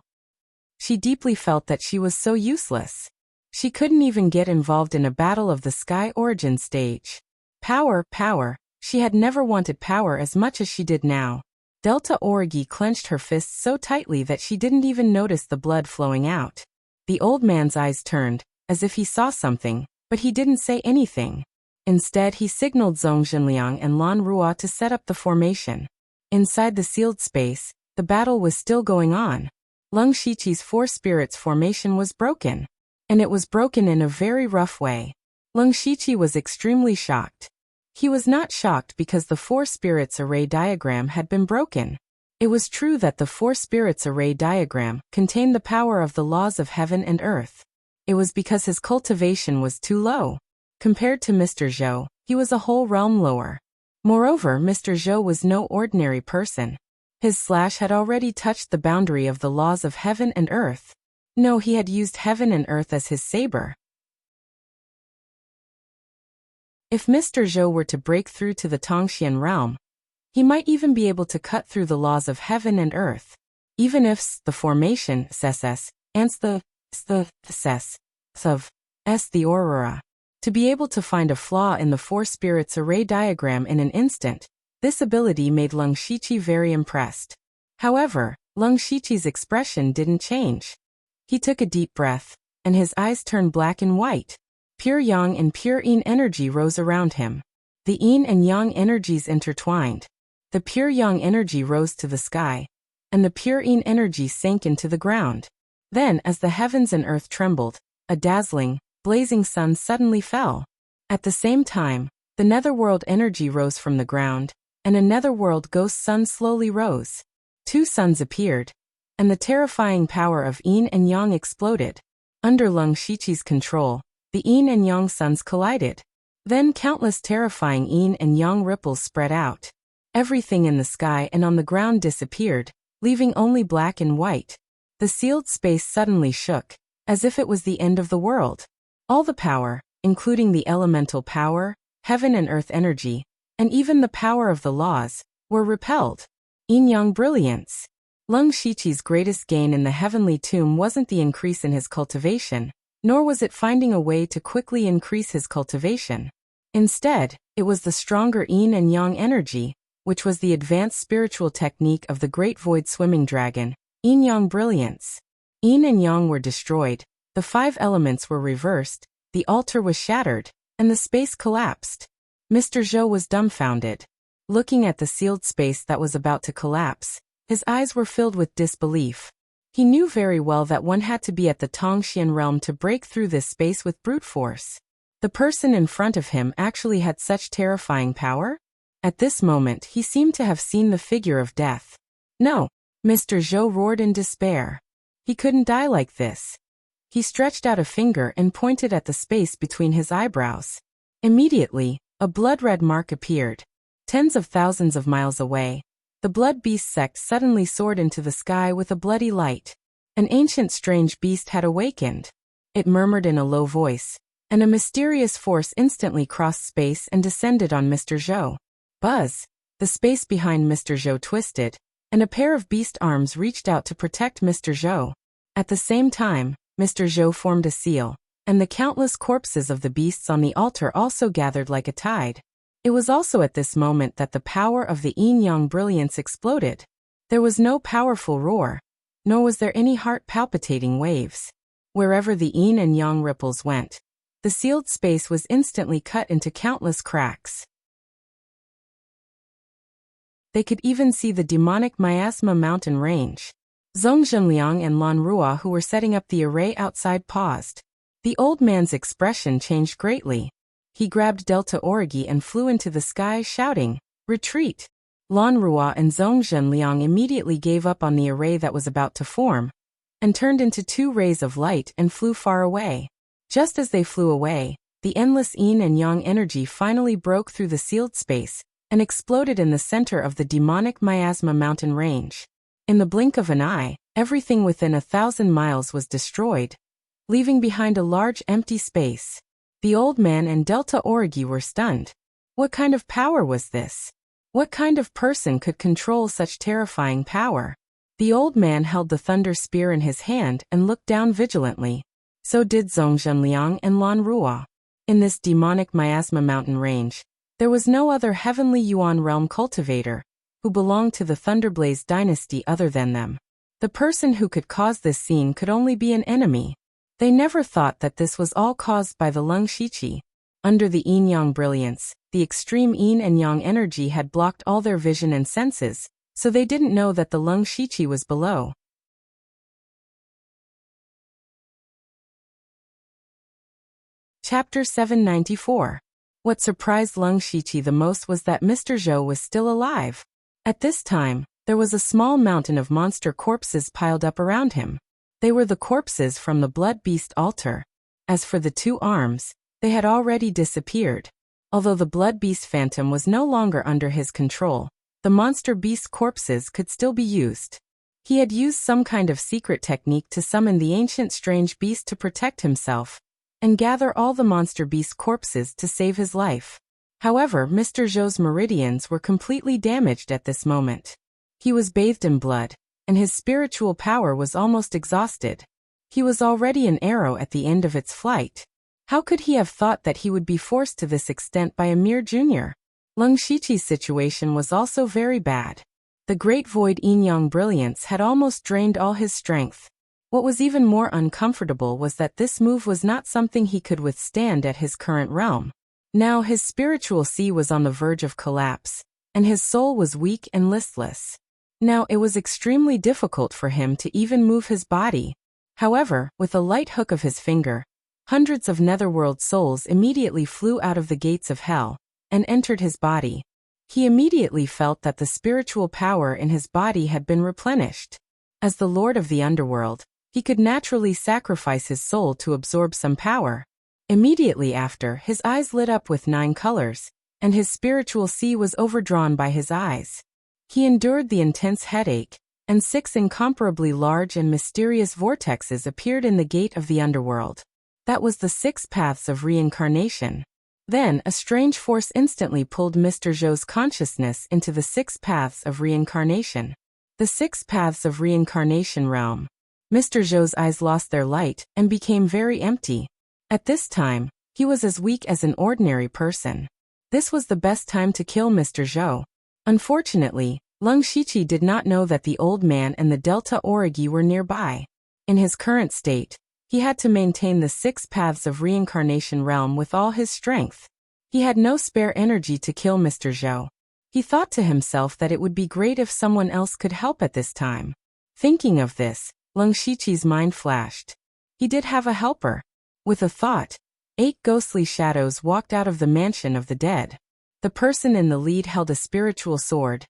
She deeply felt that she was so useless. She couldn't even get involved in a battle of the Sky Origin stage. Power, power. She had never wanted power as much as she did now. Delta Origi clenched her fists so tightly that she didn't even notice the blood flowing out. The old man's eyes turned, as if he saw something, but he didn't say anything. Instead, he signaled Zhong Zhenliang and Lan Rua to set up the formation. Inside the sealed space, the battle was still going on. Lung Shiqi's four spirits formation was broken. And it was broken in a very rough way. Lung Shiqi was extremely shocked. He was not shocked because the four spirits array diagram had been broken. It was true that the four spirits array diagram contained the power of the laws of heaven and earth. It was because his cultivation was too low. Compared to Mr. Zhou, he was a whole realm lower. Moreover, Mr. Zhou was no ordinary person. His slash had already touched the boundary of the laws of heaven and earth. No, he had used heaven and earth as his saber. If Mr. Zhou were to break through to the Tongxian realm, he might even be able to cut through the laws of heaven and earth. Even if the formation ses and the ses of the aurora. To be able to find a flaw in the four spirits array diagram in an instant, this ability made Lung Shiqi very impressed. However, Lung Shiqi's expression didn't change. He took a deep breath, and his eyes turned black and white. Pure yang and pure yin energy rose around him. The yin and yang energies intertwined. The pure yang energy rose to the sky, and the pure yin energy sank into the ground. Then, as the heavens and earth trembled, a dazzling, blazing sun suddenly fell. At the same time, the netherworld energy rose from the ground, and a netherworld ghost sun slowly rose. Two suns appeared, and the terrifying power of yin and yang exploded. Under Lung Shiqi's control, the yin and yang suns collided. Then countless terrifying yin and yang ripples spread out. Everything in the sky and on the ground disappeared, leaving only black and white. The sealed space suddenly shook, as if it was the end of the world. All the power, including the elemental power, heaven and earth energy, and even the power of the laws, were repelled. Yin-yang brilliance. Lung Shiqi's greatest gain in the heavenly tomb wasn't the increase in his cultivation, nor was it finding a way to quickly increase his cultivation. Instead, it was the stronger yin and yang energy, which was the advanced spiritual technique of the great void swimming dragon, yin-yang brilliance. Yin and yang were destroyed, the five elements were reversed, the altar was shattered, and the space collapsed. Mr. Zhou was dumbfounded. Looking at the sealed space that was about to collapse, his eyes were filled with disbelief. He knew very well that one had to be at the Tongxian realm to break through this space with brute force. The person in front of him actually had such terrifying power? At this moment he seemed to have seen the figure of death. No! Mr. Zhou roared in despair. He couldn't die like this. He stretched out a finger and pointed at the space between his eyebrows. Immediately, a blood-red mark appeared. Tens of thousands of miles away, the blood beast sect suddenly soared into the sky with a bloody light. An ancient strange beast had awakened. It murmured in a low voice, and a mysterious force instantly crossed space and descended on Mr. Zhou. Buzz! The space behind Mr. Zhou twisted, and a pair of beast arms reached out to protect Mr. Zhou. At the same time, Mr. Zhou formed a seal, and the countless corpses of the beasts on the altar also gathered like a tide. It was also at this moment that the power of the yin-yang brilliance exploded. There was no powerful roar, nor was there any heart-palpitating waves. Wherever the yin and yang ripples went, The sealed space was instantly cut into countless cracks. They could even see the demonic miasma mountain range. Zhong Zhenliang and Lan Rua, who were setting up the array outside, paused. The old man's expression changed greatly. He grabbed Delta Origi and flew into the sky, shouting, "Retreat!" Lan Rua and Zhong Zhenliang immediately gave up on the array that was about to form, and turned into two rays of light and flew far away. Just as they flew away, the endless yin and yang energy finally broke through the sealed space and exploded in the center of the demonic miasma mountain range. In the blink of an eye, everything within 1,000 miles was destroyed, leaving behind a large empty space. The old man and Delta Origi were stunned. What kind of power was this? What kind of person could control such terrifying power? The old man held the thunder spear in his hand and looked down vigilantly. So did Zhong Zhenliang and Lan Rua. In this demonic miasma mountain range, there was no other heavenly Yuan realm cultivator who belonged to the Thunderblaze dynasty other than them. The person who could cause this scene could only be an enemy. They never thought that this was all caused by the Lung Shiqi. Under the yin-yang brilliance, the extreme yin and yang energy had blocked all their vision and senses, so they didn't know that the Lung Shiqi was below. Chapter 794. What surprised Lung Shiqi the most was that Mr. Zhou was still alive. At this time, there was a small mountain of monster corpses piled up around him. They were the corpses from the Blood Beast altar. As for the two arms, they had already disappeared. Although the Blood Beast phantom was no longer under his control, the monster beast corpses could still be used. He had used some kind of secret technique to summon the ancient strange beast to protect himself and gather all the monster beast corpses to save his life. However, Mr. Zhou's meridians were completely damaged at this moment. He was bathed in blood, and his spiritual power was almost exhausted. He was already an arrow at the end of its flight. How could he have thought that he would be forced to this extent by a mere junior? Lung Shiqi's situation was also very bad. The great void yin-yang brilliance had almost drained all his strength. What was even more uncomfortable was that this move was not something he could withstand at his current realm. Now his spiritual sea was on the verge of collapse, and his soul was weak and listless. Now it was extremely difficult for him to even move his body. However, with a light hook of his finger, hundreds of netherworld souls immediately flew out of the gates of hell and entered his body. He immediately felt that the spiritual power in his body had been replenished. As the Lord of the Underworld, he could naturally sacrifice his soul to absorb some power. Immediately after, his eyes lit up with 9 colors, and his spiritual sea was overdrawn by his eyes. He endured the intense headache, and 6 incomparably large and mysterious vortexes appeared in the gate of the underworld. That was the 6 paths of reincarnation. Then, a strange force instantly pulled Mr. Zhou's consciousness into the 6 paths of reincarnation. The 6 paths of reincarnation realm. Mr. Zhou's eyes lost their light and became very empty. At this time, he was as weak as an ordinary person. This was the best time to kill Mr. Zhou. Unfortunately, Lung Shiqi did not know that the old man and the Delta Origi were nearby. In his current state, he had to maintain the 6 paths of reincarnation realm with all his strength. He had no spare energy to kill Mr. Zhou. He thought to himself that it would be great if someone else could help at this time. Thinking of this, Lung Shiqi's mind flashed. He did have a helper. With a thought, 8 ghostly shadows walked out of the mansion of the dead. The person in the lead held a spiritual sword,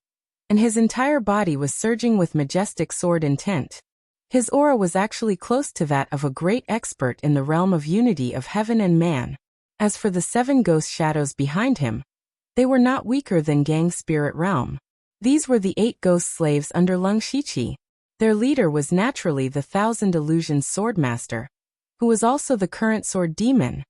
and his entire body was surging with majestic sword intent. His aura was actually close to that of a great expert in the realm of unity of heaven and man. As for the 7 ghost shadows behind him, they were not weaker than Gang Spirit Realm. These were the 8 ghost slaves under Lung Shiqi. Their leader was naturally the 1,000 Illusions Swordmaster, who was also the current Sword Demon.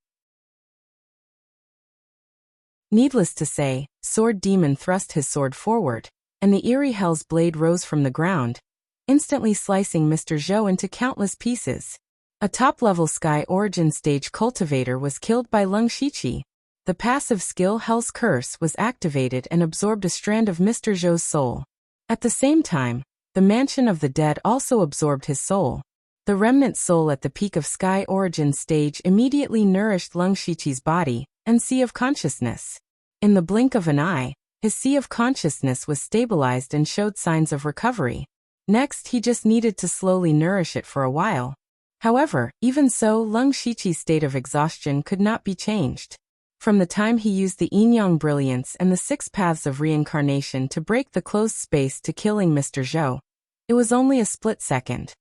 Needless to say, Sword Demon thrust his sword forward, and the eerie Hell's blade rose from the ground, instantly slicing Mr. Zhou into countless pieces. A top-level Sky Origin Stage cultivator was killed by Lung Shiqi. The passive skill Hell's Curse was activated and absorbed a strand of Mr. Zhou's soul. At the same time, the Mansion of the Dead also absorbed his soul. The remnant soul at the peak of Sky Origin stage immediately nourished Lung Shiqi's body and sea of consciousness. In the blink of an eye, his sea of consciousness was stabilized and showed signs of recovery. Next, he just needed to slowly nourish it for a while. However, even so, Lung Shiqi's state of exhaustion could not be changed. From the time he used the Yin-Yang Brilliance and the 6 paths of reincarnation to break the closed space to killing Mr. Zhou, it was only a split second.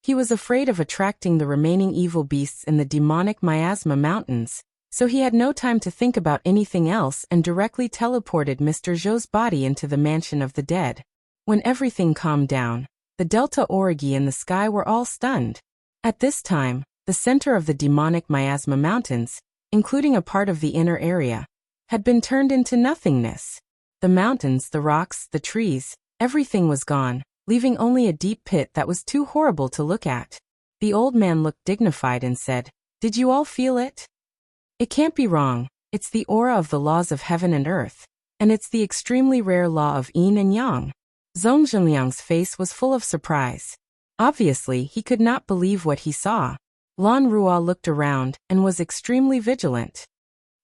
He was afraid of attracting the remaining evil beasts in the demonic Miasma Mountains, so he had no time to think about anything else and directly teleported Mr. Zhou's body into the mansion of the dead. When everything calmed down, the Delta Origi and the sky were all stunned. At this time, the center of the demonic Miasma Mountains, including a part of the inner area, had been turned into nothingness. The mountains, the rocks, the trees, everything was gone, leaving only a deep pit that was too horrible to look at. The old man looked dignified and said, "Did you all feel it? It can't be wrong. It's the aura of the laws of heaven and earth, and it's the extremely rare law of yin and yang." Zhong Zhenliang's face was full of surprise. Obviously, he could not believe what he saw. Lan Ruo looked around and was extremely vigilant.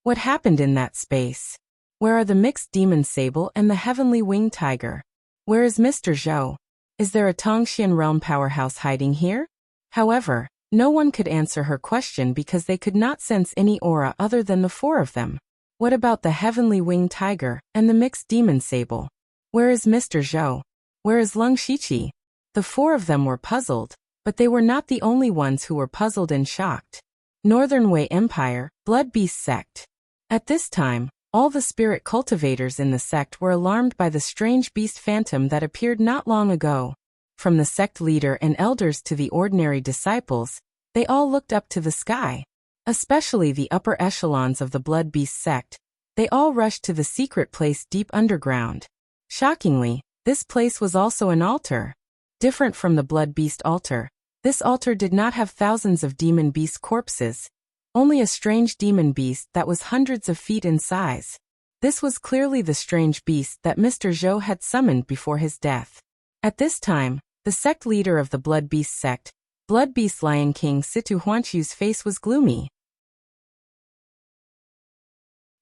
What happened in that space? Where are the mixed demon sable and the heavenly winged tiger? Where is Mr. Zhou? Is there a Tongxian realm powerhouse hiding here? However, no one could answer her question because they could not sense any aura other than the 4 of them. What about the heavenly winged tiger and the mixed demon sable? Where is Mr. Zhou? Where is Lung Shiqi? The 4 of them were puzzled, but they were not the only ones who were puzzled and shocked. Northern Wei Empire, Blood Beast Sect. At this time, all the spirit cultivators in the sect were alarmed by the strange beast phantom that appeared not long ago. From the sect leader and elders to the ordinary disciples, they all looked up to the sky. Especially the upper echelons of the Blood Beast sect, they all rushed to the secret place deep underground. Shockingly, this place was also an altar. Different from the Blood Beast altar, this altar did not have thousands of demon beast corpses, only a strange demon beast that was hundreds of feet in size. This was clearly the strange beast that Mr. Zhou had summoned before his death. At this time, the sect leader of the Blood Beast sect, Blood Beast Lion King Situ Huanchu's face was gloomy.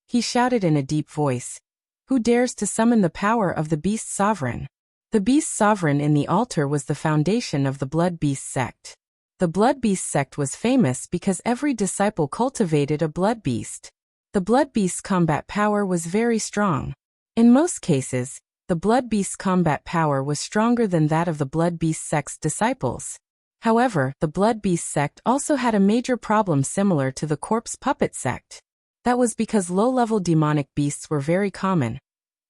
He shouted in a deep voice, "Who dares to summon the power of the Beast Sovereign?" The Beast Sovereign in the altar was the foundation of the Blood Beast sect. The Blood Beast sect was famous because every disciple cultivated a blood beast. The blood beast's combat power was very strong. In most cases, the blood beast's combat power was stronger than that of the Blood Beast sect's disciples. However, the Blood Beast sect also had a major problem similar to the Corpse Puppet sect. That was because low-level demonic beasts were very common,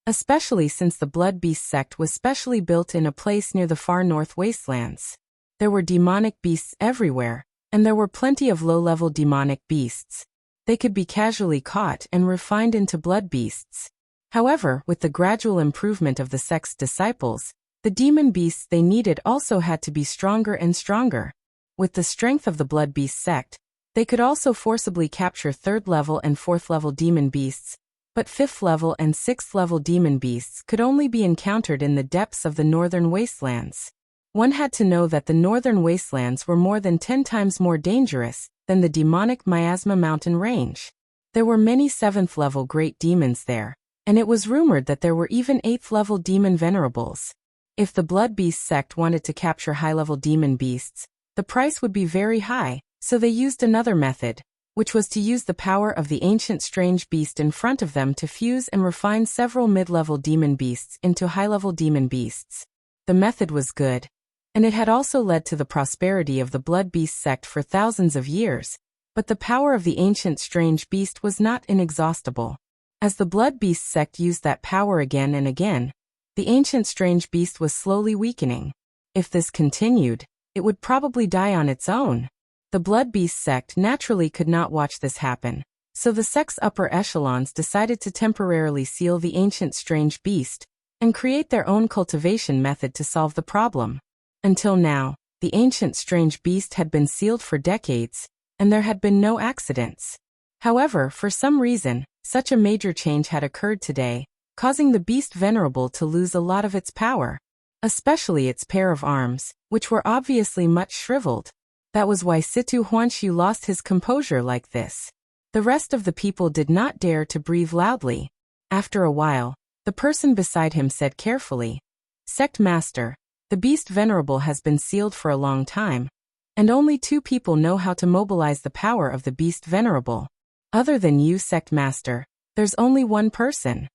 especially since the Blood Beast sect was specially built in a place near the far north wastelands. There were demonic beasts everywhere, and there were plenty of low-level demonic beasts. They could be casually caught and refined into blood beasts. However, with the gradual improvement of the sect's disciples, the demon beasts they needed also had to be stronger and stronger. With the strength of the Blood Beast sect, they could also forcibly capture 3rd level and 4th level demon beasts, but 5th level and 6th level demon beasts could only be encountered in the depths of the northern wastelands. One had to know that the northern wastelands were more than 10 times more dangerous than the demonic Miasma Mountain range. There were many 7th level great demons there, and it was rumored that there were even 8th level demon venerables. If the Blood Beast sect wanted to capture high-level demon beasts, the price would be very high, so they used another method, which was to use the power of the ancient strange beast in front of them to fuse and refine several mid-level demon beasts into high-level demon beasts. The method was good, and it had also led to the prosperity of the Blood Beast sect for thousands of years, but the power of the ancient strange beast was not inexhaustible. As the Blood Beast sect used that power again and again, the ancient strange beast was slowly weakening. If this continued, it would probably die on its own. The Blood Beast sect naturally could not watch this happen, so the sect's upper echelons decided to temporarily seal the ancient strange beast and create their own cultivation method to solve the problem. Until now, the ancient strange beast had been sealed for decades, and there had been no accidents. However, for some reason, such a major change had occurred today, causing the beast venerable to lose a lot of its power, especially its pair of arms, which were obviously much shriveled. That was why Situ Huanshu lost his composure like this. The rest of the people did not dare to breathe loudly. After a while, the person beside him said carefully, "Sect Master, the beast venerable has been sealed for a long time, and only 2 people know how to mobilize the power of the beast venerable. Other than you, Sect Master, there's only one person."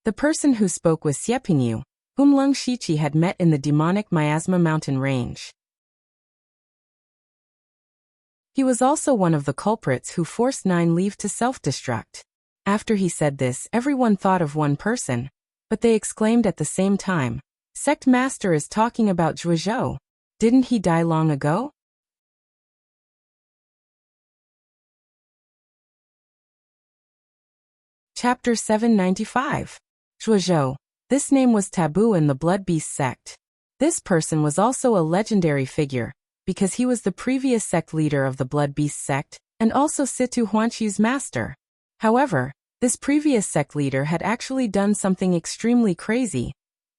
The person who spoke was Xiepingyu, whom Leng Shiqi had met in the demonic miasma mountain range. He was also one of the culprits who forced Nine Leaf to self-destruct. After he said this, everyone thought of one person, but they exclaimed at the same time, "Sect Master is talking about Zhuozhou. Didn't he die long ago?" Chapter 795. Zhuozhou. This name was taboo in the Blood Beast sect. This person was also a legendary figure, because he was the previous sect leader of the Blood Beast sect, and also Situ Huanshu's master. However, this previous sect leader had actually done something extremely crazy,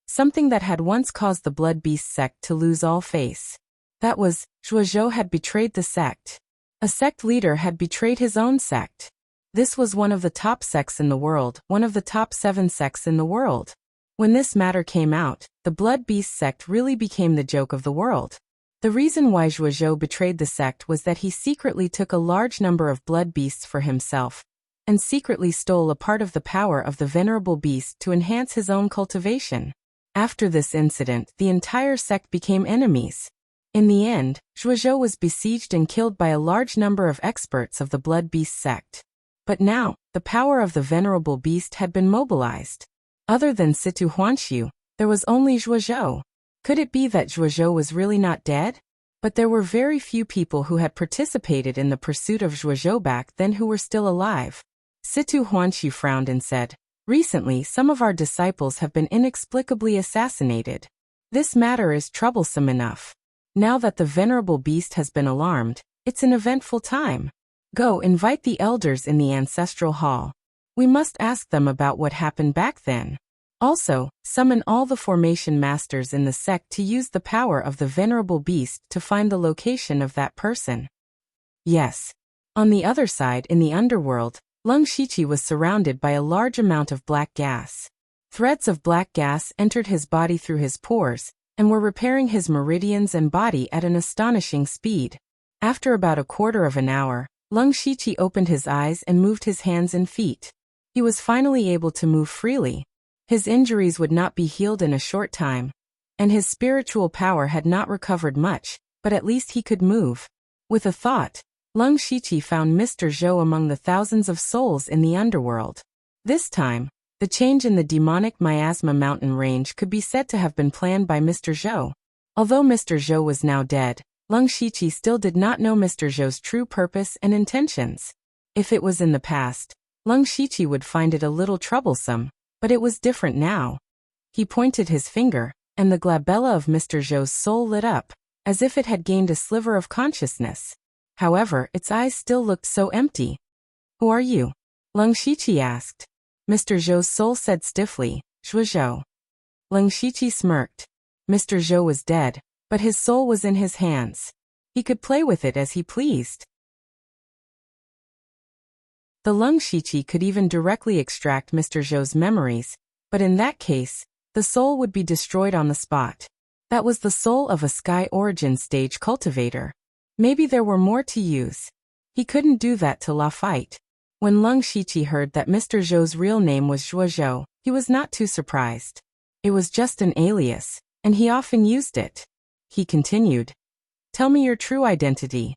something that had once caused the Blood Beast sect to lose all face. That was, Zhuozhou had betrayed the sect. A sect leader had betrayed his own sect. This was one of the top sects in the world, one of the top 7 sects in the world. When this matter came out, the Blood Beast sect really became the joke of the world. The reason why Zhuozhou betrayed the sect was that he secretly took a large number of blood beasts for himself, and secretly stole a part of the power of the venerable beast to enhance his own cultivation. After this incident, the entire sect became enemies. In the end, Zhuozhou was besieged and killed by a large number of experts of the Blood Beast sect. But now, the power of the venerable beast had been mobilized. Other than Situ Huanshu, there was only Zhuozhou. Could it be that Zhuozhou was really not dead? But there were very few people who had participated in the pursuit of Zhuozhou back then who were still alive. Situ Huanshu frowned and said, "Recently, some of our disciples have been inexplicably assassinated. This matter is troublesome enough. Now that the venerable beast has been alarmed, it's an eventful time. Go invite the elders in the ancestral hall. We must ask them about what happened back then. Also, summon all the formation masters in the sect to use the power of the venerable beast to find the location of that person." Yes. On the other side, in the underworld, Leng Shiqi was surrounded by a large amount of black gas. Threads of black gas entered his body through his pores, and were repairing his meridians and body at an astonishing speed. After about a quarter of an hour, Leng Shiqi opened his eyes and moved his hands and feet. He was finally able to move freely. His injuries would not be healed in a short time, and his spiritual power had not recovered much, but at least he could move. With a thought, Leng Shiqi found Mr. Zhou among the thousands of souls in the underworld. This time, the change in the demonic miasma mountain range could be said to have been planned by Mr. Zhou. Although Mr. Zhou was now dead, Leng Shiqi still did not know Mr. Zhou's true purpose and intentions. If it was in the past, Leng Shiqi would find it a little troublesome, but it was different now. He pointed his finger, and the glabella of Mr. Zhou's soul lit up, as if it had gained a sliver of consciousness. However, its eyes still looked so empty. "Who are you?" Leng Shiqi asked. Mr. Zhou's soul said stiffly, "Zhuozhou." Leng Shiqi smirked. Mr. Zhou was dead, but his soul was in his hands. He could play with it as he pleased. The Leng Shiqi could even directly extract Mr. Zhou's memories, but in that case, the soul would be destroyed on the spot. That was the soul of a Sky Origin stage cultivator. Maybe there were more to use. He couldn't do that to Lafite. When Leng Shiqi heard that Mr. Zhou's real name was Zhuozhou, he was not too surprised. It was just an alias, and he often used it. He continued, "Tell me your true identity."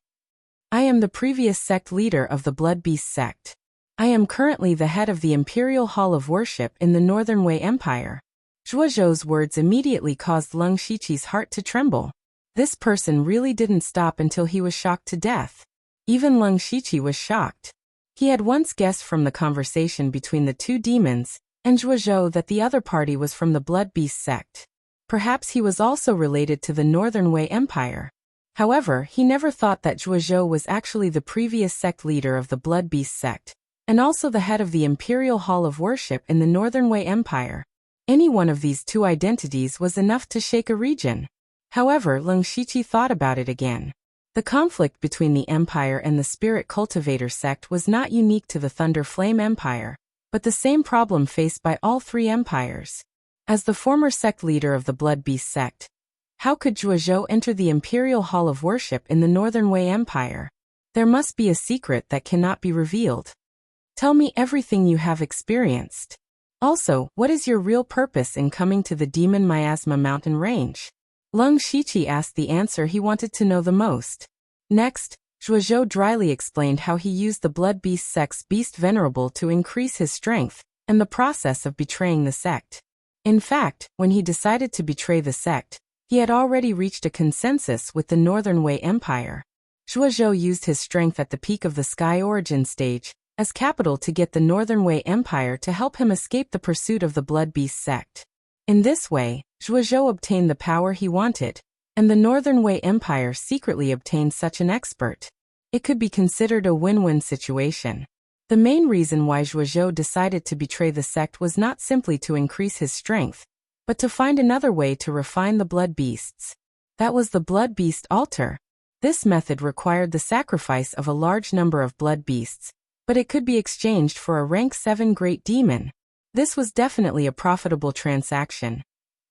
"I am the previous sect leader of the Blood Beast sect. I am currently the head of the Imperial Hall of Worship in the Northern Wei Empire." Zhuozhou's words immediately caused Leng Shiqi's heart to tremble. This person really didn't stop until he was shocked to death. Even Leng Shiqi was shocked. He had once guessed from the conversation between the 2 demons and Zhuozhou that the other party was from the Blood Beast sect. Perhaps he was also related to the Northern Wei Empire. However, he never thought that Zhuozhou was actually the previous sect leader of the Blood Beast sect, and also the head of the Imperial Hall of Worship in the Northern Wei Empire. Any one of these 2 identities was enough to shake a region. However, Leng Shiqi thought about it again. The conflict between the Empire and the Spirit Cultivator sect was not unique to the Thunder Flame Empire, but the same problem faced by all three empires. As the former sect leader of the Blood Beast sect, how could Zhuozhou enter the Imperial Hall of Worship in the Northern Wei Empire? There must be a secret that cannot be revealed. Tell me everything you have experienced. Also, what is your real purpose in coming to the Demon Miasma mountain range? Leng Shiqi asked the answer he wanted to know the most. Next, Zhuozhou dryly explained how he used the Blood Beast sect's Beast Venerable to increase his strength, and the process of betraying the sect. In fact, when he decided to betray the sect, he had already reached a consensus with the Northern Wei Empire. Zhuozhou used his strength at the peak of the Sky Origin stage as capital to get the Northern Wei Empire to help him escape the pursuit of the Blood Beast sect. In this way, Zhuozhou obtained the power he wanted, and the Northern Wei Empire secretly obtained such an expert. It could be considered a win-win situation. The main reason why Zhuozhou decided to betray the sect was not simply to increase his strength, but to find another way to refine the blood beasts. That was the Blood Beast altar. This method required the sacrifice of a large number of blood beasts, but it could be exchanged for a rank 7 great demon. This was definitely a profitable transaction.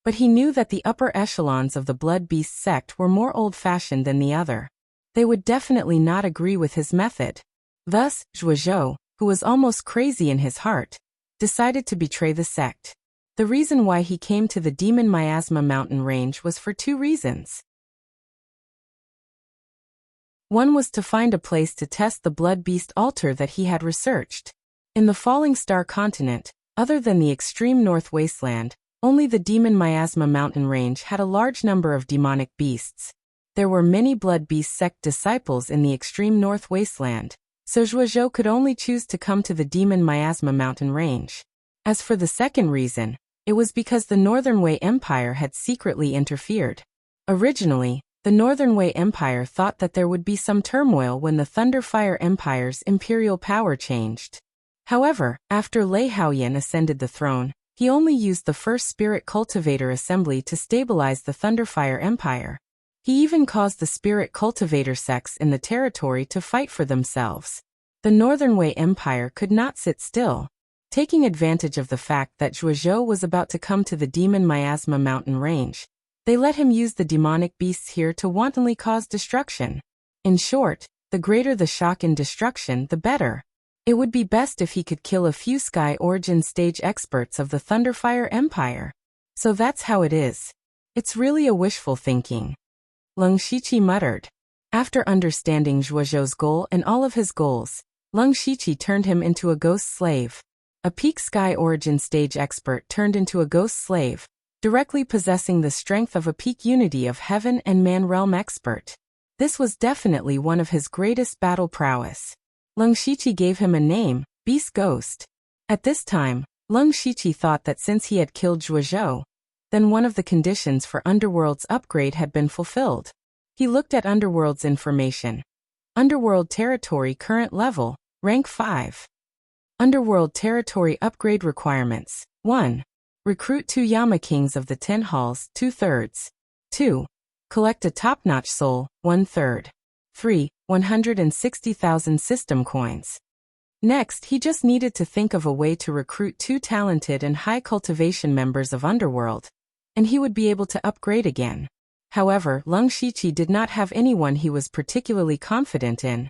But he knew that the upper echelons of the Blood Beast sect were more old-fashioned than the other. They would definitely not agree with his method. Thus, Zhuozhou, who was almost crazy in his heart, decided to betray the sect. The reason why he came to the Demon Miasma mountain range was for two reasons. One was to find a place to test the Blood Beast altar that he had researched. In the Falling Star continent, other than the extreme north wasteland, only the Demon Miasma mountain range had a large number of demonic beasts. There were many Blood Beast sect disciples in the extreme north wasteland, so Zhuozhou could only choose to come to the Demon Miasma mountain range. As for the second reason, it was because the Northern Wei Empire had secretly interfered. Originally, the Northern Wei Empire thought that there would be some turmoil when the Thunderfire Empire's imperial power changed. However, after Lei Haoyan ascended the throne, he only used the first Spirit Cultivator Assembly to stabilize the Thunderfire Empire. He even caused the Spirit Cultivator sects in the territory to fight for themselves. The Northern Wei Empire could not sit still. Taking advantage of the fact that Zhuozhou was about to come to the Demon Miasma mountain range, they let him use the demonic beasts here to wantonly cause destruction. In short, the greater the shock and destruction, the better. It would be best if he could kill a few Sky Origin stage experts of the Thunderfire Empire. So that's how it is. It's really a wishful thinking. Leng Shiqi muttered. After understanding Zhuozhou's goal and all of his goals, Leng Shiqi turned him into a ghost slave. A peak Sky Origin stage expert turned into a ghost slave, directly possessing the strength of a peak unity of heaven and man realm expert. This was definitely one of his greatest battle prowess. Leng Shiqi gave him a name, Beast Ghost. At this time, Leng Shiqi thought that since he had killed Zhuozhou, then one of the conditions for Underworld's upgrade had been fulfilled. He looked at Underworld's information. Underworld territory current level, rank 5. Underworld territory upgrade requirements. 1. Recruit 2 Yama Kings of the 10 Halls, 2/3. 2. Collect a top-notch soul, 1/3. 3. 160,000 system coins. Next, he just needed to think of a way to recruit 2 talented and high cultivation members of Underworld, and he would be able to upgrade again. However, Leng Shiqi did not have anyone he was particularly confident in,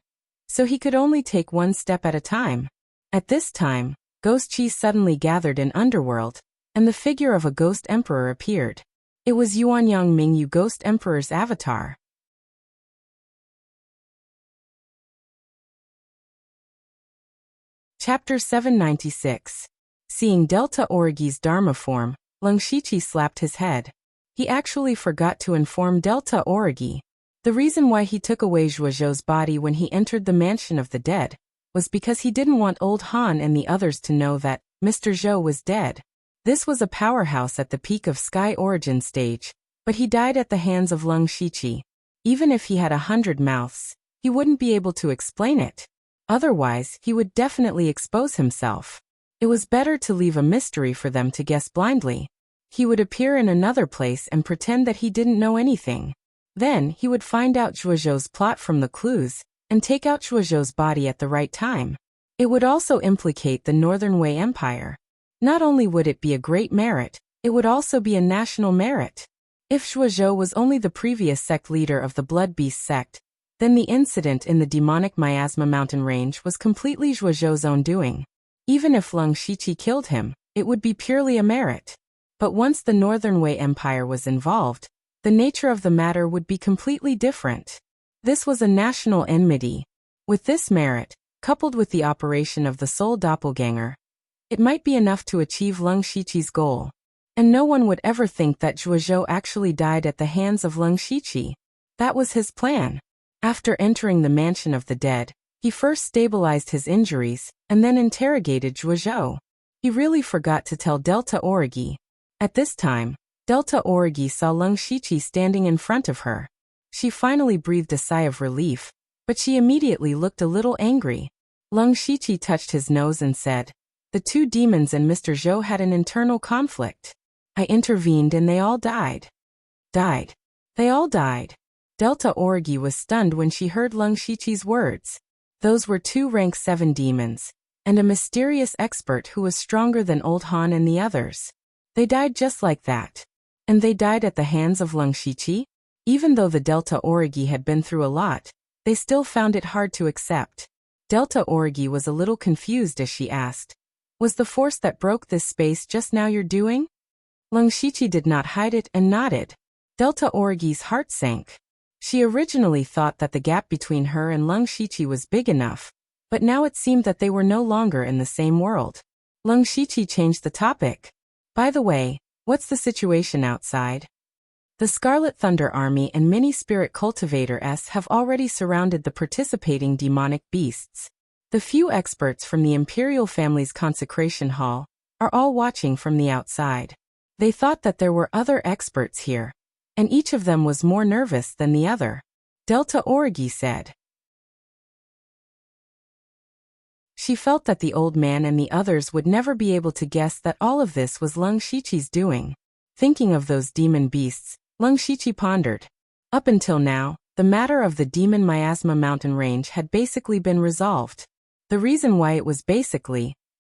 so he could only take one step at a time. At this time, Ghost Chi suddenly gathered in Underworld, and the figure of a Ghost Emperor appeared. It was Yuanyang Mingyu Ghost Emperor's avatar. Chapter 796. Seeing Delta Origi's Dharma form, Leng Shiqi slapped his head. He actually forgot to inform Delta Origi. The reason why he took away Zhuozhou's body when he entered the Mansion of the Dead was because he didn't want Old Han and the others to know that Mr. Zhou was dead. This was a powerhouse at the peak of Sky Origin stage, but he died at the hands of Leng Shiqi. Even if he had 100 mouths, he wouldn't be able to explain it. Otherwise, he would definitely expose himself. It was better to leave a mystery for them to guess blindly. He would appear in another place and pretend that he didn't know anything. Then, he would find out Zhuozhou's plot from the clues, and take out Zhuozhou's body at the right time. It would also implicate the Northern Wei Empire. Not only would it be a great merit, it would also be a national merit. If Zhuozhou was only the previous sect leader of the Blood Beast sect, then the incident in the demonic miasma mountain range was completely Zhuozhou's own doing. Even if Leng Shiqi killed him, it would be purely a merit. But once the Northern Wei Empire was involved, the nature of the matter would be completely different. This was a national enmity. With this merit, coupled with the operation of the Soul Doppelganger, it might be enough to achieve Leng Shiqi's goal. And no one would ever think that Zhuozhou actually died at the hands of Leng Shiqi. That was his plan. After entering the mansion of the dead, he first stabilized his injuries, and then interrogated Zhuozhou. He really forgot to tell Delta Origi. At this time, Delta Origi saw Leng Shiqi standing in front of her. She finally breathed a sigh of relief, but she immediately looked a little angry. Leng Shiqi touched his nose and said, "The two demons and Mr. Zhou had an internal conflict. I intervened and they all died." Died. They all died. Delta Origi was stunned when she heard Leng Shiqi's words. Those were two rank 7 demons, and a mysterious expert who was stronger than Old Han and the others. They died just like that. And they died at the hands of Leng Shiqi? Even though the Delta Origi had been through a lot, they still found it hard to accept. Delta Origi was a little confused as she asked, "Was the force that broke this space just now your doing?" Leng Shiqi did not hide it and nodded. Delta Origi's heart sank. She originally thought that the gap between her and Leng Shiqi was big enough, but now it seemed that they were no longer in the same world. Leng Shiqi changed the topic. "By the way, what's the situation outside?" The Scarlet Thunder Army and many spirit cultivators have already surrounded the participating demonic beasts. The few experts from the Imperial family's consecration hall are all watching from the outside. They thought that there were other experts here, and each of them was more nervous than the other. Delta Origi said. She felt that the old man and the others would never be able to guess that all of this was Leng Shiqi's doing. Thinking of those demon beasts, Leng Shiqi pondered. Up until now, the matter of the demon miasma mountain range had basically been resolved. The reason why it was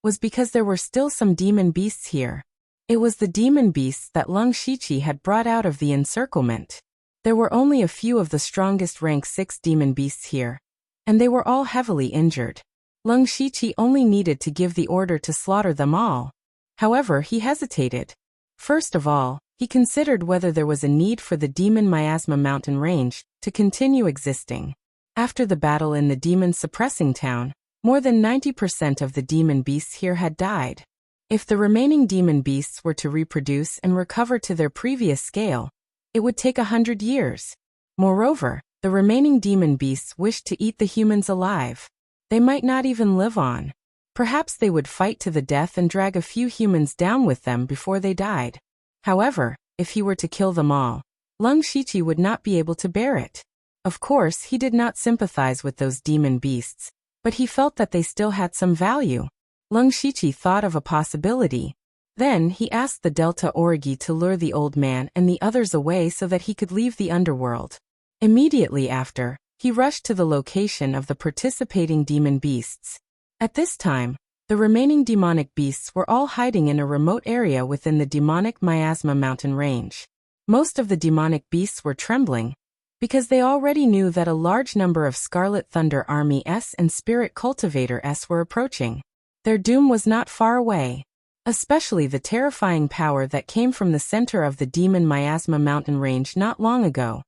was because there were still some demon beasts here. It was the demon beasts that Leng Shiqi had brought out of the encirclement. There were only a few of the strongest rank 6 demon beasts here, and they were all heavily injured. Leng Shiqi only needed to give the order to slaughter them all. However, he hesitated. First of all, he considered whether there was a need for the demon miasma mountain range to continue existing. After the battle in the demon suppressing town, more than 90% of the demon beasts here had died. If the remaining demon beasts were to reproduce and recover to their previous scale, it would take 100 years. Moreover, the remaining demon beasts wished to eat the humans alive. They might not even live on. Perhaps they would fight to the death and drag a few humans down with them before they died. However, if he were to kill them all, Leng Shiqi would not be able to bear it. Of course, he did not sympathize with those demon beasts, but he felt that they still had some value. Leng Shiqi thought of a possibility. Then he asked the Delta Origi to lure the old man and the others away so that he could leave the underworld. Immediately after, he rushed to the location of the participating demon beasts. At this time, the remaining demonic beasts were all hiding in a remote area within the demonic miasma mountain range. Most of the demonic beasts were trembling, because they already knew that a large number of Scarlet Thunder Army S and Spirit Cultivator S were approaching. Their doom was not far away. Especially the terrifying power that came from the center of the demon miasma mountain range not long ago.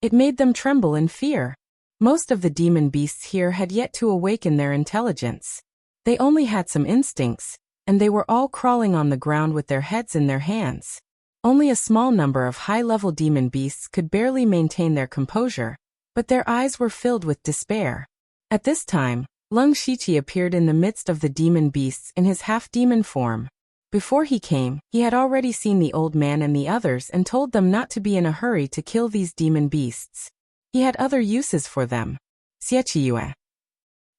It made them tremble in fear. Most of the demon beasts here had yet to awaken their intelligence. They only had some instincts, and they were all crawling on the ground with their heads in their hands. Only a small number of high-level demon beasts could barely maintain their composure, but their eyes were filled with despair. At this time, Leng Shiqi appeared in the midst of the demon beasts in his half-demon form. Before he came, he had already seen the old man and the others and told them not to be in a hurry to kill these demon beasts. He had other uses for them. Xiechiyue.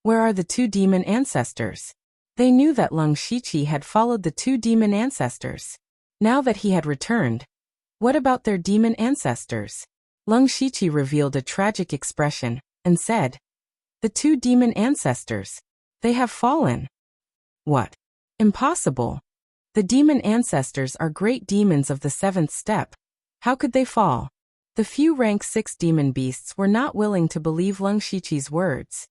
Where are the 2 demon ancestors? They knew that Leng Shiqi had followed the 2 demon ancestors. Now that he had returned, what about their demon ancestors? Lung Shiqi revealed a tragic expression and said, "The two demon ancestors. They have fallen." What? Impossible. The demon ancestors are great demons of the seventh step. How could they fall? The few rank 6 demon beasts were not willing to believe Lung Shiqi's words.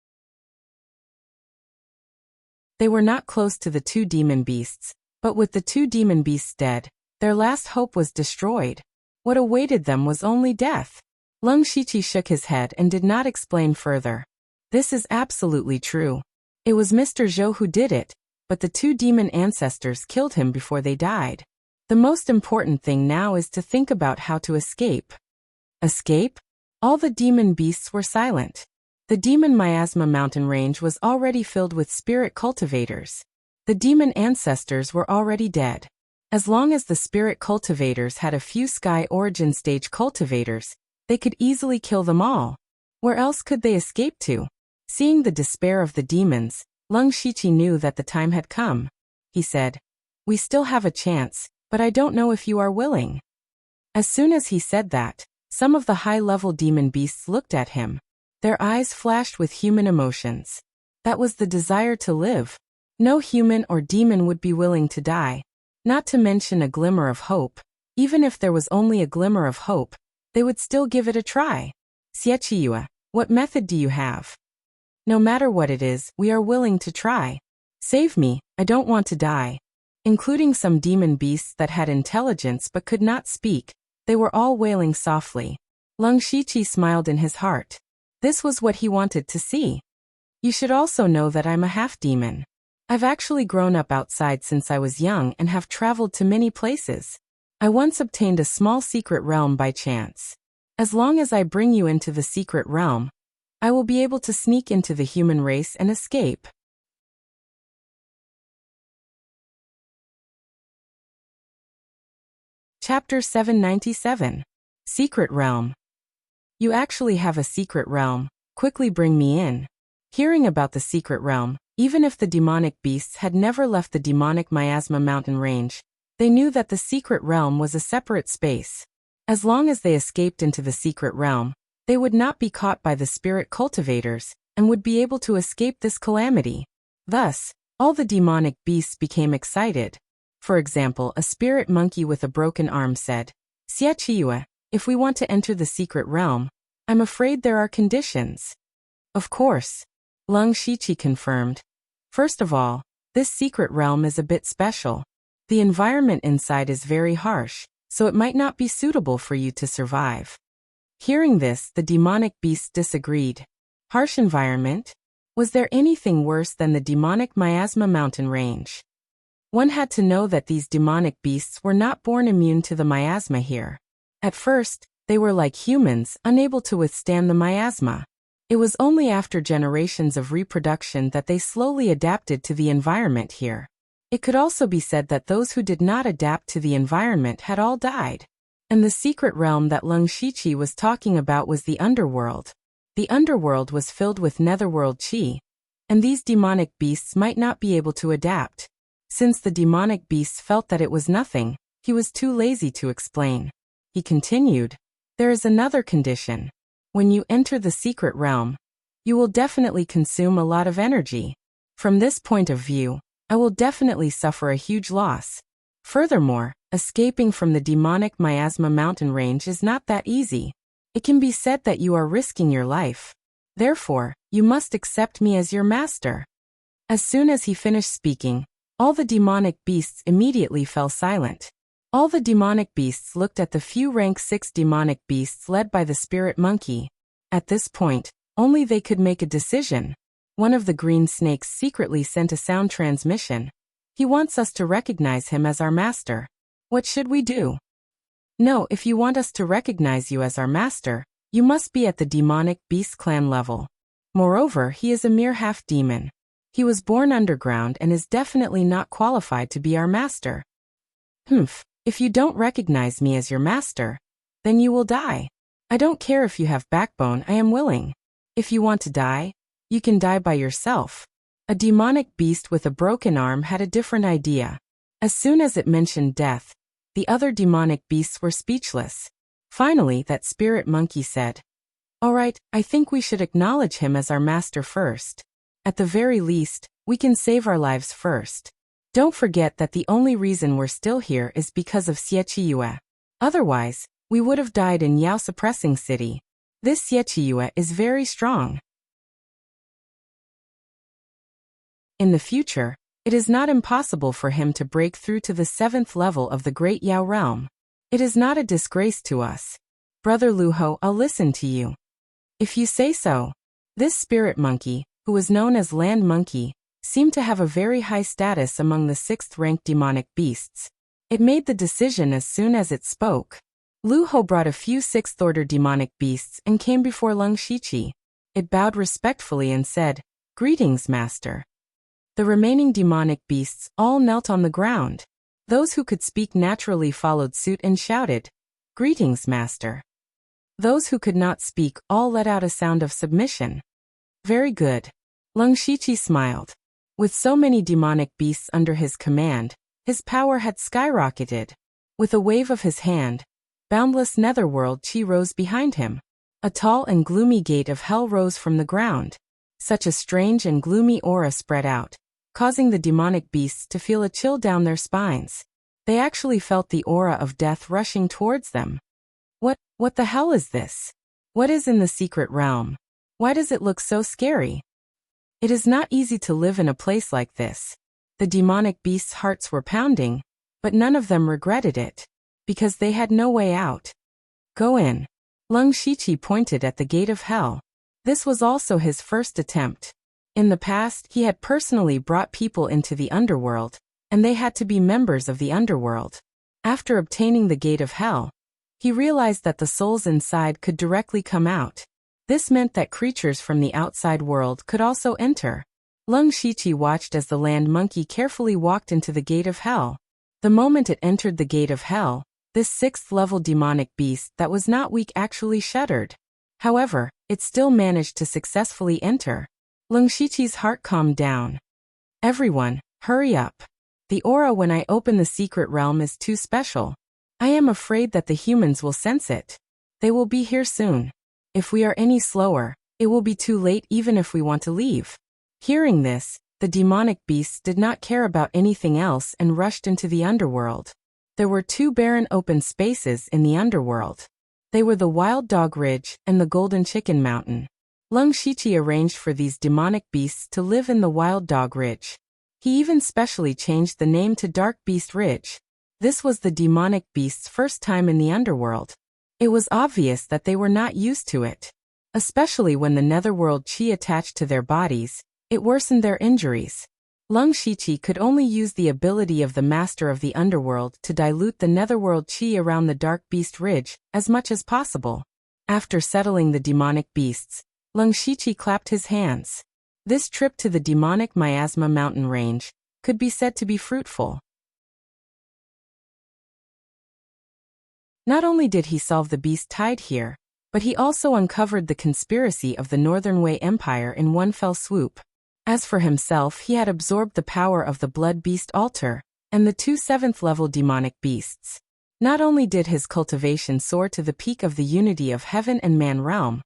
They were not close to the two demon beasts, but with the two demon beasts dead, their last hope was destroyed. What awaited them was only death. Lung Shiqi shook his head and did not explain further. This is absolutely true. It was Mr. Zhou who did it, but the two demon ancestors killed him before they died. The most important thing now is to think about how to escape. Escape? All the demon beasts were silent. The demon miasma mountain range was already filled with spirit cultivators. The demon ancestors were already dead. As long as the spirit cultivators had a few sky origin stage cultivators, they could easily kill them all. Where else could they escape to? Seeing the despair of the demons, Lung Shiqi knew that the time had come. He said, "We still have a chance, but I don't know if you are willing." As soon as he said that, some of the high-level demon beasts looked at him. Their eyes flashed with human emotions. That was the desire to live. No human or demon would be willing to die. Not to mention a glimmer of hope. Even if there was only a glimmer of hope, they would still give it a try. "Xiechiyue, what method do you have?" "No matter what it is, we are willing to try. Save me, I don't want to die." Including some demon beasts that had intelligence but could not speak, they were all wailing softly. Lung Shiqi smiled in his heart. This was what he wanted to see. "You should also know that I'm a half-demon. I've actually grown up outside since I was young and have traveled to many places. I once obtained a small secret realm by chance. As long as I bring you into the secret realm, I will be able to sneak into the human race and escape." Chapter 797. Secret Realm. "You actually have a secret realm. Quickly bring me in." Hearing about the secret realm, even if the demonic beasts had never left the demonic miasma mountain range, they knew that the secret realm was a separate space. As long as they escaped into the secret realm, they would not be caught by the spirit cultivators, and would be able to escape this calamity. Thus, all the demonic beasts became excited. For example, a spirit monkey with a broken arm said, "Xiechiyue, if we want to enter the secret realm, I'm afraid there are conditions." "Of course," Lung Shiqi confirmed. "First of all, this secret realm is a bit special. The environment inside is very harsh, so it might not be suitable for you to survive." Hearing this, the demonic beasts disagreed. Harsh environment? Was there anything worse than the demonic miasma mountain range? One had to know that these demonic beasts were not born immune to the miasma here. At first, they were like humans, unable to withstand the miasma. It was only after generations of reproduction that they slowly adapted to the environment here. It could also be said that those who did not adapt to the environment had all died. And the secret realm that Lung Shiqi was talking about was the underworld. The underworld was filled with netherworld chi, and these demonic beasts might not be able to adapt. Since the demonic beasts felt that it was nothing, he was too lazy to explain. He continued, "There is another condition. When you enter the secret realm, you will definitely consume a lot of energy. From this point of view, I will definitely suffer a huge loss. Furthermore, escaping from the demonic miasma mountain range is not that easy. It can be said that you are risking your life. Therefore, you must accept me as your master." As soon as he finished speaking, all the demonic beasts immediately fell silent. All the demonic beasts looked at the few rank 6 demonic beasts led by the spirit monkey. At this point, only they could make a decision. One of the green snakes secretly sent a sound transmission. "He wants us to recognize him as our master. What should we do?" "No, if you want us to recognize you as our master, you must be at the demonic beast clan level. Moreover, he is a mere half-demon. He was born underground and is definitely not qualified to be our master." If you don't recognize me as your master, then you will die. I don't care if you have backbone, I am willing. If you want to die, you can die by yourself." A demonic beast with a broken arm had a different idea. As soon as it mentioned death, the other demonic beasts were speechless. Finally, that spirit monkey said, "All right, I think we should acknowledge him as our master first. At the very least, we can save our lives first. Don't forget that the only reason we're still here is because of Xie. Otherwise, we would have died in Yao Suppressing City. This Xie is very strong. In the future, it is not impossible for him to break through to the 7th level of the Great Yao realm. It is not a disgrace to us. Brother Luho, I'll listen to you. If you say so." This spirit monkey, who was known as Land Monkey, seemed to have a very high status among the 6th-ranked demonic beasts. It made the decision as soon as it spoke. Luho brought a few 6th-order demonic beasts and came before Lung Shiqi. It bowed respectfully and said, "Greetings, Master." The remaining demonic beasts all knelt on the ground. Those who could speak naturally followed suit and shouted, "Greetings, Master." Those who could not speak all let out a sound of submission. Very good. Lung Shiqi smiled. With so many demonic beasts under his command, his power had skyrocketed. With a wave of his hand, boundless netherworld chi rose behind him. A tall and gloomy gate of hell rose from the ground. Such a strange and gloomy aura spread out, causing the demonic beasts to feel a chill down their spines. They actually felt the aura of death rushing towards them. What the hell is this? What is in the secret realm? Why does it look so scary? It is not easy to live in a place like this. The demonic beasts' hearts were pounding, but none of them regretted it, because they had no way out. Go in. Lung Shiqi pointed at the gate of hell. This was also his first attempt. In the past, he had personally brought people into the underworld, and they had to be members of the underworld. After obtaining the gate of hell, he realized that the souls inside could directly come out. This meant that creatures from the outside world could also enter. Lung Shiqi watched as the land monkey carefully walked into the gate of hell. The moment it entered the gate of hell, this 6th-level demonic beast that was not weak actually shuddered. However, it still managed to successfully enter. Lung Shiqi's heart calmed down. Everyone, hurry up. The aura when I open the secret realm is too special. I am afraid that the humans will sense it. They will be here soon. If we are any slower, it will be too late even if we want to leave. Hearing this, the demonic beasts did not care about anything else and rushed into the underworld. There were 2 barren open spaces in the underworld. They were the Wild Dog Ridge and the Golden Chicken Mountain. Lung Shiqi arranged for these demonic beasts to live in the Wild Dog Ridge. He even specially changed the name to Dark Beast Ridge. This was the demonic beasts' first time in the underworld. It was obvious that they were not used to it. Especially when the netherworld chi attached to their bodies, it worsened their injuries. Lung Shiqi could only use the ability of the master of the underworld to dilute the netherworld chi around the Dark Beast Ridge as much as possible. After settling the demonic beasts, Lung Shiqi clapped his hands. This trip to the demonic miasma mountain range could be said to be fruitful. Not only did he solve the beast tied here, but he also uncovered the conspiracy of the Northern Wei Empire in one fell swoop. As for himself, he had absorbed the power of the Blood Beast Altar and the 2 7th-level demonic beasts. Not only did his cultivation soar to the peak of the unity of heaven and man realm,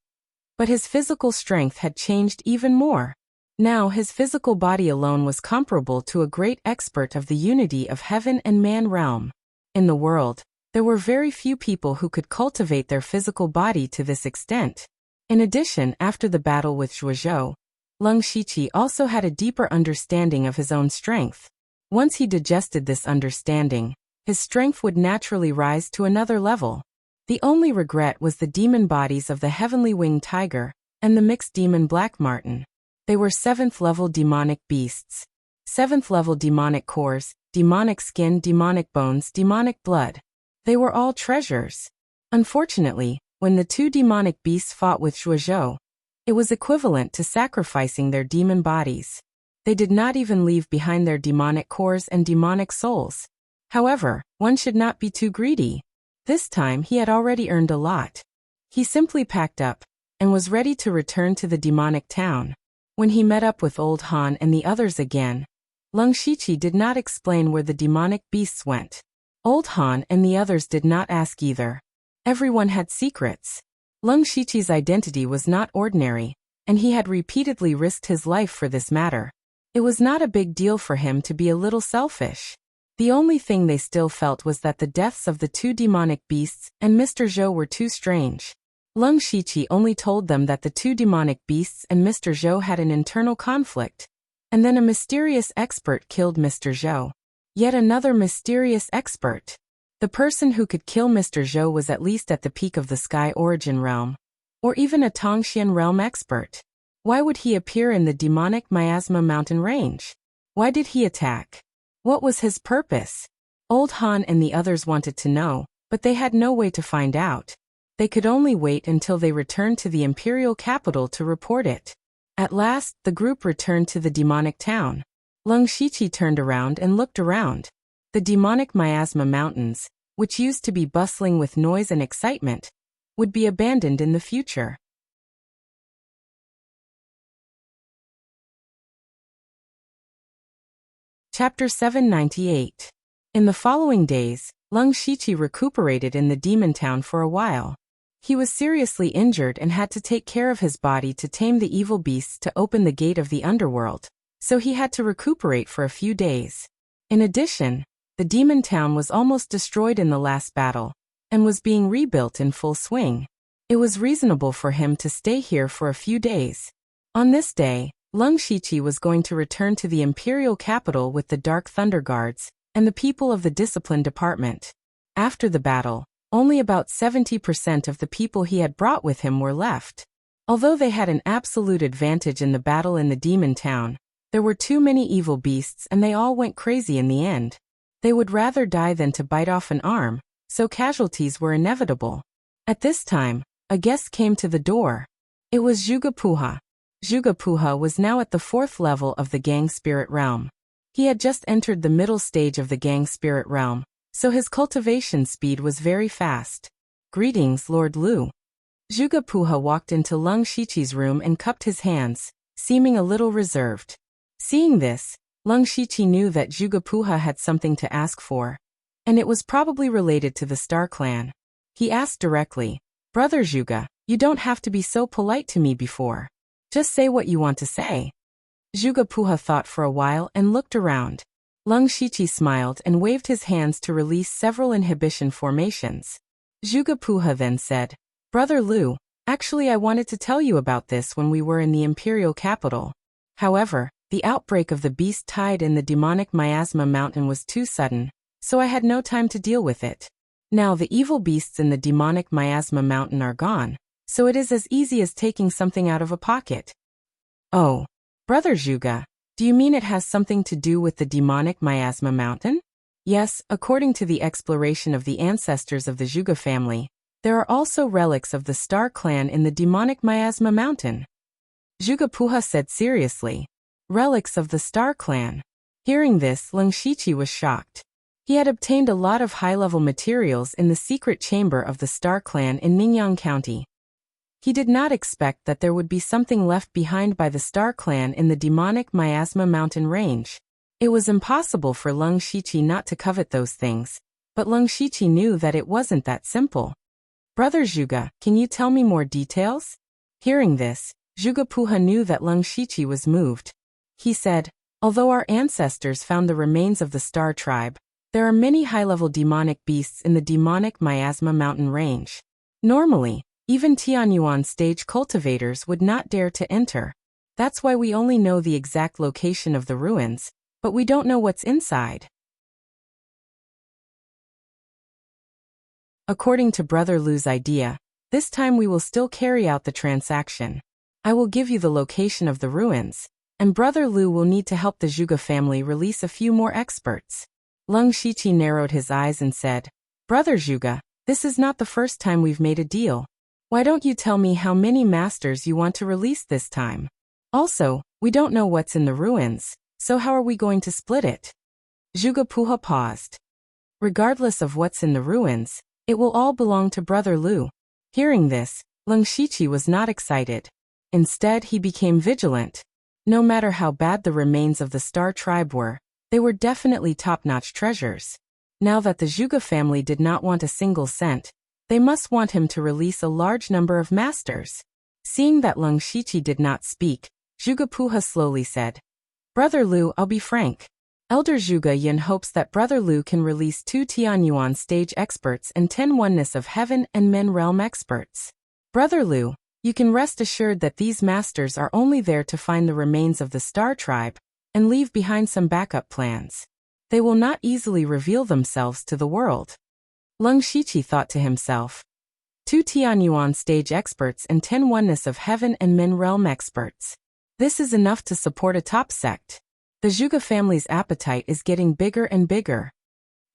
but his physical strength had changed even more. Now his physical body alone was comparable to a great expert of the unity of heaven and man realm. In the world, there were very few people who could cultivate their physical body to this extent. In addition, after the battle with Zhuozhou, Lung Shiqi also had a deeper understanding of his own strength. Once he digested this understanding, his strength would naturally rise to another level. The only regret was the demon bodies of the heavenly winged tiger and the mixed demon black marten. They were 7th-level demonic beasts. 7th-level demonic cores, demonic skin, demonic bones, demonic blood. They were all treasures. Unfortunately, when the 2 demonic beasts fought with Zhuozhou, it was equivalent to sacrificing their demon bodies. They did not even leave behind their demonic cores and demonic souls. However, one should not be too greedy. This time he had already earned a lot. He simply packed up and was ready to return to the demonic town. When he met up with Old Han and the others again, Lung Shiqi did not explain where the demonic beasts went. Old Han and the others did not ask either. Everyone had secrets. Leng Shiqi's identity was not ordinary, and he had repeatedly risked his life for this matter. It was not a big deal for him to be a little selfish. The only thing they still felt was that the deaths of the two demonic beasts and Mr. Zhou were too strange. Leng Shiqi only told them that the two demonic beasts and Mr. Zhou had an internal conflict, and then a mysterious expert killed Mr. Zhou. Yet another mysterious expert. The person who could kill Mr. Zhou was at least at the peak of the Sky Origin realm, or even a Tongxian realm expert. Why would he appear in the demonic Miasma mountain range? Why did he attack? What was his purpose? Old Han and the others wanted to know, but they had no way to find out. They could only wait until they returned to the imperial capital to report it. At last, the group returned to the demonic town. Leng Shiqi turned around and looked around. The demonic Miasma Mountains, which used to be bustling with noise and excitement, would be abandoned in the future. Chapter 798. In the following days, Leng Shiqi recuperated in the demon town for a while. He was seriously injured and had to take care of his body to tame the evil beasts to open the gate of the underworld, so he had to recuperate for a few days. In addition, the demon town was almost destroyed in the last battle, and was being rebuilt in full swing. It was reasonable for him to stay here for a few days. On this day, Leng Shiqi was going to return to the imperial capital with the Dark Thunder Guards and the people of the Discipline Department. After the battle, only about 70% of the people he had brought with him were left. Although they had an absolute advantage in the battle in the demon town, there were too many evil beasts and they all went crazy in the end. They would rather die than to bite off an arm, so casualties were inevitable. At this time, a guest came to the door. It was Zhuge Puha. Zhuge Puha was now at the 4th level of the Gang Spirit Realm. He had just entered the middle stage of the Gang Spirit Realm, so his cultivation speed was very fast. Greetings, Lord Lu. Zhuge Puha walked into Leng Shiqi's room and cupped his hands, seeming a little reserved. Seeing this, Leng Shiqi knew that Zhuge Puha had something to ask for, and it was probably related to the Star Clan. He asked directly, "Brother Zhuge, you don't have to be so polite to me before. Just say what you want to say." Zhuge Puha thought for a while and looked around. Leng Shiqi smiled and waved his hands to release several inhibition formations. Zhuge Puha then said, "Brother Lu, actually I wanted to tell you about this when we were in the imperial capital. However, the outbreak of the beast tide in the demonic Miasma mountain was too sudden, so I had no time to deal with it. Now the evil beasts in the demonic Miasma mountain are gone, so it is as easy as taking something out of a pocket." "Oh, Brother Zhuge, do you mean it has something to do with the demonic Miasma mountain?" "Yes, according to the exploration of the ancestors of the Zhuge family, there are also relics of the Star Clan in the demonic Miasma mountain." Zhuge Puha said seriously, "Relics of the Star Clan." Hearing this, Leng Shiqi was shocked. He had obtained a lot of high-level materials in the secret chamber of the Star Clan in Ningyang County. He did not expect that there would be something left behind by the Star Clan in the demonic Miasma mountain range. It was impossible for Leng Shiqi not to covet those things, but Leng Shiqi knew that it wasn't that simple. "Brother Zhuge, can you tell me more details?" Hearing this, Zhuge Puha knew that Leng Shiqi was moved. He said, "Although our ancestors found the remains of the Star Tribe, there are many high-level demonic beasts in the demonic Miasma mountain range. Normally, even Tianyuan stage cultivators would not dare to enter. That's why we only know the exact location of the ruins, but we don't know what's inside." According to Brother Lu's idea, this time we will still carry out the transaction. I will give you the location of the ruins, and Brother Lu will need to help the Zhuge family release a few more experts. Leng Shiqi narrowed his eyes and said, "Brother Zhuge, this is not the first time we've made a deal. Why don't you tell me how many masters you want to release this time? Also, we don't know what's in the ruins, so how are we going to split it?" Zhuge Puha paused. "Regardless of what's in the ruins, it will all belong to Brother Lu." Hearing this, Leng Shiqi was not excited. Instead, he became vigilant. No matter how bad the remains of the Star Tribe were, they were definitely top-notch treasures. Now that the Zhuge family did not want a single cent, They must want him to release a large number of masters. Seeing that Lung Shiqi did not speak, Zhuge Puha slowly said, Brother Lu, I'll be frank. Elder Zhuge Yin hopes that Brother Lu can release 2 Tianyuan stage experts and 10 oneness of heaven and men realm experts. Brother Lu, you can rest assured that these masters are only there to find the remains of the Star Tribe and leave behind some backup plans. They will not easily reveal themselves to the world. Lung Shiqi thought to himself, 2 Tianyuan stage experts and 10 oneness of heaven and men realm experts. This is enough to support a top sect. The Zhuge family's appetite is getting bigger and bigger.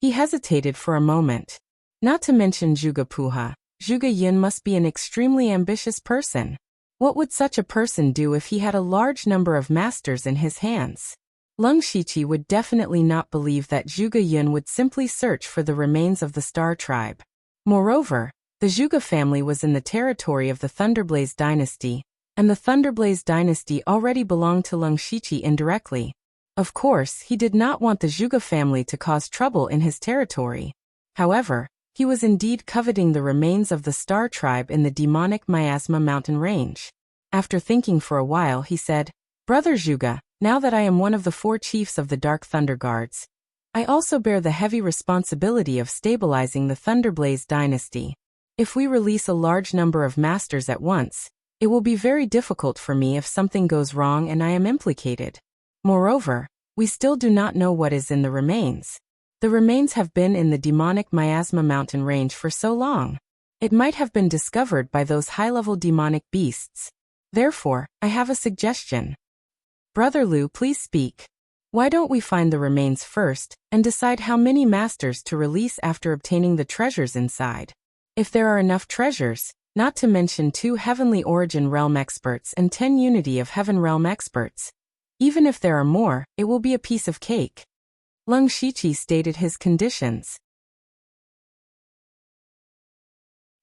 He hesitated for a moment. Not to mention Zhuge Puha, Zhuge Yin must be an extremely ambitious person. What would such a person do if he had a large number of masters in his hands? Lung Shiqi would definitely not believe that Zhuge Yin would simply search for the remains of the Star Tribe. Moreover, the Zhuge family was in the territory of the Thunderblaze dynasty, and the Thunderblaze dynasty already belonged to Lung Shiqi indirectly. Of course, he did not want the Zhuge family to cause trouble in his territory. However, he was indeed coveting the remains of the Star Tribe in the demonic Miasma mountain range. After thinking for a while, he said, Brother Zhuge, now that I am one of the 4 chiefs of the Dark Thunder Guards, I also bear the heavy responsibility of stabilizing the Thunderblaze dynasty. If we release a large number of masters at once, it will be very difficult for me if something goes wrong and I am implicated. Moreover, we still do not know what is in the remains. The remains have been in the demonic Miasma mountain range for so long. It might have been discovered by those high-level demonic beasts. Therefore, I have a suggestion. Brother Lu, please speak. Why don't we find the remains first, and decide how many masters to release after obtaining the treasures inside? If there are enough treasures, not to mention 2 heavenly origin realm experts and 10 unity of heaven realm experts, even if there are more, it will be a piece of cake. Lung Shiqi stated his conditions.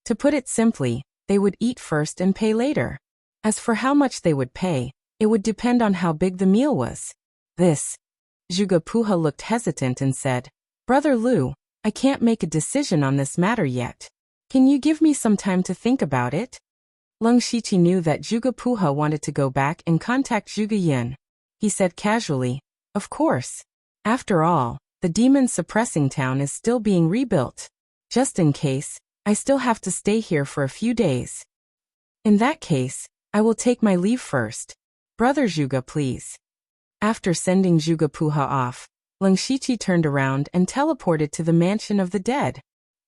To put it simply, they would eat first and pay later. As for how much they would pay, it would depend on how big the meal was. Zhuge Puha looked hesitant and said, Brother Lu, I can't make a decision on this matter yet. Can you give me some time to think about it? Lung Shiqi knew that Zhuge Puha wanted to go back and contact Zhuge Yin. He said casually, Of course. After all, the demon suppressing town is still being rebuilt. Just in case, I still have to stay here for a few days. In that case, I will take my leave first. Brother Zhuge, please. After sending Zhuge Puha off, Lung Shiqi turned around and teleported to the mansion of the dead.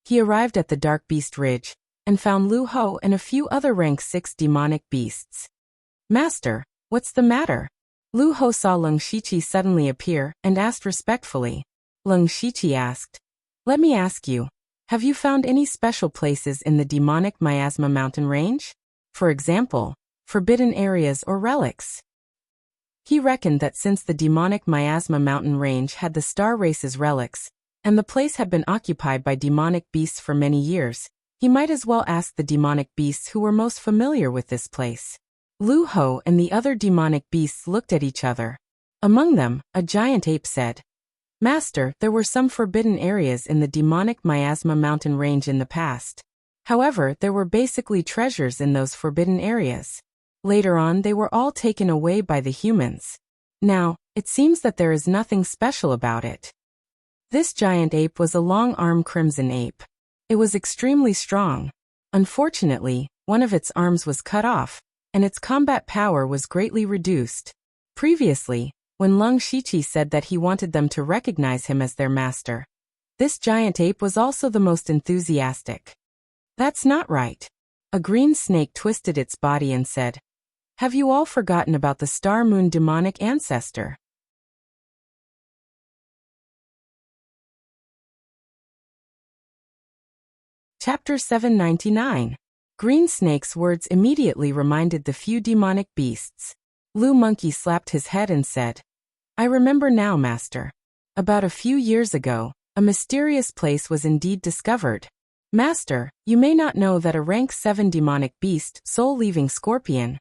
He arrived at the Dark Beast Ridge, and found Lu Ho and a few other rank 6 demonic beasts. Master, what's the matter? Lu Ho saw Lung Shiqi suddenly appear and asked respectfully. Lung Shiqi asked, Let me ask you, have you found any special places in the demonic Miasma mountain range? For example, forbidden areas or relics? He reckoned that since the demonic Miasma mountain range had the star race's relics, and the place had been occupied by demonic beasts for many years, he might as well ask the demonic beasts who were most familiar with this place. Lu Ho and the other demonic beasts looked at each other. Among them, a giant ape said, Master, there were some forbidden areas in the demonic Miasma mountain range in the past. However, there were basically treasures in those forbidden areas. Later on, they were all taken away by the humans. Now, it seems that there is nothing special about it. This giant ape was a long-armed crimson ape. It was extremely strong. Unfortunately, one of its arms was cut off, and its combat power was greatly reduced. Previously, when Lung Shiqi said that he wanted them to recognize him as their master, this giant ape was also the most enthusiastic. That's not right. A green snake twisted its body and said, Have you all forgotten about the Star Moon demonic ancestor? Chapter 799. Green Snake's words immediately reminded the few demonic beasts. Lu Monkey slapped his head and said, I remember now, Master. About a few years ago, a mysterious place was indeed discovered. Master, you may not know that a rank 7 demonic beast, soul-leaving scorpion,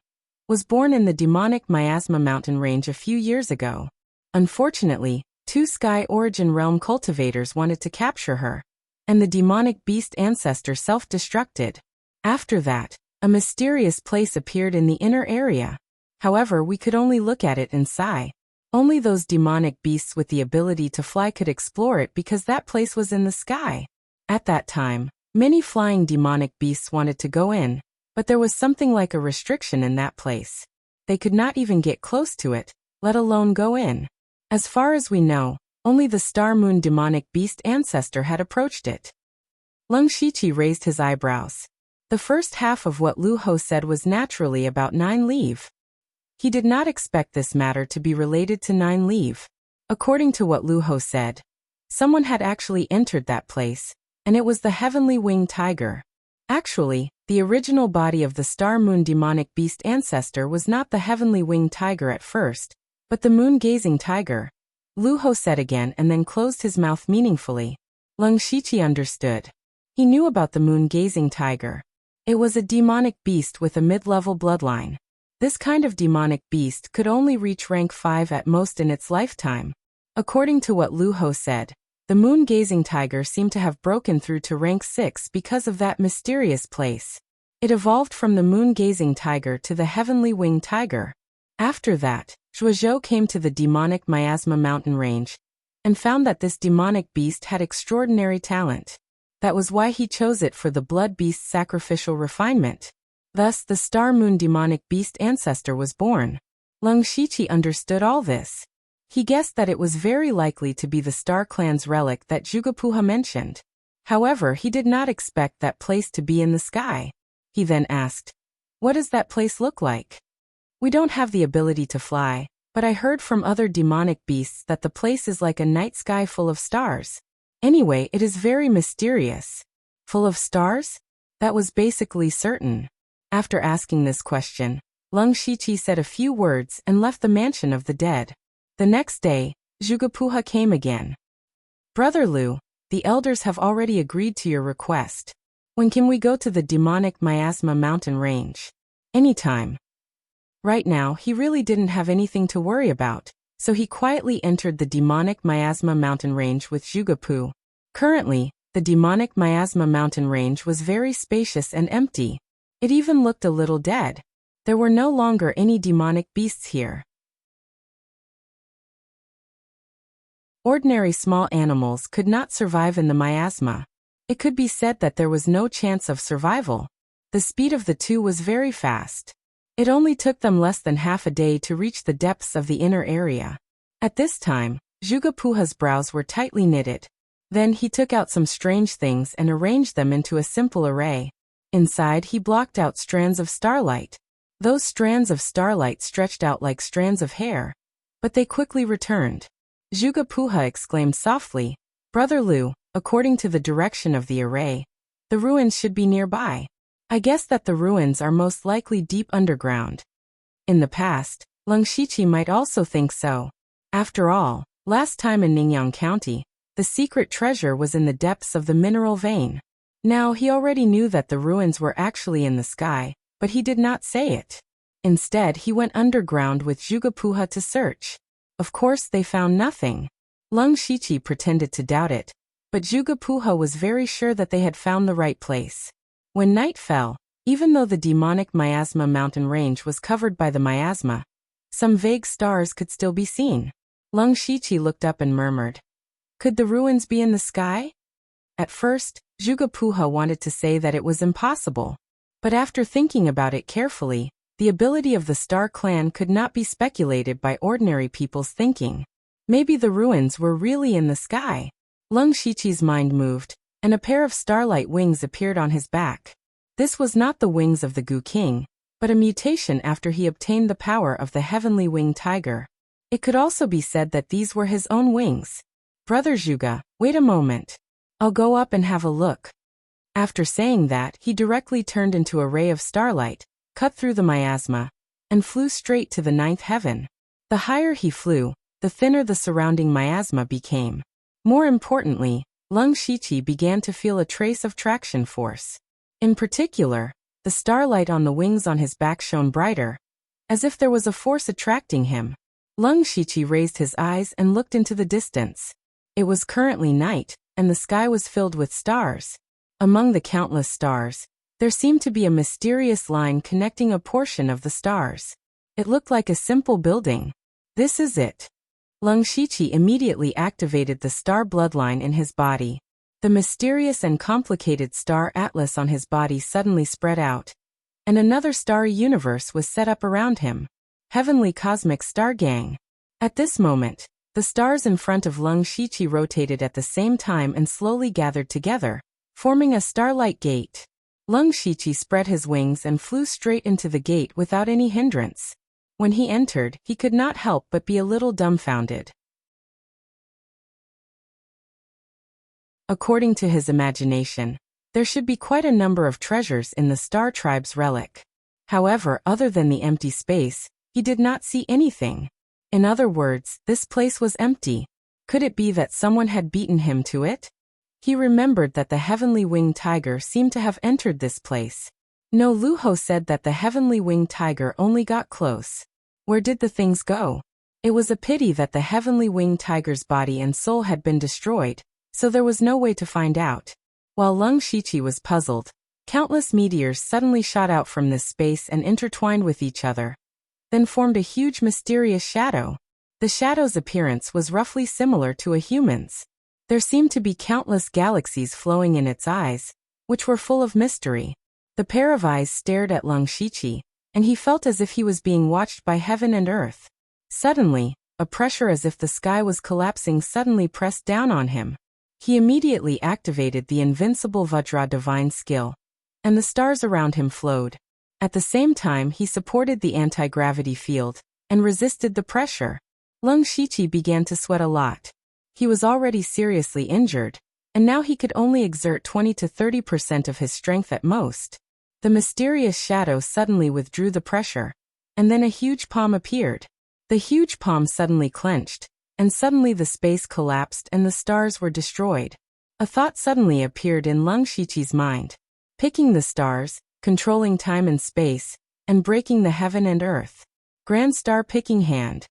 was born in the demonic Miasma mountain range a few years ago. Unfortunately, 2 Sky Origin Realm cultivators wanted to capture her, and the demonic beast ancestor self-destructed. After that, a mysterious place appeared in the inner area. However, we could only look at it and sigh. Only those demonic beasts with the ability to fly could explore it because that place was in the sky. At that time, many flying demonic beasts wanted to go in, but there was something like a restriction in that place. They could not even get close to it, let alone go in. As far as we know, only the Star Moon demonic beast ancestor had approached it. Lung Shiqi raised his eyebrows. The first half of what Lu Ho said was naturally about Nine Leave. He did not expect this matter to be related to Nine Leave. According to what Lu Ho said, someone had actually entered that place, and it was the heavenly winged tiger. Actually, the original body of the Star Moon demonic beast ancestor was not the heavenly winged tiger at first, but the moon-gazing tiger. Lu Ho said again and then closed his mouth meaningfully. Lung Shiqi understood. He knew about the moon-gazing tiger. It was a demonic beast with a mid-level bloodline. This kind of demonic beast could only reach rank 5 at most in its lifetime. According to what Lu Ho said, the moon-gazing tiger seemed to have broken through to rank 6 because of that mysterious place. It evolved from the moon-gazing tiger to the heavenly winged tiger. After that, Zhuozhou came to the demonic miasma mountain range and found that this demonic beast had extraordinary talent. That was why he chose it for the blood beast's sacrificial refinement. Thus, the Star Moon demonic beast ancestor was born. Lung Shiqi understood all this. He guessed that it was very likely to be the Star Clan's relic that Zhugepuha mentioned. However, he did not expect that place to be in the sky. He then asked, "What does that place look like?" "We don't have the ability to fly, but I heard from other demonic beasts that the place is like a night sky full of stars. Anyway, it is very mysterious." Full of stars? That was basically certain. After asking this question, Lung Shiqi said a few words and left the mansion of the dead. The next day, Zhugepuha came again. "Brother Lu, the elders have already agreed to your request. When can we go to the demonic miasma mountain range?" "Anytime." Right now, he really didn't have anything to worry about, so he quietly entered the demonic miasma mountain range with Zhugepu. Currently, the demonic miasma mountain range was very spacious and empty. It even looked a little dead. There were no longer any demonic beasts here. Ordinary small animals could not survive in the miasma. It could be said that there was no chance of survival. The speed of the two was very fast. It only took them less than half a day to reach the depths of the inner area. At this time, Zhugepuha's brows were tightly knitted. Then he took out some strange things and arranged them into a simple array. Inside, he blocked out strands of starlight. Those strands of starlight stretched out like strands of hair, but they quickly returned. Zhugepuha exclaimed softly, "Brother Lu, according to the direction of the array, the ruins should be nearby. I guess that the ruins are most likely deep underground." In the past, Lung Shiqi might also think so. After all, last time in Ningyang County, the secret treasure was in the depths of the mineral vein. Now he already knew that the ruins were actually in the sky, but he did not say it. Instead, he went underground with Zhugepuha to search. Of course, they found nothing. Lung Shiqi pretended to doubt it, but Zhugepuha was very sure that they had found the right place. When night fell, even though the demonic miasma mountain range was covered by the miasma, some vague stars could still be seen. Lung Shiqi looked up and murmured, "Could the ruins be in the sky?" At first, Zhugepuha wanted to say that it was impossible. But after thinking about it carefully, the ability of the Star Clan could not be speculated by ordinary people's thinking. Maybe the ruins were really in the sky. Lung Shiqi's mind moved, and a pair of starlight wings appeared on his back. This was not the wings of the Gu King, but a mutation after he obtained the power of the heavenly winged tiger. It could also be said that these were his own wings. "Brother Zhuge, wait a moment. I'll go up and have a look." After saying that, he directly turned into a ray of starlight, cut through the miasma, and flew straight to the 9th heaven. The higher he flew, the thinner the surrounding miasma became. More importantly, Lung Shiqi began to feel a trace of traction force. In particular, the starlight on the wings on his back shone brighter, as if there was a force attracting him. Lung Shiqi raised his eyes and looked into the distance. It was currently night, and the sky was filled with stars. Among the countless stars, there seemed to be a mysterious line connecting a portion of the stars. It looked like a simple building. This is it. Lung Shiqi immediately activated the star bloodline in his body. The mysterious and complicated star atlas on his body suddenly spread out, and another starry universe was set up around him. Heavenly Cosmic Star Gang. At this moment, the stars in front of Lung Shiqi rotated at the same time and slowly gathered together, forming a starlight gate. Lung Shiqi spread his wings and flew straight into the gate without any hindrance. When he entered, he could not help but be a little dumbfounded. According to his imagination, there should be quite a number of treasures in the Star Tribe's relic. However, other than the empty space, he did not see anything. In other words, this place was empty. Could it be that someone had beaten him to it? He remembered that the heavenly winged tiger seemed to have entered this place. No, Luho said that the heavenly winged tiger only got close. Where did the things go? It was a pity that the heavenly winged tiger's body and soul had been destroyed, so there was no way to find out. While Lung Shiqi was puzzled, countless meteors suddenly shot out from this space and intertwined with each other, then formed a huge mysterious shadow. The shadow's appearance was roughly similar to a human's. There seemed to be countless galaxies flowing in its eyes, which were full of mystery. The pair of eyes stared at Lung Shiqi, and he felt as if he was being watched by heaven and earth. Suddenly, a pressure as if the sky was collapsing suddenly pressed down on him. He immediately activated the invincible Vajra divine skill, and the stars around him flowed. At the same time, he supported the anti-gravity field and resisted the pressure. Lung Shiqi began to sweat a lot. He was already seriously injured, and now he could only exert 20 to 30% of his strength at most. The mysterious shadow suddenly withdrew the pressure, and then a huge palm appeared. The huge palm suddenly clenched, and suddenly the space collapsed and the stars were destroyed. A thought suddenly appeared in Lung Shiqi's mind. Picking the stars, controlling time and space, and breaking the heaven and earth. Grand Star Picking Hand.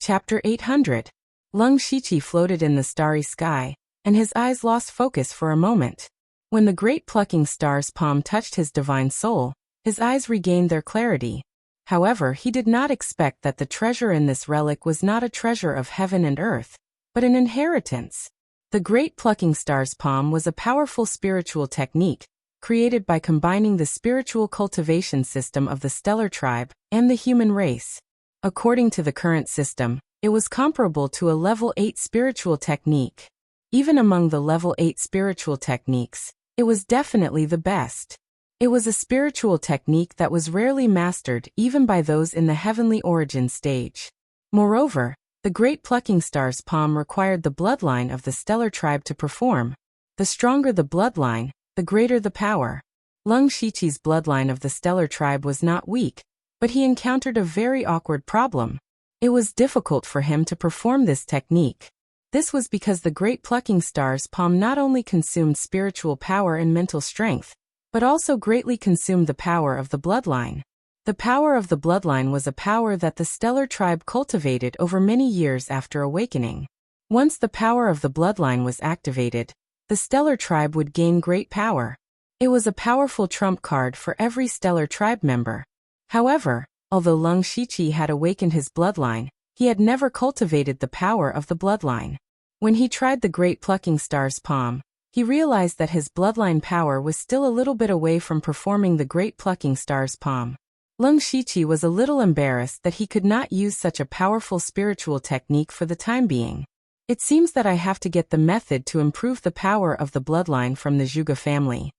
Chapter 800. Lung Shiqi floated in the starry sky, and his eyes lost focus for a moment. When the great plucking star's palm touched his divine soul, his eyes regained their clarity. However, he did not expect that the treasure in this relic was not a treasure of heaven and earth, but an inheritance. The great plucking star's palm was a powerful spiritual technique, created by combining the spiritual cultivation system of the stellar tribe and the human race. According to the current system, it was comparable to a level 8 spiritual technique. Even among the level 8 spiritual techniques, it was definitely the best. It was a spiritual technique that was rarely mastered even by those in the heavenly origin stage. Moreover, the great plucking star's palm required the bloodline of the stellar tribe to perform. The stronger the bloodline, the greater the power. Lung Shiqi's bloodline of the stellar tribe was not weak, but he encountered a very awkward problem. It was difficult for him to perform this technique. This was because the great plucking star's palm not only consumed spiritual power and mental strength, but also greatly consumed the power of the bloodline. The power of the bloodline was a power that the stellar tribe cultivated over many years after awakening. Once the power of the bloodline was activated, the stellar tribe would gain great power. It was a powerful trump card for every stellar tribe member. However, although Lung Shiqi had awakened his bloodline, he had never cultivated the power of the bloodline. When he tried the great plucking star's palm, he realized that his bloodline power was still a little bit away from performing the great plucking star's palm. Lung Shiqi was a little embarrassed that he could not use such a powerful spiritual technique for the time being. It seems that I have to get the method to improve the power of the bloodline from the Zhuge family.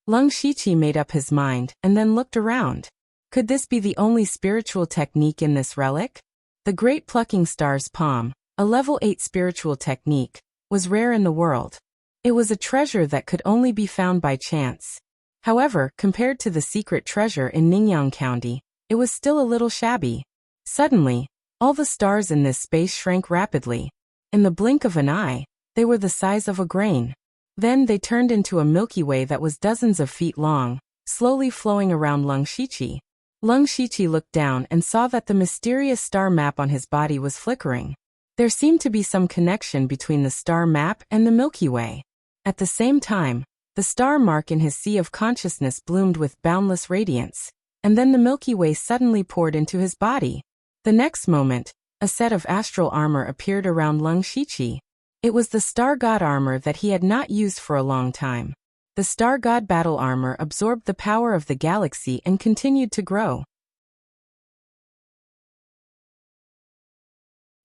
Lung Shiqi made up his mind and then looked around. Could this be the only spiritual technique in this relic? The great plucking star's palm, a level 8 spiritual technique, was rare in the world. It was a treasure that could only be found by chance. However, compared to the secret treasure in Ningyang County, it was still a little shabby. Suddenly, all the stars in this space shrank rapidly. In the blink of an eye, they were the size of a grain. Then they turned into a Milky Way that was dozens of feet long, slowly flowing around Lung Shiqi. Lung Shiqi looked down and saw that the mysterious star map on his body was flickering. There seemed to be some connection between the star map and the Milky Way. At the same time, the star mark in his sea of consciousness bloomed with boundless radiance, and then the Milky Way suddenly poured into his body. The next moment, a set of astral armor appeared around Lung Shiqi. It was the Star God armor that he had not used for a long time. The Star God battle armor absorbed the power of the galaxy and continued to grow.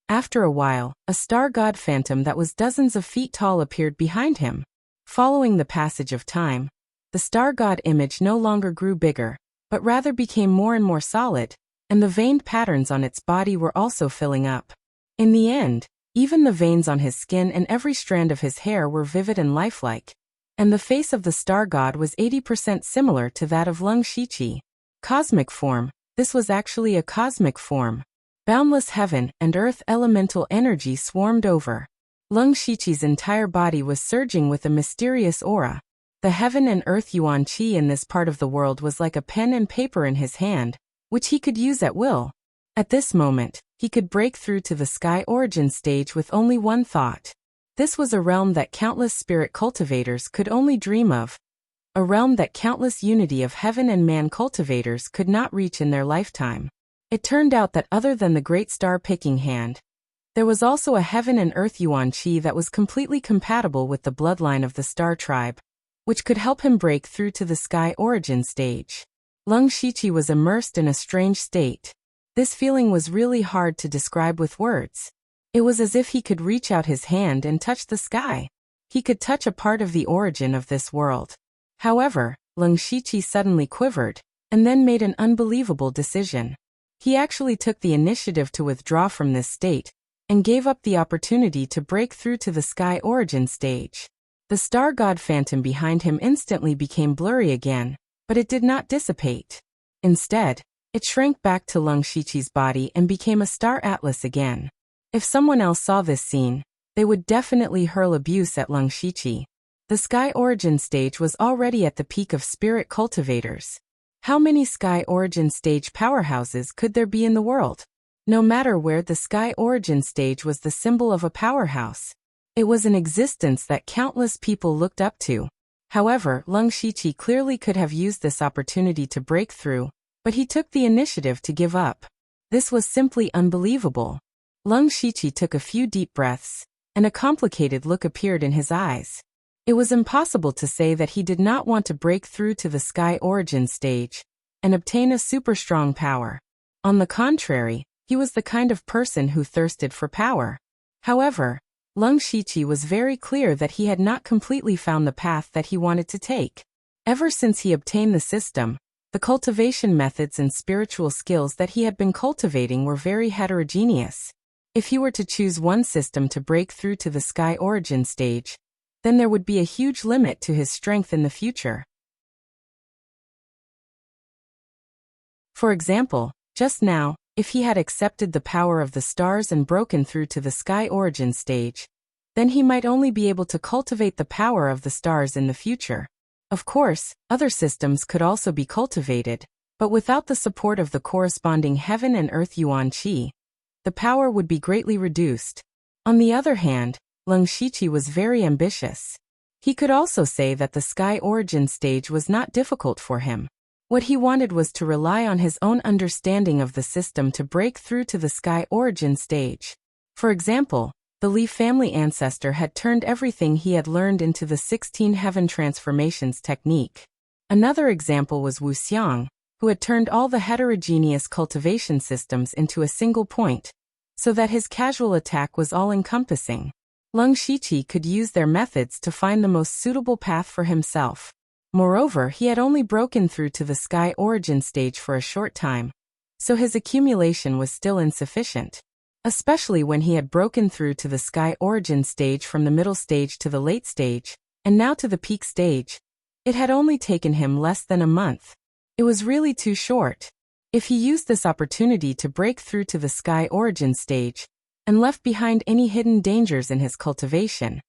After a while, a Star God phantom that was dozens of feet tall appeared behind him. Following the passage of time, the Star God image no longer grew bigger, but rather became more and more solid, and the veined patterns on its body were also filling up. In the end, even the veins on his skin and every strand of his hair were vivid and lifelike, and the face of the Star God was 80% similar to that of Lung Shiqi. Cosmic form. This was actually a cosmic form. Boundless heaven and earth elemental energy swarmed over. Lung Shiqi's entire body was surging with a mysterious aura. The heaven and earth yuan qi in this part of the world was like a pen and paper in his hand, which he could use at will. At this moment, he could break through to the sky origin stage with only one thought. This was a realm that countless spirit cultivators could only dream of. A realm that countless unity of heaven and man cultivators could not reach in their lifetime. It turned out that other than the great star picking hand, there was also a heaven and earth yuan qi that was completely compatible with the bloodline of the star tribe, which could help him break through to the sky origin stage. Lung Shiqi was immersed in a strange state. This feeling was really hard to describe with words. It was as if he could reach out his hand and touch the sky. He could touch a part of the origin of this world. However, Lung Shiqi suddenly quivered, and then made an unbelievable decision. He actually took the initiative to withdraw from this state, and gave up the opportunity to break through to the sky origin stage. The Star God phantom behind him instantly became blurry again, but it did not dissipate. Instead, it shrank back to Lung Shiqi's body and became a star atlas again. If someone else saw this scene, they would definitely hurl abuse at Lung Shiqi. The sky origin stage was already at the peak of spirit cultivators. How many sky origin stage powerhouses could there be in the world? No matter where, the sky origin stage was the symbol of a powerhouse. It was an existence that countless people looked up to. However, Lung Shiqi clearly could have used this opportunity to break through, but he took the initiative to give up. This was simply unbelievable. Lung Shiqi took a few deep breaths, and a complicated look appeared in his eyes. It was impossible to say that he did not want to break through to the sky origin stage and obtain a super strong power. On the contrary, he was the kind of person who thirsted for power. However, Lung Shiqi was very clear that he had not completely found the path that he wanted to take. Ever since he obtained the system, the cultivation methods and spiritual skills that he had been cultivating were very heterogeneous. If he were to choose one system to break through to the sky origin stage, then there would be a huge limit to his strength in the future. For example, just now, if he had accepted the power of the stars and broken through to the sky origin stage, then he might only be able to cultivate the power of the stars in the future. Of course, other systems could also be cultivated, but without the support of the corresponding heaven and earth yuan qi, the power would be greatly reduced. On the other hand, Lung Shiqi was very ambitious. He could also say that the sky origin stage was not difficult for him. What he wanted was to rely on his own understanding of the system to break through to the sky origin stage. For example, the Li family ancestor had turned everything he had learned into the 16 heaven transformations technique. Another example was Wu Xiang, who had turned all the heterogeneous cultivation systems into a single point, so that his casual attack was all-encompassing. Lung Shiqi could use their methods to find the most suitable path for himself. Moreover, he had only broken through to the sky origin stage for a short time, so his accumulation was still insufficient. Especially when he had broken through to the sky origin stage from the middle stage to the late stage, and now to the peak stage. It had only taken him less than a month. It was really too short. If he used this opportunity to break through to the sky origin stage, and left behind any hidden dangers in his cultivation,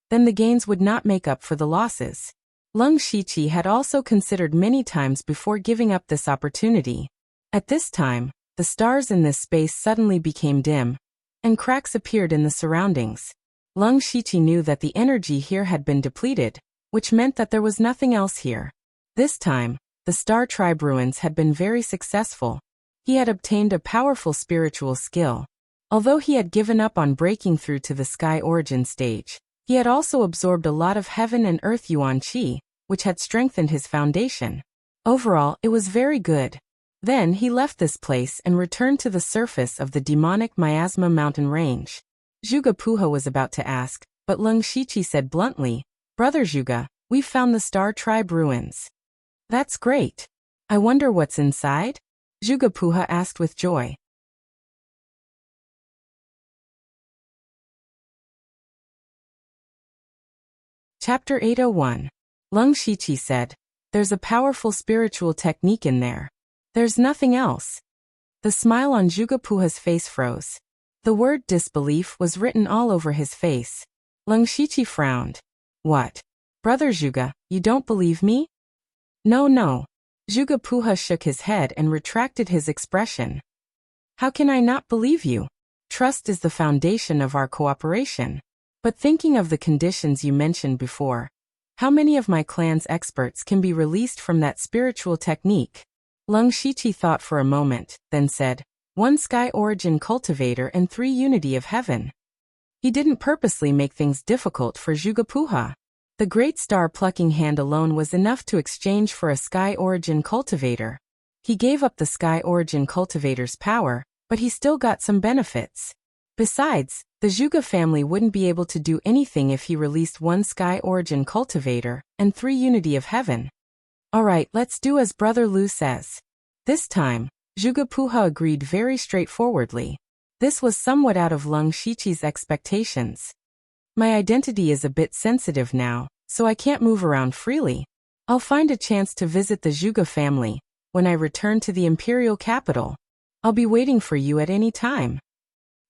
then the gains would not make up for the losses. Lung Shiqi had also considered many times before giving up this opportunity. At this time, the stars in this space suddenly became dim, and cracks appeared in the surroundings. Lung Shiqi knew that the energy here had been depleted, which meant that there was nothing else here. This time, the Star Tribe ruins had been very successful. He had obtained a powerful spiritual skill. Although he had given up on breaking through to the Sky Origin stage, he had also absorbed a lot of Heaven and Earth Yuan Qi, which had strengthened his foundation. Overall, it was very good. Then he left this place and returned to the surface of the demonic Miasma mountain range. Zhuge Puha was about to ask, but Lung Shiqi said bluntly, "Brother Zhuge, we've found the Star Tribe ruins." "That's great. I wonder what's inside?" Zhuge Puha asked with joy. Chapter 801. Lung Shiqi said, "There's a powerful spiritual technique in there. There's nothing else." The smile on Zhuge Puha's face froze. The word disbelief was written all over his face. Lung Shiqi frowned. "What? Brother Zhuge, you don't believe me?" No. Zhuge Puha shook his head and retracted his expression. "How can I not believe you? Trust is the foundation of our cooperation. But thinking of the conditions you mentioned before, how many of my clan's experts can be released from that spiritual technique?" Lung Shiqi thought for a moment, then said, "1 Sky Origin Cultivator and 3 Unity of Heaven." He didn't purposely make things difficult for Zhuge Puha. The Great Star plucking hand alone was enough to exchange for a Sky Origin Cultivator. He gave up the Sky Origin Cultivator's power, but he still got some benefits. Besides, the Zhuge family wouldn't be able to do anything if he released 1 Sky Origin Cultivator and 3 Unity of Heaven. "Alright, let's do as Brother Lu says." This time, Zhuge Puha agreed very straightforwardly. This was somewhat out of Lung Shiqi's expectations. "My identity is a bit sensitive now, so I can't move around freely. I'll find a chance to visit the Zhuge family when I return to the imperial capital. I'll be waiting for you at any time."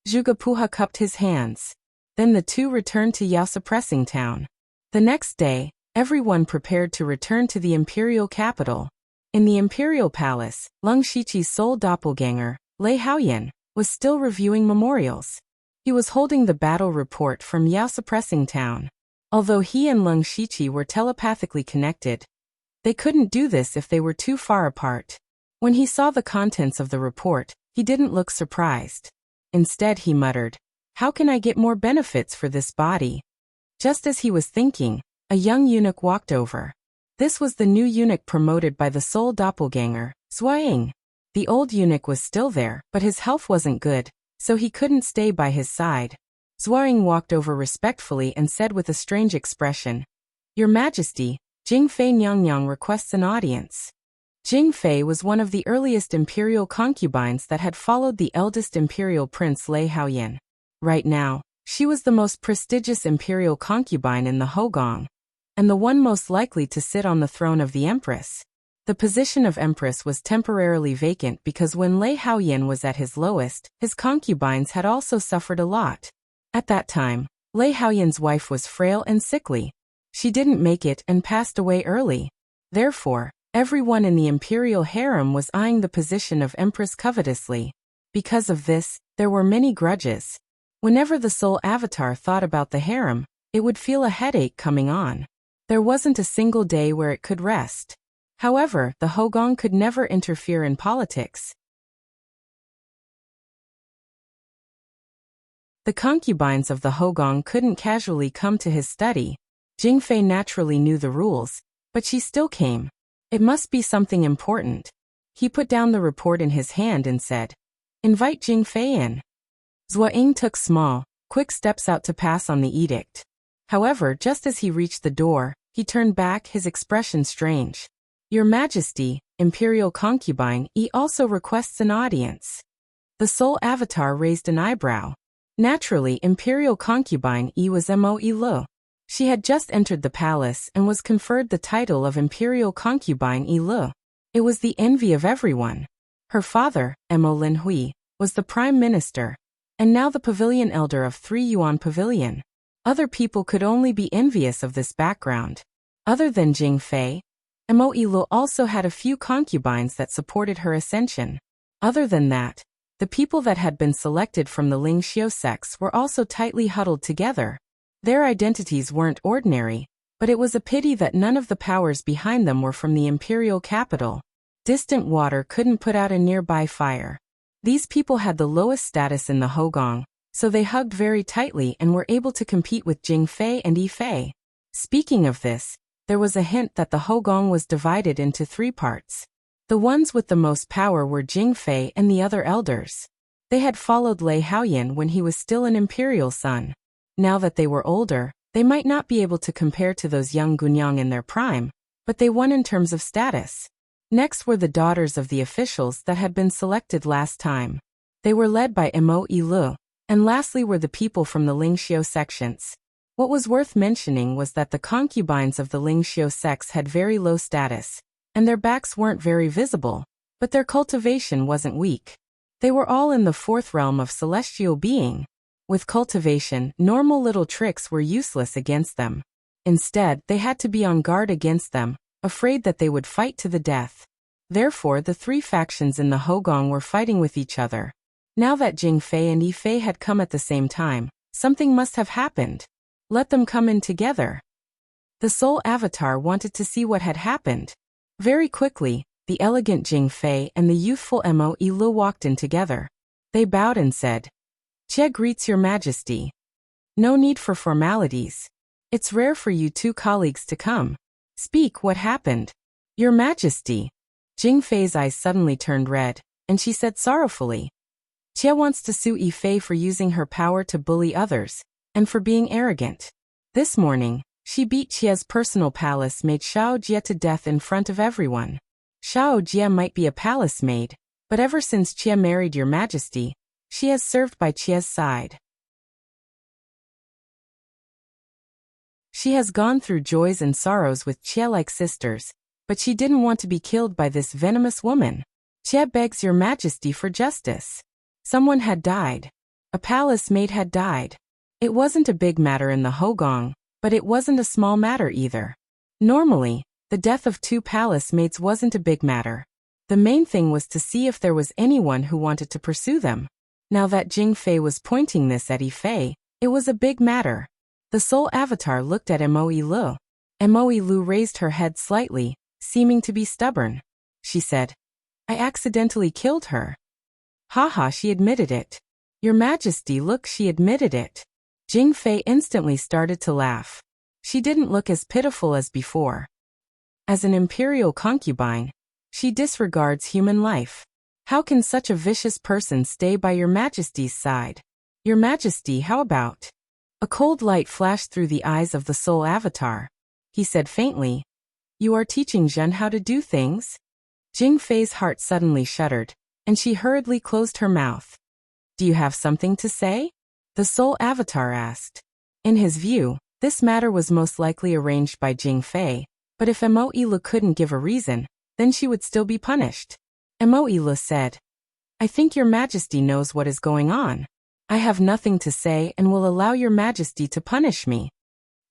Zhuge Puha cupped his hands. Then the two returned to Yao Suppressing Town. The next day, everyone prepared to return to the imperial capital. In the imperial palace, Lung Shiqi's sole doppelganger, Lei Haoyan, was still reviewing memorials. He was holding the battle report from Yao Suppressing Town. Although he and Lung Shiqi were telepathically connected, they couldn't do this if they were too far apart. When he saw the contents of the report, he didn't look surprised. Instead, he muttered, "How can I get more benefits for this body?" Just as he was thinking, a young eunuch walked over. This was the new eunuch promoted by the sole doppelganger, Zhuang. The old eunuch was still there, but his health wasn't good, so he couldn't stay by his side. Zhuang walked over respectfully and said with a strange expression, "Your Majesty, Jingfei Nyang requests an audience." Jingfei was one of the earliest imperial concubines that had followed the eldest imperial prince Lei Haoyan. Right now, she was the most prestigious imperial concubine in the Hogong, and the one most likely to sit on the throne of the empress. The position of empress was temporarily vacant because when Lei Haoyan was at his lowest, his concubines had also suffered a lot. At that time, Lei Haoyan's wife was frail and sickly. She didn't make it and passed away early. Therefore, everyone in the imperial harem was eyeing the position of empress covetously. Because of this, there were many grudges. Whenever the soul avatar thought about the harem, it would feel a headache coming on. There wasn't a single day where it could rest. However, the Hogong could never interfere in politics. The concubines of the Hogong couldn't casually come to his study. Jingfei naturally knew the rules, but she still came. It must be something important. He put down the report in his hand and said, "Invite Jingfei in." Zhuang took small, quick steps out to pass on the edict. However, just as he reached the door, he turned back, his expression strange. "Your Majesty, Imperial Concubine E also requests an audience." The soul avatar raised an eyebrow. Naturally, Imperial Concubine E was Moe Lu. She had just entered the palace and was conferred the title of Imperial Concubine E Lu. It was the envy of everyone. Her father, Mo Lin Hui, was the prime minister, and now the pavilion elder of 3 Yuan Pavilion. Other people could only be envious of this background. Other than Jingfei, Mo Lu also had a few concubines that supported her ascension. Other than that, the people that had been selected from the Ling Xiu sects were also tightly huddled together. Their identities weren't ordinary, but it was a pity that none of the powers behind them were from the imperial capital. Distant water couldn't put out a nearby fire. These people had the lowest status in the Hogong, so they hugged very tightly and were able to compete with Jing Fei and Yi Fei. Speaking of this, there was a hint that the Hogong was divided into 3 parts. The ones with the most power were Jing Fei and the other elders. They had followed Lei Haoyan when he was still an imperial son. Now that they were older, they might not be able to compare to those young Gunyang in their prime, but they won in terms of status. Next were the daughters of the officials that had been selected last time. They were led by Mo Ilu, and lastly were the people from the Ling Xiu sections. What was worth mentioning was that the concubines of the Ling Xiu sects had very low status, and their backs weren't very visible, but their cultivation wasn't weak. They were all in the 4th realm of celestial being. With cultivation, normal little tricks were useless against them. Instead, they had to be on guard against them, afraid that they would fight to the death. Therefore, the 3 factions in the Hogong were fighting with each other. Now that Jing Fei and Yi Fei had come at the same time, something must have happened. Let them come in together. The Soul Avatar wanted to see what had happened. Very quickly, the elegant Jing Fei and the youthful Mo Ilu walked in together. They bowed and said, "Jie greets your majesty. No need for formalities. It's rare for you 2 colleagues to come. Speak, what happened?" "Your majesty." Jing Fei's eyes suddenly turned red, and she said sorrowfully, "Jie wants to sue Yi Fei for using her power to bully others, and for being arrogant. This morning, she beat Jie's personal palace maid Xiao Jie to death in front of everyone. Xiao Jie might be a palace maid, but ever since Jie married your majesty, she has served by Jie's side. She has gone through joys and sorrows with Jie like sisters, but she didn't want to be killed by this venomous woman. Jie begs your majesty for justice. Someone had died. A palace maid had died. It wasn't a big matter in the Hogong, but it wasn't a small matter either. Normally, the death of 2 palace maids wasn't a big matter. The main thing was to see if there was anyone who wanted to pursue them. Now that Jing Fei was pointing this at Yi Fei, it was a big matter. The Soul Avatar looked at Mo Ilu. Mo Ilu raised her head slightly, seeming to be stubborn. She said, "I accidentally killed her." "Haha, she admitted it. Your majesty, look, she admitted it." Jing Fei instantly started to laugh. She didn't look as pitiful as before. As an imperial concubine, she disregards human life. How can such a vicious person stay by your majesty's side? Your majesty, how about? A cold light flashed through the eyes of the Soul Avatar. He said faintly, "You are teaching Zhen how to do things?" Jing Fei's heart suddenly shuddered, and she hurriedly closed her mouth. "Do you have something to say?" the Soul Avatar asked. In his view, this matter was most likely arranged by Jing Fei, but if Mo Ilu couldn't give a reason, then she would still be punished. Mo Ilu said, "I think your majesty knows what is going on. I have nothing to say and will allow your majesty to punish me."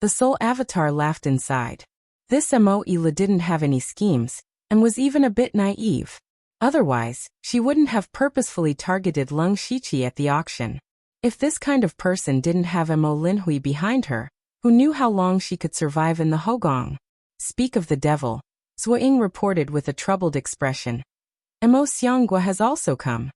The Soul Avatar laughed inside. This Mo Ilu didn't have any schemes, and was even a bit naive. Otherwise, she wouldn't have purposefully targeted Lung Shiqi at the auction. If this kind of person didn't have Mo Linhui behind her, who knew how long she could survive in the Hogong? Speak of the devil, Zuoying reported with a troubled expression. Mo Xianghua has also come.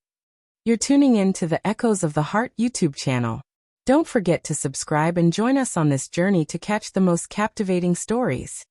You're tuning in to the Echoes of the Heart YouTube channel. Don't forget to subscribe and join us on this journey to catch the most captivating stories.